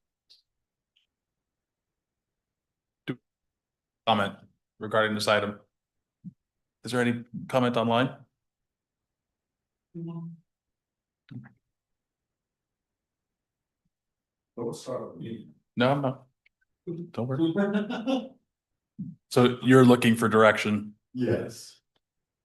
Comment regarding this item? Is there any comment online? No. No, I'm not. Don't worry. So you're looking for direction? Yes.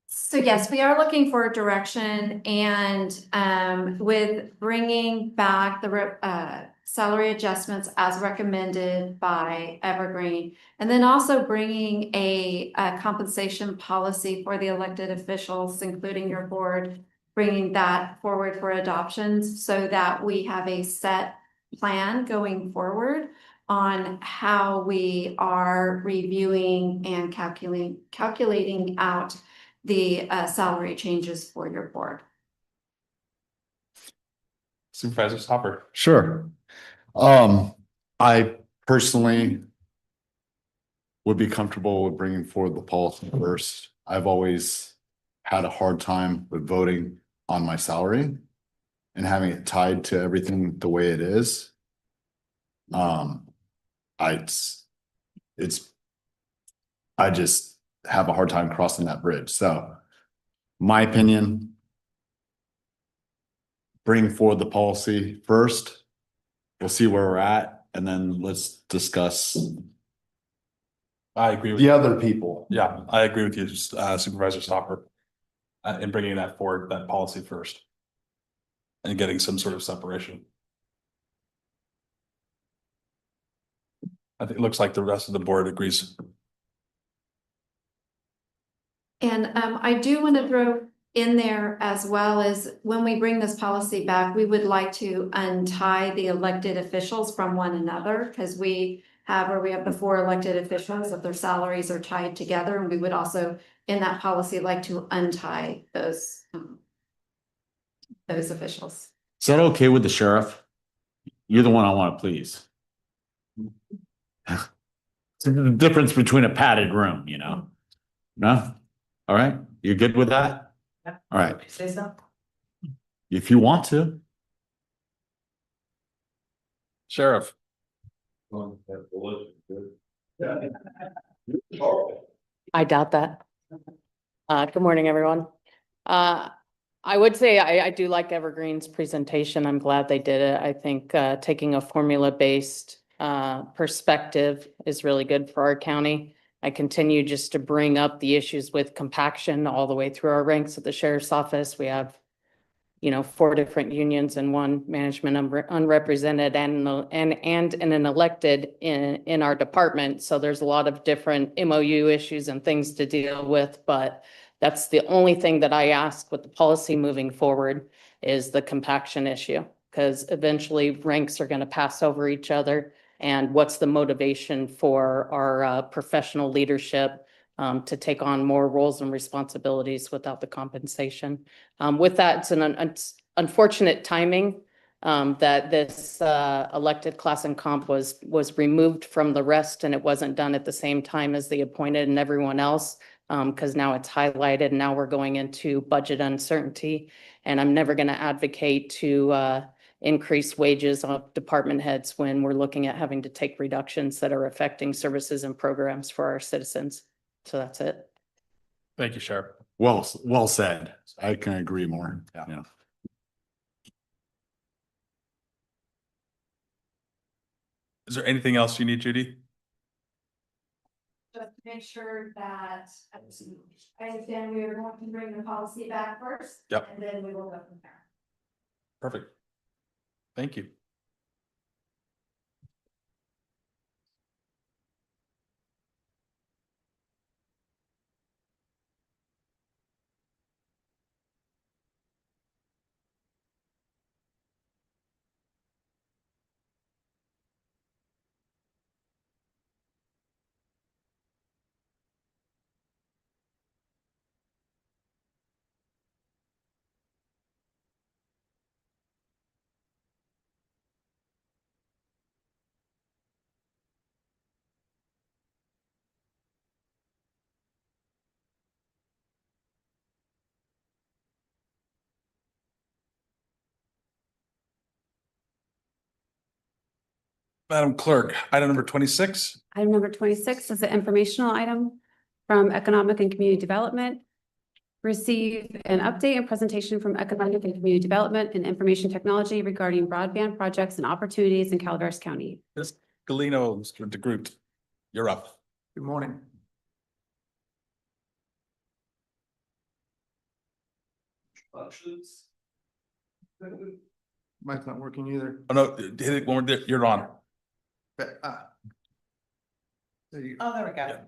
So yes, we are looking for direction and with bringing back the salary adjustments as recommended by Evergreen, and then also bringing a compensation policy for the elected officials, including your board, bringing that forward for adoptions so that we have a set plan going forward on how we are reviewing and calculating out the salary changes for your board. Supervisor Stopper. Sure. I personally would be comfortable with bringing forward the policy first. I've always had a hard time with voting on my salary and having it tied to everything the way it is. I just have a hard time crossing that bridge. So my opinion, bring forward the policy first. We'll see where we're at and then let's discuss. I agree with the other people. Yeah, I agree with you, Supervisor Stopper. and bringing that forward, that policy first. And getting some sort of separation. I think it looks like the rest of the board agrees. And I do want to throw in there as well as when we bring this policy back, we would like to untie the elected officials from one another because we have the 4 elected officials that their salaries are tied together. And we would also in that policy like to untie those officials. Is that okay with the sheriff? You're the one I want to please. It's the difference between a padded room, you know? No? All right, you're good with that? Yeah. All right, Say so. if you want to. Sheriff. I doubt that. Good morning, everyone. I would say I do like Evergreen's presentation. I'm glad they did it. I think taking a formula-based perspective is really good for our county. I continue just to bring up the issues with compaction all the way through our ranks at the sheriff's office. We have, 4 different unions and 1 management unrepresented and an elected in our department. So there's a lot of different MOU issues and things to deal with, but that's the only thing that I ask with the policy moving forward is the compaction issue, because eventually ranks are going to pass over each other. And what's the motivation for our professional leadership to take on more roles and responsibilities without the compensation? With that, it's an unfortunate timing that this elected class and comp was removed from the rest, and it wasn't done at the same time as the appointed and everyone else, because now it's highlighted and now we're going into budget uncertainty. And I'm never going to advocate to increase wages of department heads when we're looking at having to take reductions that are affecting services and programs for our citizens. So that's it. Thank you, Sheriff. Well said. I can agree more. Yeah. Is there anything else you need, Judy? Just to make sure that I understand we are going to bring the policy back first. Yep. And then we will go from there. Perfect. Thank you. Madam Clerk, item number 26. Item number 26 is an informational item from Economic and Community Development. Receive an update and presentation from Economic and Community Development and Information Technology regarding broadband projects and opportunities in Calaveras County. Ms. Galino, Mr. DeGroot, you're up. Good morning. Mike's not working either. Oh, no, hit it one more, you're on. There you go. Oh, there we go.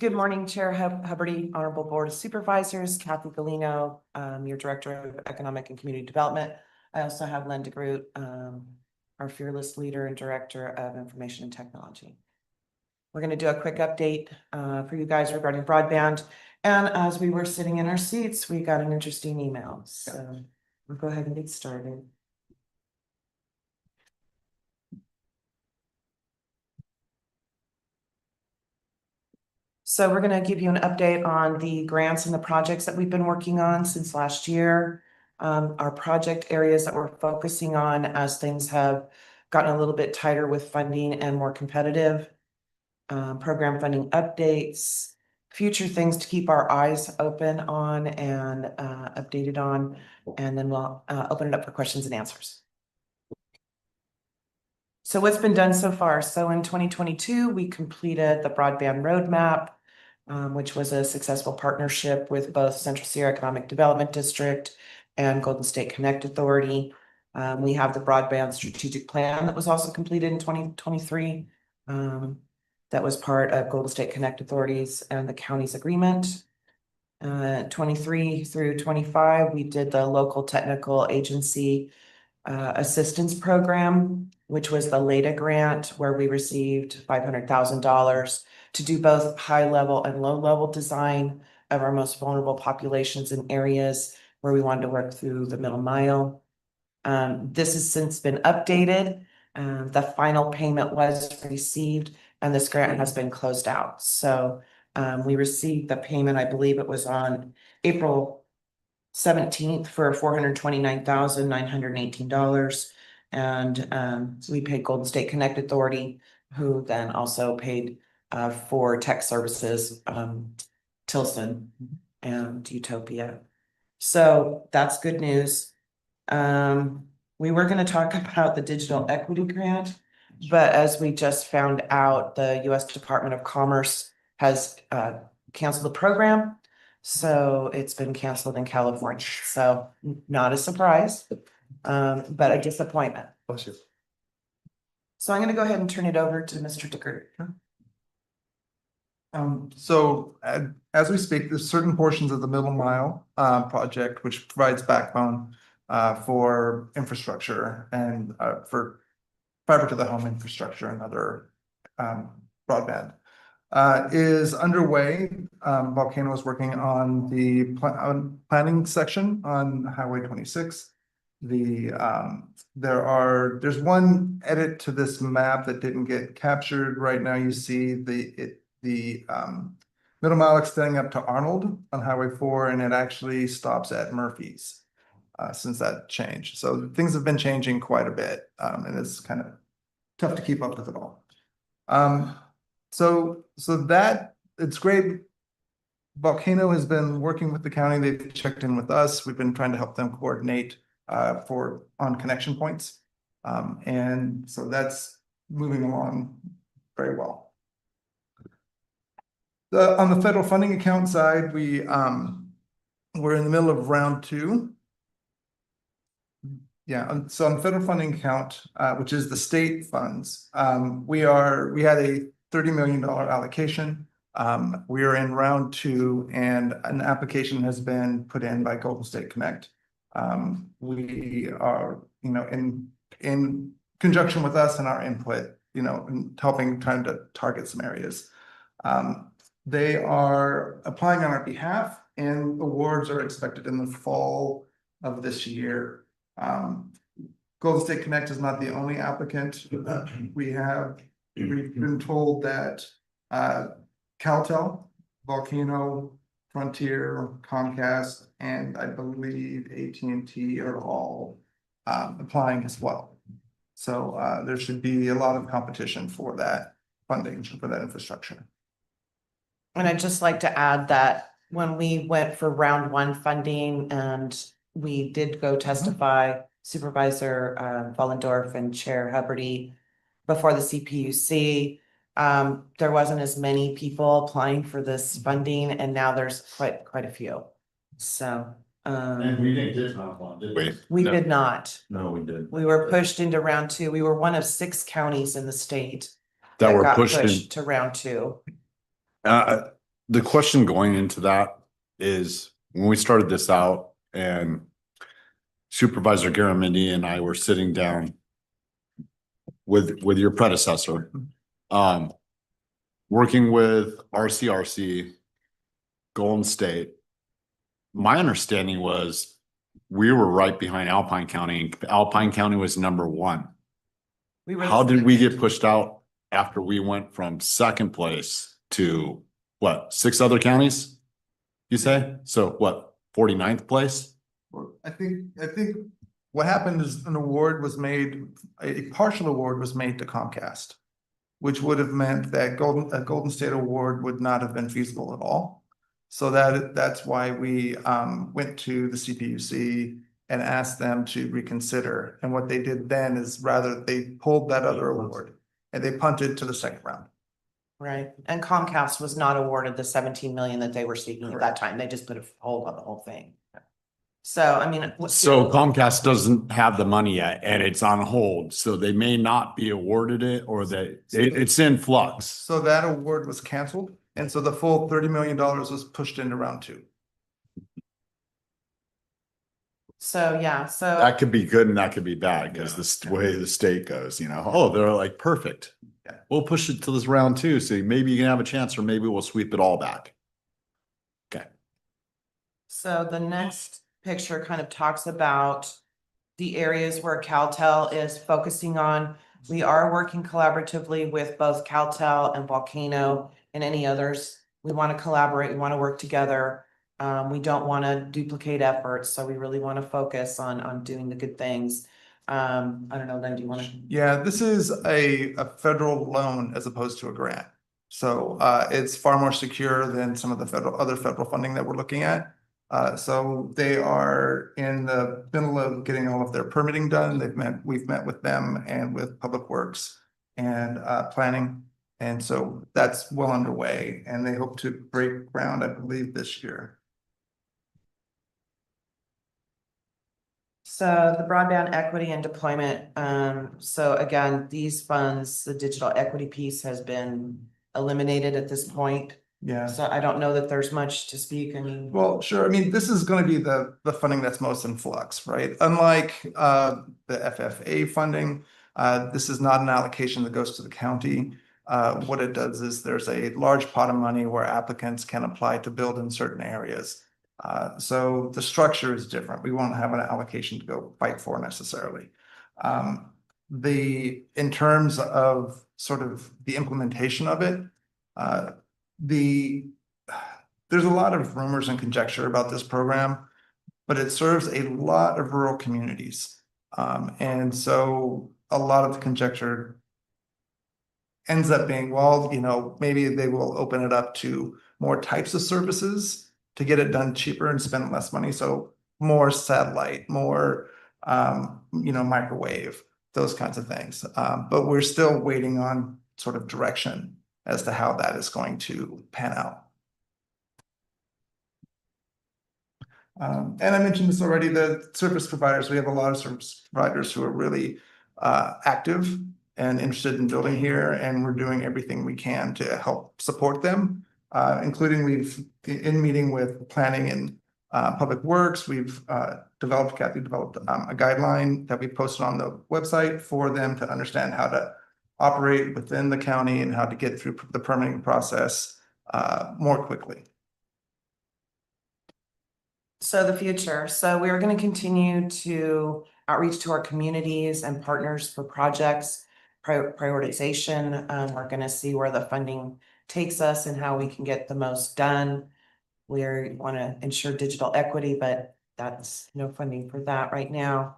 Good morning, Chair Hubbard, Honorable Board of Supervisors, Kathy Galino, your Director of Economic and Community Development. I also have Len DeGroot, our fearless leader and Director of Information and Technology. We're going to do a quick update for you guys regarding broadband. And as we were sitting in our seats, we got an interesting email. So we'll go ahead and get started. So we're going to give you an update on the grants and the projects that we've been working on since last year. Our project areas that we're focusing on as things have gotten a little bit tighter with funding and more competitive. Program funding updates, future things to keep our eyes open on and updated on, and then we'll open it up for questions and answers. So what's been done so far? So in 2022, we completed the broadband roadmap. which was a successful partnership with both Central Sierra Economic Development District and Golden State Connect Authority. We have the broadband strategic plan that was also completed in 2023. That was part of Golden State Connect Authorities and the county's agreement. 23 through 25, we did the local technical agency assistance program, which was the LADA grant, where we received $500,000 to do both high level and low level design of our most vulnerable populations in areas where we wanted to work through the middle mile. This has since been updated. The final payment was received and this grant has been closed out. So we received the payment, I believe it was on April 17th for $429,918. And we paid Golden State Connect Authority, who then also paid for tech services, Tilson and Utopia. So that's good news. We were going to talk about the digital equity grant, but as we just found out, the U.S. Department of Commerce has canceled the program. So it's been canceled in California. So not a surprise, but a disappointment. Bless you. So I'm going to go ahead and turn it over to Mr. Dickert. So as we speak, there's certain portions of the Middle Mile project, which provides backbone for infrastructure and for fiber to the home infrastructure and other broadband. Is underway. Volcano is working on the planning section on Highway 26. There's one edit to this map that didn't get captured. Right now you see the middle mile extending up to Arnold on Highway 4, and it actually stops at Murphy's since that changed. So things have been changing quite a bit, and it's kind of tough to keep up with it all. So that it's great. Volcano has been working with the county. They've checked in with us. We've been trying to help them coordinate on connection points. And so that's moving along very well. On the federal funding account side, we're in the middle of round 2. Yeah, so on the federal funding account, which is the state funds, we had a $30 million allocation. We are in round 2 and an application has been put in by Golden State Connect. We are, in conjunction with us and our input, trying to target some areas. They are applying on our behalf and awards are expected in the fall of this year. Golden State Connect is not the only applicant. We've been told that Caltel, Volcano, Frontier, Comcast, and I believe AT&T are all applying as well. So there should be a lot of competition for that funding, for that infrastructure. And I'd just like to add that when we went for round 1 funding and we did go testify, Supervisor Vollendorf and Chair Huberty before the CPUC, there wasn't as many people applying for this funding, and now there's quite a few. So And we didn't get round 1, did we? we did not. No, we did. We were pushed into round 2. We were one of 6 counties in the state That were got pushed to round 2. The question going into that is when we started this out and Supervisor Garamendi and I were sitting down with your predecessor, working with RCRC, Golden State. My understanding was we were right behind Alpine County, and Alpine County was number 1. How did we get pushed out after we went from 2nd place to what, 6 other counties? You say? So what, 49th place? I think what happened is an award was made, a partial award was made to Comcast, which would have meant that a Golden State award would not have been feasible at all. So that's why we went to the CPUC and asked them to reconsider. And what they did then is they pulled that other award and they punted to the 2nd round. Right, and Comcast was not awarded the 17 million that they were seeking at that time. They just put a hold on the whole thing. So, I mean. So Comcast doesn't have the money yet and it's on hold, so they may not be awarded it or it's in flux. So that award was canceled, and so the full $30 million was pushed into round two. So, yeah, so. That could be good and that could be bad because the way the state goes, you know, oh, they're like, perfect. Yeah. We'll push it to this round two, so maybe you can have a chance or maybe we'll sweep it all back. Okay. So the next picture kind of talks about the areas where CalTel is focusing on. We are working collaboratively with both CalTel and Volcano and any others. We want to collaborate, we want to work together. We don't want to duplicate efforts, so we really want to focus on doing the good things. I don't know, Len, do you want to? Yeah, this is a federal loan as opposed to a grant. So it's far more secure than some of the other federal funding that we're looking at. So they are in the middle of getting all of their permitting done. We've met with them and with Public Works and planning. And so that's well underway and they hope to break ground, I believe, this year. So the broadband equity and deployment, so again, these funds, the digital equity piece has been eliminated at this point. Yeah. So I don't know that there's much to speak, I mean. Well, sure. I mean, this is going to be the funding that's most in flux, right? Unlike the FFA funding, this is not an allocation that goes to the county. What it does is there's a large pot of money where applicants can apply to build in certain areas. So the structure is different. We won't have an allocation to go fight for necessarily. In terms of sort of the implementation of it, there's a lot of rumors and conjecture about this program, but it serves a lot of rural communities. And so a lot of the conjecture ends up being, well, you know, maybe they will open it up to more types of services to get it done cheaper and spend less money. So more satellite, more, you know, microwave, those kinds of things. But we're still waiting on sort of direction as to how that is going to pan out. And I mentioned this already, the service providers, we have a lot of service providers who are really active and interested in building here, and we're doing everything we can to help support them, including in meeting with planning and public works, Kathy developed a guideline that we posted on the website for them to understand how to operate within the county and how to get through the permitting process more quickly. So the future, so we're going to continue to outreach to our communities and partners for projects, prioritization. We're going to see where the funding takes us and how we can get the most done. We want to ensure digital equity, but that's no funding for that right now.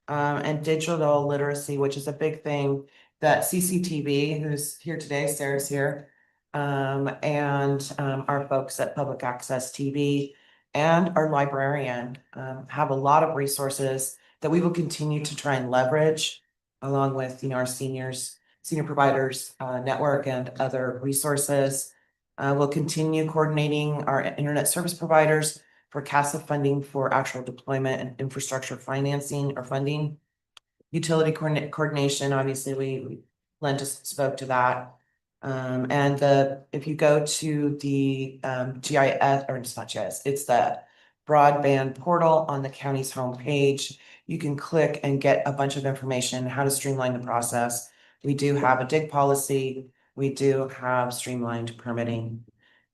And digital literacy, which is a big thing that CCTV, who's here today, Sarah's here, and our folks at Public Access TV and our librarian have a lot of resources that we will continue to try and leverage along with, you know, our senior providers network and other resources. We'll continue coordinating our internet service providers for CASA funding for actual deployment and infrastructure financing or funding. Utility coordination, obviously, Len just spoke to that. And if you go to the GIS, or it's not GIS, it's the broadband portal on the county's homepage, you can click and get a bunch of information, how to streamline the process. We do have a dig policy. We do have streamlined permitting.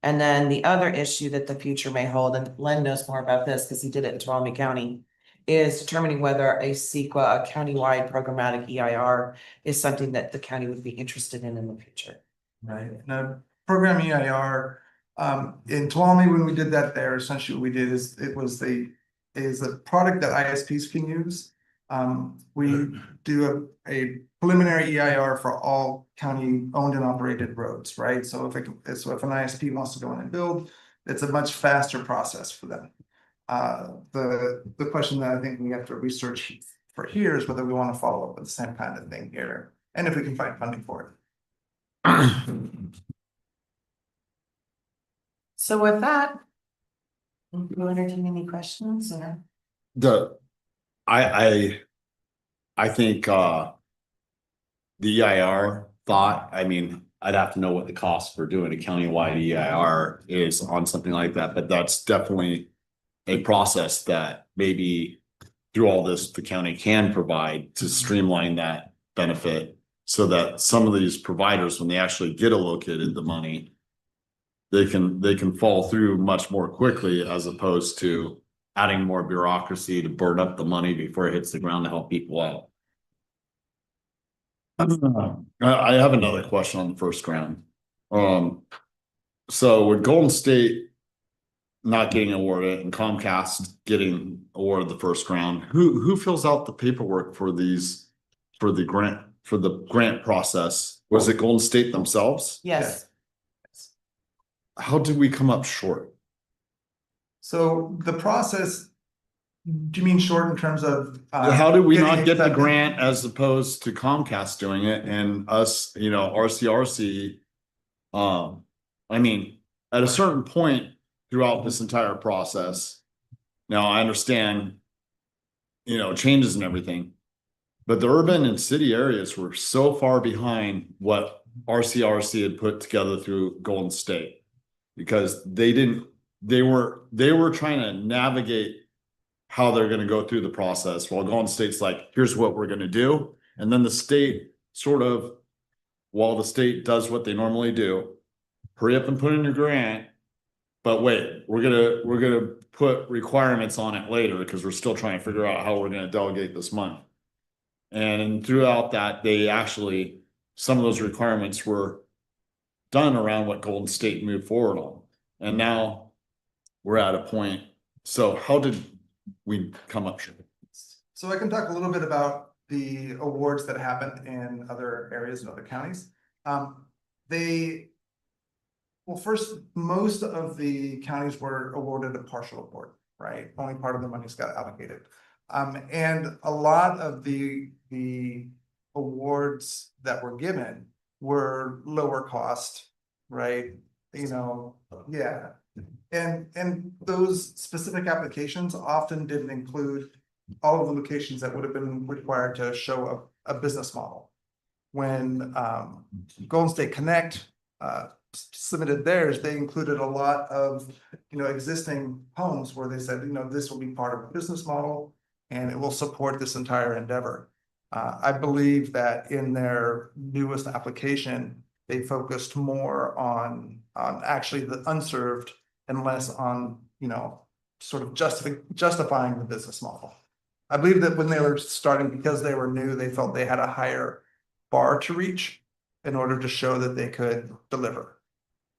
And then the other issue that the future may hold, and Len knows more about this because he did it in Tuolumne County, is determining whether a CEQA, a countywide programmatic EIR, is something that the county would be interested in the future. Right. Now, program EIR, in Tuolumne, when we did that there, essentially what we did is it was a product that ISPs can use. We do a preliminary EIR for all county owned and operated roads, right? So if an ISP wants to go in and build, it's a much faster process for them. The question that I think we have to research for here is whether we want to follow up with the same kind of thing here, and if we can find funding for it. So with that, we'll entertain any questions or? I think, the EIR thought, I mean, I'd have to know what the cost for doing a countywide EIR is on something like that, but that's definitely a process that maybe through all this, the county can provide to streamline that benefit so that some of these providers, when they actually get allocated the money, they can fall through much more quickly as opposed to adding more bureaucracy to burn up the money before it hits the ground to help people out. I have another question on the first round. So with Golden State not getting awarded and Comcast getting awarded the first round, who fills out the paperwork for these, for the grant process? Was it Golden State themselves? Yes. How did we come up short? So the process, do you mean short in terms of? How did we getting not get the accepted? grant as opposed to Comcast doing it and us, RCRC? I mean, at a certain point throughout this entire process, now I understand, changes and everything, but the urban and city areas were so far behind what RCRC had put together through Golden State because they were trying to navigate how they're going to go through the process while Golden State's like, here's what we're going to do. And then the state sort of, while the state does what they normally do, hurry up and put in your grant. But wait, we're gonna put requirements on it later because we're still trying to figure out how we're gonna delegate this money. And throughout that, some of those requirements were done around what Golden State moved forward on. And now we're at a point. So how did we come up short? So I can talk a little bit about the awards that happened in other areas and other counties. Well, first, most of the counties were awarded a partial award, right? Only part of the money's got allocated. And a lot of the awards that were given were lower cost, right? Yeah. And those specific applications often didn't include all of the locations that would have been required to show a business model. When Golden State Connect submitted theirs, they included a lot of existing homes where they said, this will be part of a business model and it will support this entire endeavor. I believe that in their newest application, they focused more on actually the unserved and less on sort of justifying the business model. I believe that when they were starting, because they were new, they felt they had a higher bar to reach in order to show that they could deliver.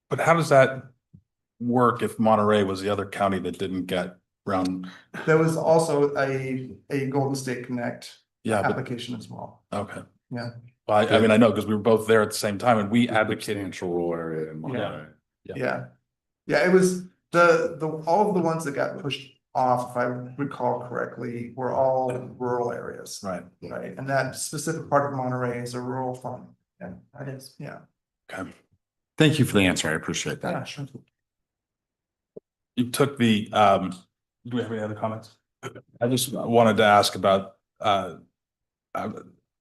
But how does that work if Monterey was the other county that didn't get round? There was also a Golden State Connect application as well. Okay. Yeah. Well, I mean, I know because we were both there at the same time and we advocated. Rural area in Monterey. Yeah. It was all of the ones that got pushed off, if I recall correctly, were all rural areas. Right. Right. And that specific part of Monterey is a rural fund. Yeah, that is. Yeah. Okay. Thank you for the answer. I appreciate that. Yeah, sure. You took the, do we have any other comments? I just wanted to ask about,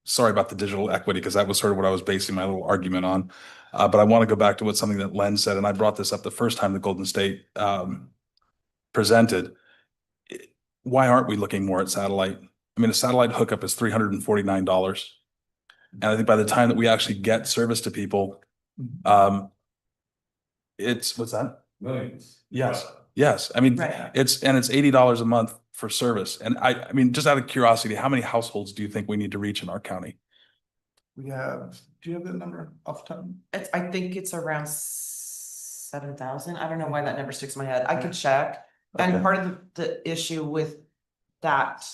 sorry about the digital equity, because that was sort of what I was basing my little argument on. But I want to go back to something that Len said, and I brought this up the first time the Golden State presented. Why aren't we looking more at satellite? I mean, a satellite hookup is $349. And I think by the time that we actually get service to people, it's, what's that? Millions. Yes. I mean, Right. it's $80 a month for service. And I mean, just out of curiosity, how many households do you think we need to reach in our county? Do you have the number off the top? I think it's around 7,000. I don't know why that number sticks in my head. I could check. And Okay. part of the issue with that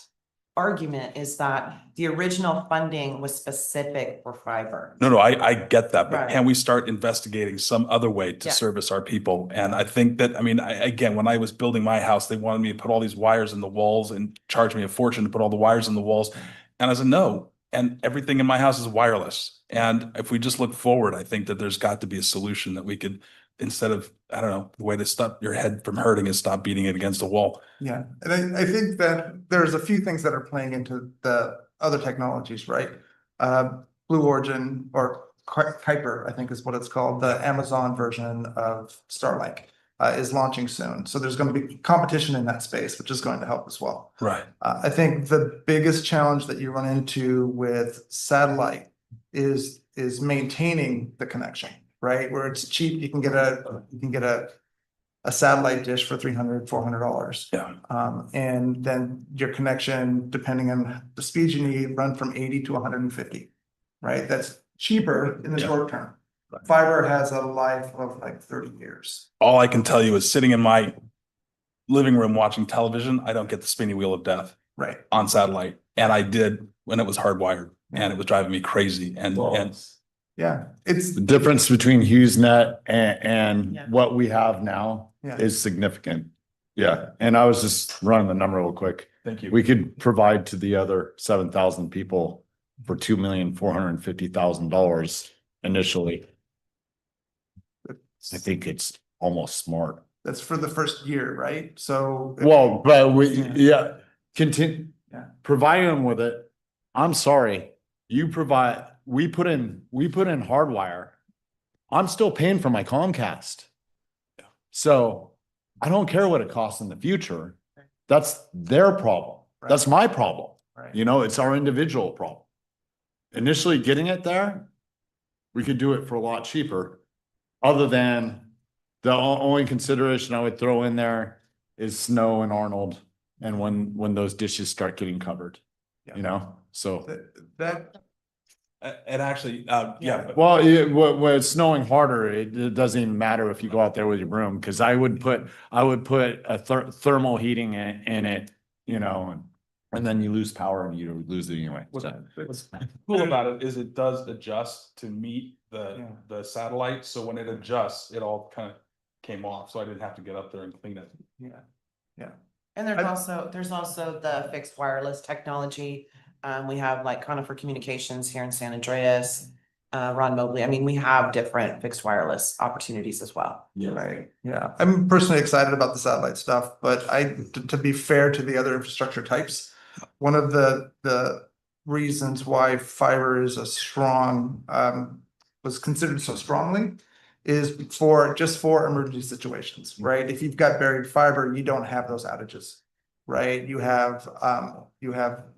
argument is that the original funding was specific for fiber. No, I get that, but Right. can we start investigating some other way to Yeah. service our people? And I think that, I mean, again, when I was building my house, they wanted me to put all these wires in the walls and charge me a fortune to put all the wires in the walls. And I said, no, and everything in my house is wireless. And if we just look forward, I think that there's got to be a solution that we could instead of, I don't know, the way to stop your head from hurting is stop beating it against a wall. Yeah, and I think that there's a few things that are playing into the other technologies, right? Blue Origin or Kuiper, I think is what it's called, the Amazon version of Starlink is launching soon. So there's going to be competition in that space, which is going to help as well. Right. I think the biggest challenge that you run into with satellite is maintaining the connection, right? Where it's cheap, you can get a satellite dish for $300-$400. Yeah. And then your connection, depending on the speed you need, run from 80 to 150, right? That's cheaper in the Yeah. short term. Fiber has a life of like 30 years. All I can tell you is sitting in my living room watching television, I don't get the spinning wheel of death Right. on satellite. And I did when it was hardwired, and it was driving me crazy. And Yeah, it's The difference between HughesNet and Yeah. what we have now Yeah. is significant. Yeah, and I was just running the number real quick. thank you. We could provide to the other 7,000 people for $2,450,000 initially. I think it's almost smart. that's for the first year, right? So. Well, but Yeah. continue. Yeah. Providing them with it. I'm sorry, we put in hardwire. I'm still paying for my Comcast. So I don't care what it costs in the future. That's their problem. Right. That's my problem. Right. You know, it's our individual problem. Initially getting it there, we could do it for a lot cheaper. Other than the only consideration I would throw in there is Snow and Arnold. And when those dishes start getting covered, you know, so. That, And actually, yeah, but Well, when it's snowing harder, it doesn't even matter if you go out there with your broom, because I would put a thermal heating in it, you know, and then you lose power and you lose it anyway. So. what's cool about it is it does adjust to meet the satellite. So when it adjusts, it all kind of came off. So I didn't have to get up there and clean it. yeah, yeah. And there's also the fixed wireless technology. We have like Conifer Communications here in San Andreas, Ron Mobley. I mean, we have different fixed wireless opportunities as well. Yeah. Right, yeah. I'm personally excited about the satellite stuff, but to be fair to the other infrastructure types, one of the reasons why fiber is a strong, was considered so strongly is for emergency situations, right? If you've got buried fiber, you don't have those outages, right? You have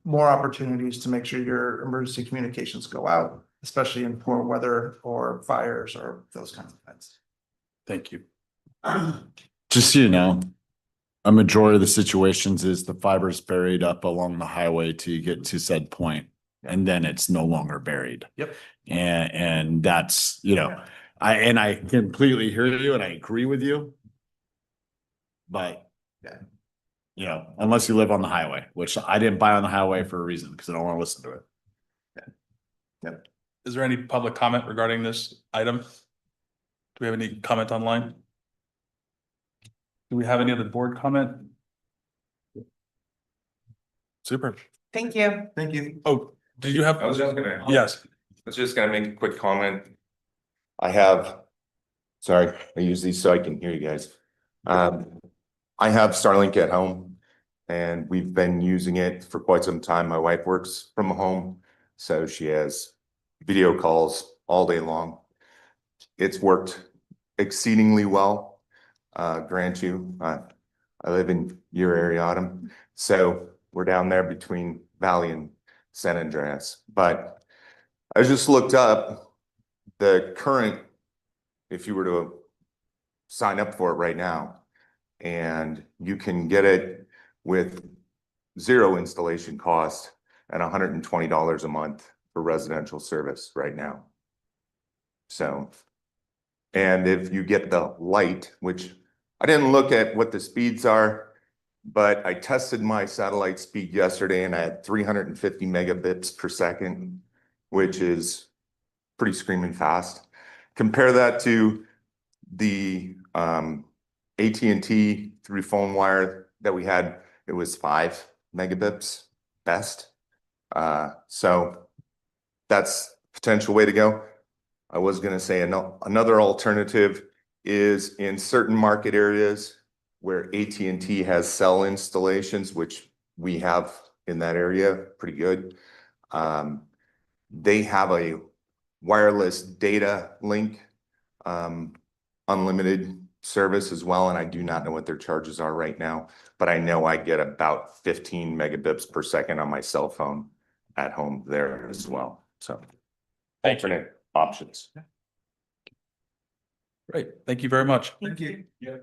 more opportunities to make sure your emergency communications go out, especially in poor weather or fires or those kinds of events. Thank you. Just so you know, a majority of the situations is the fiber's buried up along the highway till you get to said point, and then it's no longer buried. Yep. And that's, you know, I completely hear you and I agree with you. But Yeah. you know, unless you live on the highway, which I didn't buy on the highway for a reason, because I don't want to listen to it. Yep. Is there any public comment regarding this item? Do we have any comment online? Do we have any other board comment? Super. Thank you. Thank you. Oh, did you have? I was just gonna. Yes. I was just gonna make a quick comment. Sorry, I use these so I can hear you guys. I have Starlink at home and we've been using it for quite some time. My wife works from home, so she has video calls all day long. It's worked exceedingly well. Grant you, I live in your area, Autumn, so we're down there between Valley and San Andreas. But I just looked up the current, if you were to sign up for it right now, and you can get it with zero installation cost and $120 a month for residential service right now. So, and if you get the light, which I didn't look at what the speeds are, but I tested my satellite speed yesterday and I had 350 megabits per second, which is pretty screaming fast. Compare that to the AT&T through phone wire that we had, it was 5 megabits best. So that's a potential way to go. I was going to say another alternative is in certain market areas where AT&T has cell installations, which we have in that area, pretty good. They have a wireless data link, unlimited service as well, and I do not know what their charges are right now, but I know I get about 15 megabits per second on my cell phone at home there as well. So alternate options. Great. Thank you very much. Thank you. Yeah.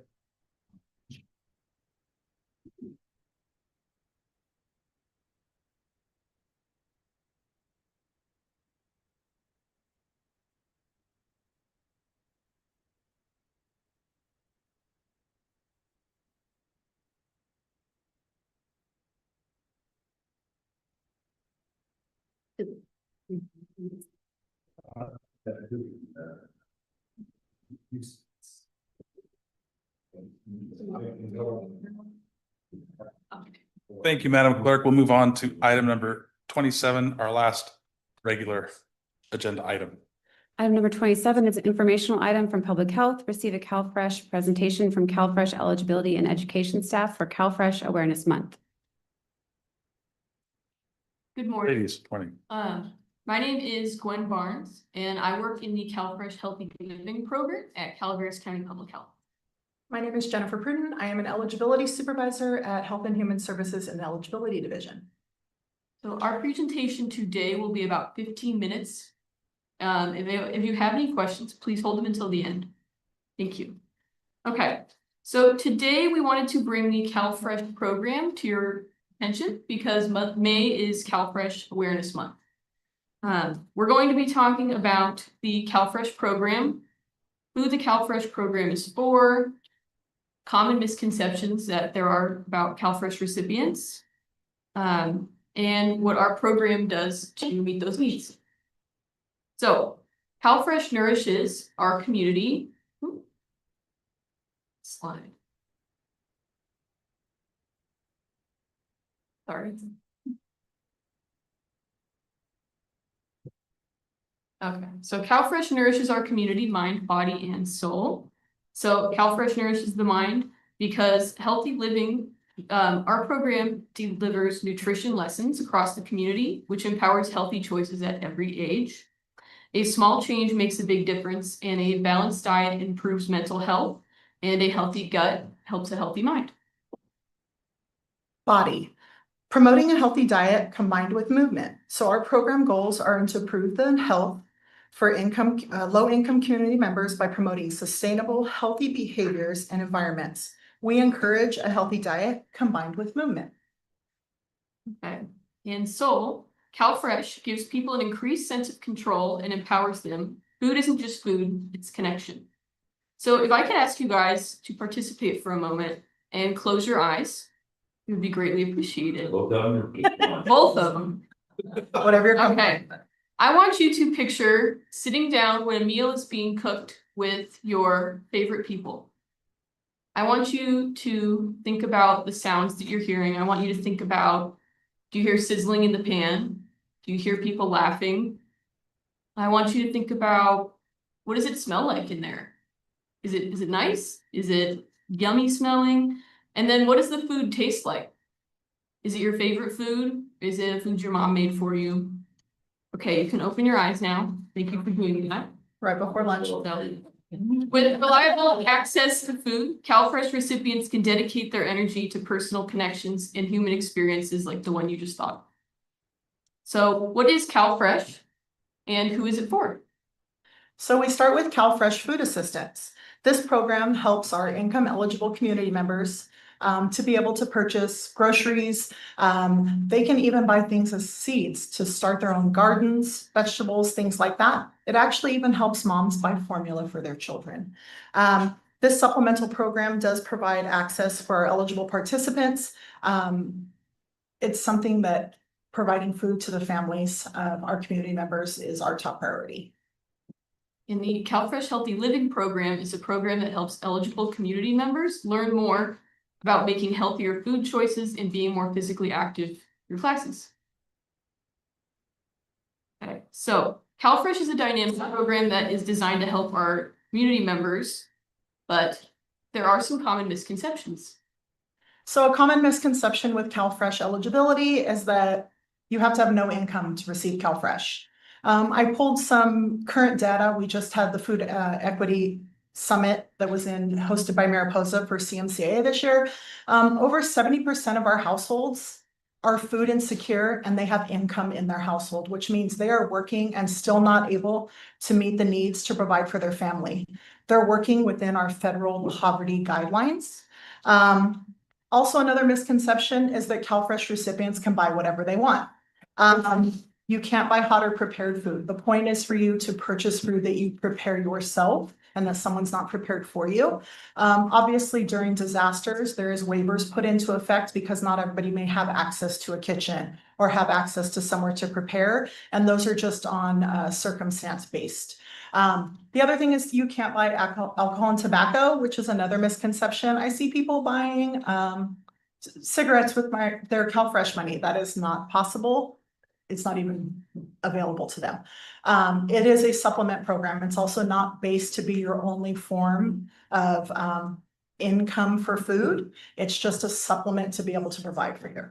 Thank you, Madam Clerk. We'll move on to item number 27, our last regular agenda item. Item number 27 is an informational item from Public Health. Receive a CalFresh presentation from CalFresh eligibility and education staff for CalFresh Awareness Month. Good morning. Ladies, morning. My name is Gwen Barnes, and I work in the CalFresh Healthy Living Program at Calaveras County Public Health. My name is Jennifer Pruden. I am an eligibility supervisor at Health and Human Services in the Eligibility Division. So our presentation today will be about 15 minutes. If you have any questions, please hold them until the end. Thank you. Okay, so today we wanted to bring the CalFresh program to your attention because May is CalFresh Awareness Month. We're going to be talking about the CalFresh program, who the CalFresh program is for, common misconceptions that there are about CalFresh recipients, and what our program does to meet those needs. So CalFresh nourishes our community. Slide. Sorry. Okay, so CalFresh nourishes our community, mind, body, and soul. So CalFresh nourishes the mind because healthy living, our program delivers nutrition lessons across the community, which empowers healthy choices at every age. A small change makes a big difference, and a balanced diet improves mental health, and a healthy gut helps a healthy mind. Body. Promoting a healthy diet combined with movement. So our program goals are to improve the health for low-income community members by promoting sustainable, healthy behaviors and environments. We encourage a healthy diet combined with movement. Okay, and soul, CalFresh gives people an increased sense of control and empowers them. Food isn't just food, it's connection. So if I could ask you guys to participate for a moment and close your eyes, it would be greatly appreciated. Both of them. Both of them. Whatever you're okay. I want you to picture sitting down when a meal is being cooked with your favorite people. I want you to think about the sounds that you're hearing. I want you to think about, do you hear sizzling in the pan? Do you hear people laughing? I want you to think about, what does it smell like in there? Is it nice? Is it yummy smelling? And then what does the food taste like? Is it your favorite food? Is it a food your mom made for you? Okay, you can open your eyes now. Thank you for doing that. Right before lunch. With reliable access to food, CalFresh recipients can dedicate their energy to personal connections and human experiences like the one you just thought. So what is CalFresh and who is it for? So we start with CalFresh Food Assistance. This program helps our income eligible community members to be able to purchase groceries. They can even buy things as seeds to start their own gardens, vegetables, things like that. It actually even helps moms buy formula for their children. This supplemental program does provide access for our eligible participants. It's something that providing food to the families of our community members is our top priority. In the CalFresh Healthy Living Program is a program that helps eligible community members learn more about making healthier food choices and being more physically active through classes. Okay, so CalFresh is a dynamic program that is designed to help our community members but there are some common misconceptions. So a common misconception with CalFresh eligibility is that you have to have no income to receive CalFresh. I pulled some current data. We just had the Food Equity Summit that was hosted by Mariposa for CMCA this year. Over 70% of our households are food insecure and they have income in their household, which means they are working and still not able to meet the needs to provide for their family. They're working within our federal poverty guidelines. Also, another misconception is that CalFresh recipients can buy whatever they want. You can't buy hot or prepared food. The point is for you to purchase food that you prepare yourself and that someone's not prepared for you. Obviously, during disasters, there is waivers put into effect because not everybody may have access to a kitchen or have access to somewhere to prepare. And those are just on circumstance based. The other thing is you can't buy alcohol and tobacco, which is another misconception. I see people buying cigarettes with their CalFresh money. That is not possible. It's not even available to them. It is a supplement program. It's also not based to be your only form of income for food. It's just a supplement to be able to provide for you.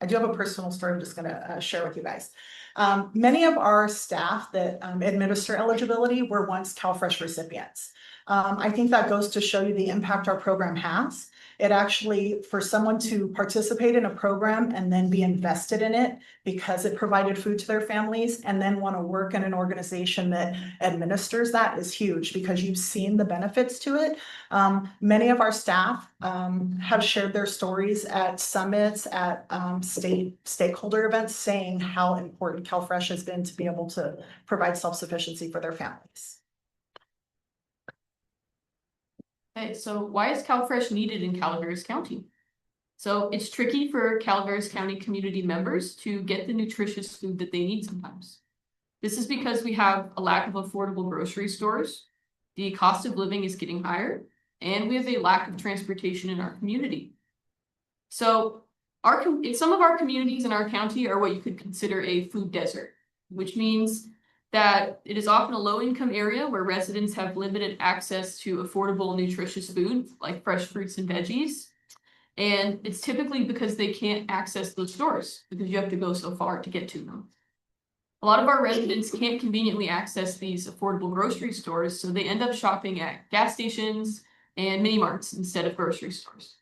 I do have a personal story I'm just going to share with you guys. Many of our staff that administer eligibility were once CalFresh recipients. I think that goes to show you the impact our program has. It actually, for someone to participate in a program and then be invested in it because it provided food to their families and then want to work in an organization that administers that is huge because you've seen the benefits to it. Many of our staff have shared their stories at summits, at stakeholder events, saying how important CalFresh has been to be able to provide self-sufficiency for their families. Okay, so why is CalFresh needed in Calaveras County? So it's tricky for Calaveras County community members to get the nutritious food that they need sometimes. This is because we have a lack of affordable grocery stores, the cost of living is getting higher, and we have a lack of transportation in our community. So some of our communities in our county are what you could consider a food desert, which means that it is often a low-income area where residents have limited access to affordable, nutritious food like fresh fruits and veggies. And it's typically because they can't access those stores because you have to go so far to get to them. A lot of our residents can't conveniently access these affordable grocery stores, so they end up shopping at gas stations and mini marts instead of grocery stores.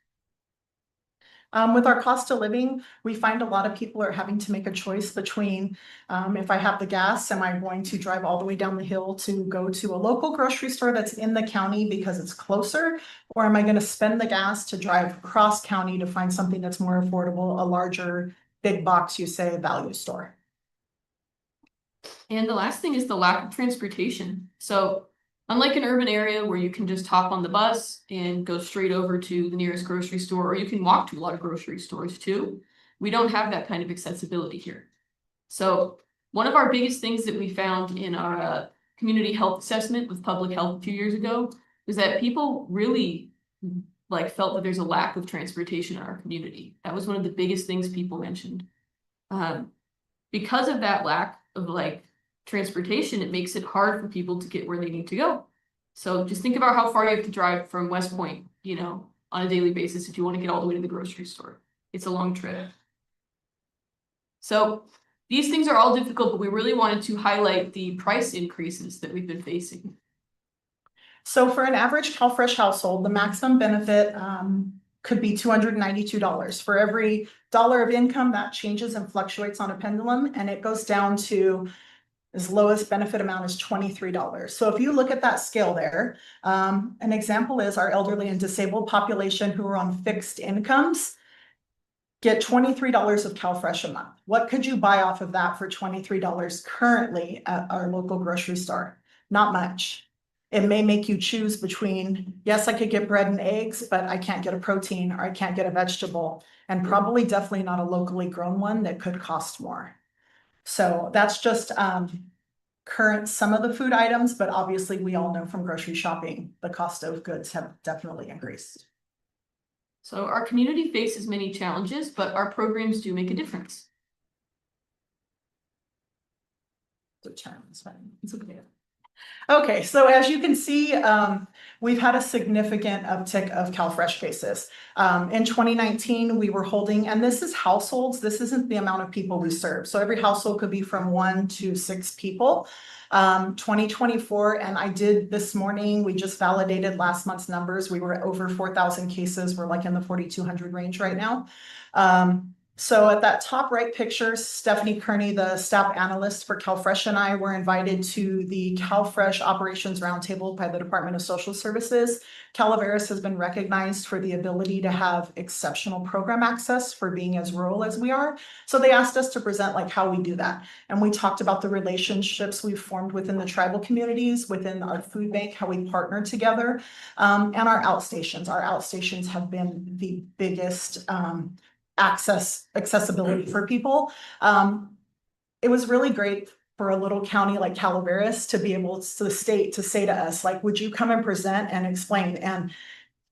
With our cost of living, we find a lot of people are having to make a choice between if I have the gas, am I going to drive all the way down the hill to go to a local grocery store that's in the county because it's closer, or am I going to spend the gas to drive across county to find something that's more affordable, a larger, big box, you say, value store? And the last thing is the lack of transportation. So unlike an urban area where you can just hop on the bus and go straight over to the nearest grocery store, or you can walk to a lot of grocery stores too, we don't have that kind of accessibility here. So one of our biggest things that we found in our community health assessment with public health a few years ago was that people really felt that there's a lack of transportation in our community. That was one of the biggest things people mentioned. Because of that lack of transportation, it makes it hard for people to get where they need to go. So just think about how far you have to drive from West Point, on a daily basis if you want to get all the way to the grocery store. It's a long trip. So these things are all difficult, but we really wanted to highlight the price increases that we've been facing. So for an average CalFresh household, the maximum benefit could be $292. For every dollar of income, that changes and fluctuates on a pendulum, and it goes down to as lowest benefit amount is $23. So if you look at that scale there, an example is our elderly and disabled population who are on fixed incomes get $23 of CalFresh a month. What could you buy off of that for $23 currently at our local grocery store? Not much. It may make you choose between, yes, I could get bread and eggs, but I can't get a protein or I can't get a vegetable, and probably definitely not a locally grown one that could cost more. So that's just current some of the food items, but obviously we all know from grocery shopping, the cost of goods have definitely increased. So our community faces many challenges, but our programs do make a difference. It's okay. Okay, so as you can see, we've had a significant uptick of CalFresh cases. In 2019, we were holding, and this is households, this isn't the amount of people we serve. So every household could be from 1 to 6 people. 2024, and I did this morning, we just validated last month's numbers. We were over 4,000 cases. We're like in the 4,200 range right now. So at that top right picture, Stephanie Kearney, the staff analyst for CalFresh, and I were invited to the CalFresh Operations Roundtable by the Department of Social Services. Calaveras has been recognized for the ability to have exceptional program access for being as rural as we are. So they asked us to present like how we do that. And we talked about the relationships we've formed within the tribal communities, within our food bank, how we partner together, and our outstations. Our outstations have been the biggest accessibility for people. It was really great for a little county like Calaveras to be able to the state to say to us, like, would you come and present and explain? And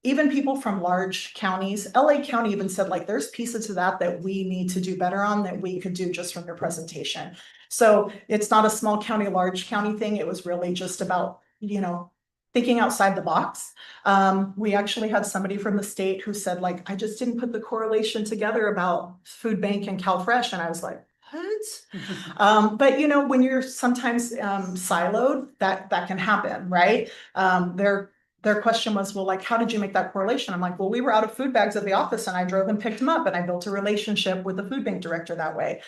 even people from large counties, LA County even said, like, there's pieces to that we need to do better on that we could do just from your presentation. So it's not a small county, large county thing. It was really just about, thinking outside the box. We actually had somebody from the state who said, like, I just didn't put the correlation together about food bank and CalFresh. And I was like, what? But when you're sometimes siloed, that can happen, right? Their question was, well, like, how did you make that correlation? I'm like, well, we were out of food bags at the office and I drove and picked them up and I built a relationship with the food bank director that way.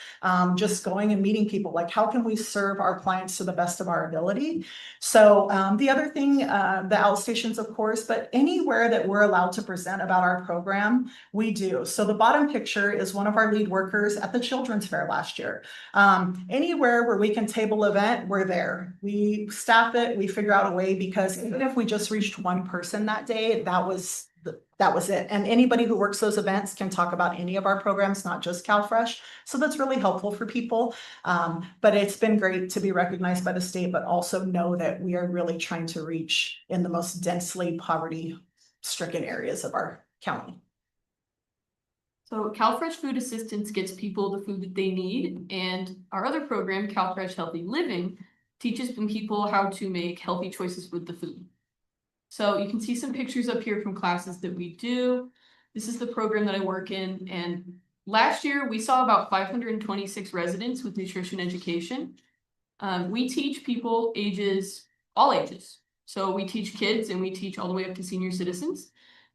Just going and meeting people, like, how can we serve our clients to the best of our ability? So the other thing, the outstations, of course, but anywhere that we're allowed to present about our program, we do. So the bottom picture is one of our lead workers at the Children's Fair last year. Anywhere where we can table event, we're there. We staff it, we figure out a way, because even if we just reached one person that day, that was it. And anybody who works those events can talk about any of our programs, not just CalFresh. So that's really helpful for people. But it's been great to be recognized by the state, but also know that we are really trying to reach in the most densely poverty-stricken areas of our county. So CalFresh Food Assistance gets people the food that they need, and our other program, CalFresh Healthy Living, teaches people how to make healthy choices with the food. So you can see some pictures up here from classes that we do. This is the program that I work in, and last year we saw about 526 residents with nutrition education. We teach people all ages. So we teach kids and we teach all the way up to senior citizens.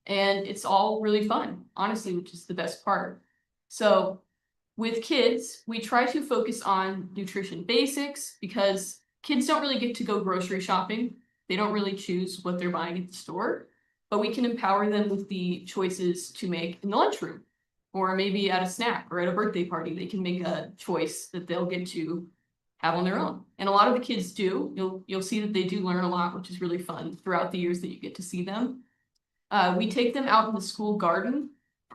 And it's all really fun, honestly, which is the best part. So with kids, we try to focus on nutrition basics because kids don't really get to go grocery shopping. They don't really choose what they're buying at the store, but we can empower them with the choices to make in the lunchroom, or maybe at a snack or at a birthday party. They can make a choice that they'll get to have on their own. And a lot of the kids do. You'll see that they do learn a lot, which is really fun throughout the years that you get to see them. We take them out in the school garden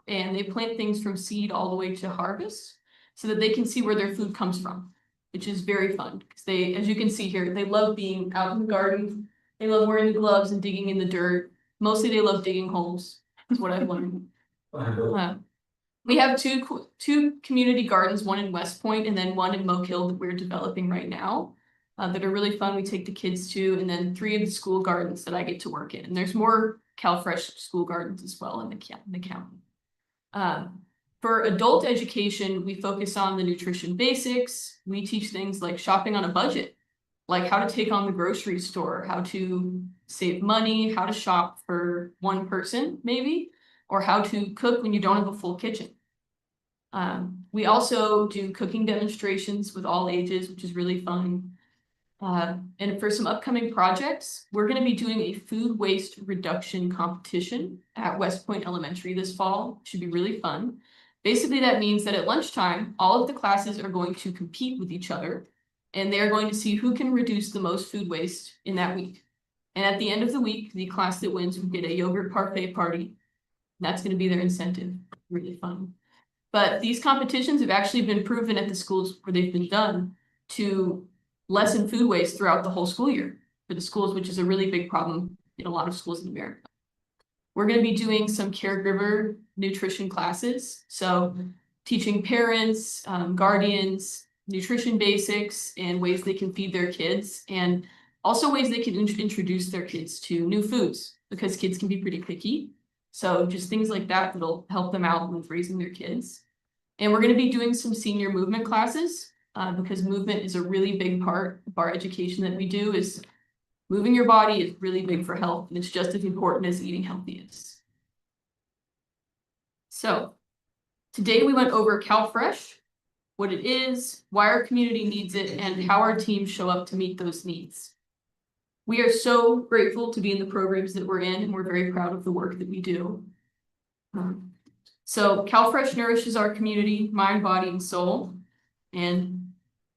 and they plant things from seed all the way to harvest so that they can see where their food comes from, which is very fun because as you can see here, they love being out in the garden. They love wearing the gloves and digging in the dirt. Mostly they love digging holes, is what I've learned. We have two community gardens, one in West Point and then one in Moke Hill that we're developing right now. That are really fun. We take the kids to, and then 3 of the school gardens that I get to work in. And there's more CalFresh school gardens as well in the county. For adult education, we focus on the nutrition basics. We teach things like shopping on a budget, like how to take on the grocery store, how to save money, how to shop for one person maybe, or how to cook when you don't have a full kitchen. We also do cooking demonstrations with all ages, which is really fun. And for some upcoming projects, we're going to be doing a food waste reduction competition at West Point Elementary this fall. Should be really fun. Basically, that means that at lunchtime, all of the classes are going to compete with each other, and they're going to see who can reduce the most food waste in that week. And at the end of the week, the class that wins will get a yogurt parfait party. That's going to be their incentive. Really fun. But these competitions have actually been proven at the schools where they've been done to lessen food waste throughout the whole school year for the schools, which is a really big problem in a lot of schools in America. We're going to be doing some caregiver nutrition classes. So teaching parents, guardians, nutrition basics and ways they can feed their kids. And Also ways they can introduce their kids to new foods, because kids can be pretty picky. So just things like that that'll help them out with raising their kids. And we're gonna be doing some senior movement classes, because movement is a really big part of our education that we do. Is moving your body is really big for health, and it's just as important as eating healthy is. So today we went over CalFresh, what it is, why our community needs it, and how our teams show up to meet those needs. We are so grateful to be in the programs that we're in, and we're very proud of the work that we do. So CalFresh nourishes our community, mind, body, and soul. And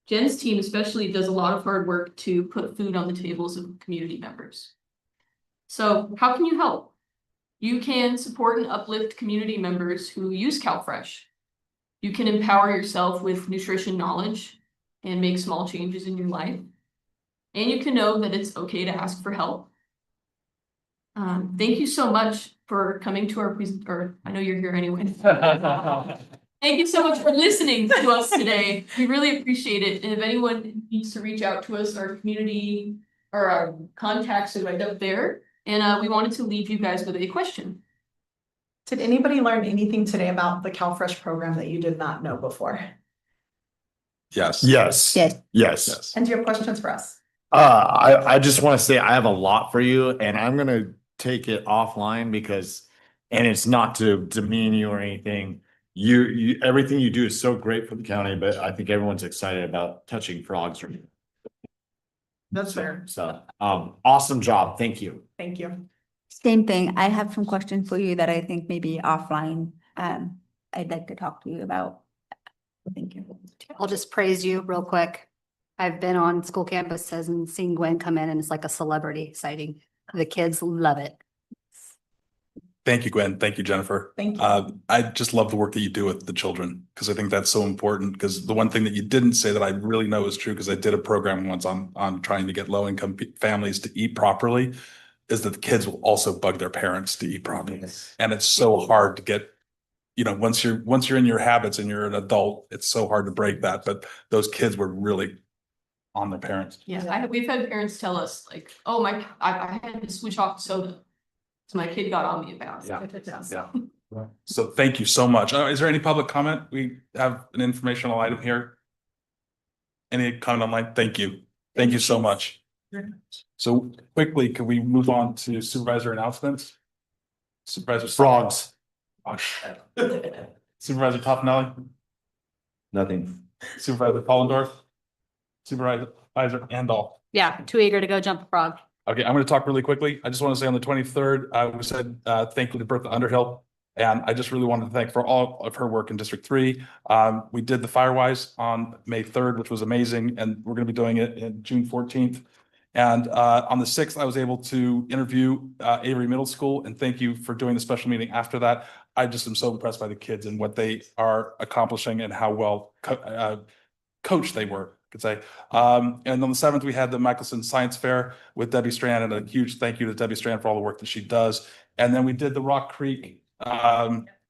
Jen's team especially does a lot of hard work to put food on the tables of community members. So how can you help? You can support and uplift community members who use CalFresh. You can empower yourself with nutrition knowledge and make small changes in your life. And you can know that it's okay to ask for help. Thank you so much for coming to our or I know you're here anyway. Thank you so much for listening to us today. We really appreciate it. And if anyone needs to reach out to us, our community or our contacts are right up there. And we wanted to leave you guys with a question. Did anybody learn anything today about the CalFresh program that you did not know before? Yes. Yes. Yes. Yes. And do you have questions for us? I just want to say I have a lot for you, and I'm gonna take it offline because, and it's not to demean you or anything. You everything you do is so great for the county, but I think everyone's excited about touching frogs. That's fair. So, awesome job. Thank you. Thank you. Same thing. I have some questions for you that I think maybe offline, I'd like to talk to you about. Thank you. I'll just praise you real quick. I've been on school campuses and seen Gwen come in, and it's like a celebrity sighting. The kids love it. Thank you, Gwen. Thank you, Jennifer. Thank you. I just love the work that you do with the children, because I think that's so important. Because the one thing that you didn't say that I really know is true, because I did a program once on trying to get low income families to eat properly, is that the kids will also bug their parents to eat properly. Yes. And it's so hard to get, once you're in your habits and you're an adult, it's so hard to break that. But those kids were really on their parents. Yeah, we've had parents tell us like, oh, I had to switch off soda. So my kid got on me about it. Yeah. So thank you so much. Is there any public comment? We have an informational item here. Any comment online? Thank you. Thank you so much. So quickly, can we move on to supervisor announcements? Supervisor Frogs. Supervisor Toffenelli? Nothing. Supervisor Pollendorf? Supervisor Andal? Yeah, too eager to go jump a frog. Okay, I'm going to talk really quickly. I just want to say on the 23rd, we said thank you to Bertha Underhill. And I just really wanted to thank for all of her work in District 3. We did the Firewise on May 3rd, which was amazing. And we're going to be doing it in June 14th. And on the 6th, I was able to interview Avery Middle School. And thank you for doing the special meeting after that. I just am so impressed by the kids and what they are accomplishing and how well coached they were, I could say. And on the 7th, we had the Michelson Science Fair with Debbie Strand, and a huge thank you to Debbie Strand for all the work that she does. And then we did the Rock Creek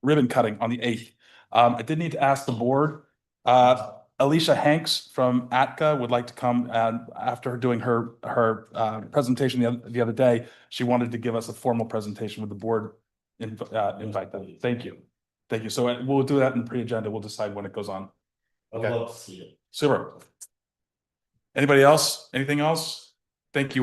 ribbon cutting on the 8th. I did need to ask the board. Alicia Hanks from ATCA would like to come, and after doing her presentation the other day, she wanted to give us a formal presentation with the board. Invite them. Thank you. Thank you. So we'll do that in pre-agenda. We'll decide when it goes on. I'd love to see it. Super. Anybody else? Anything else? Thank you all.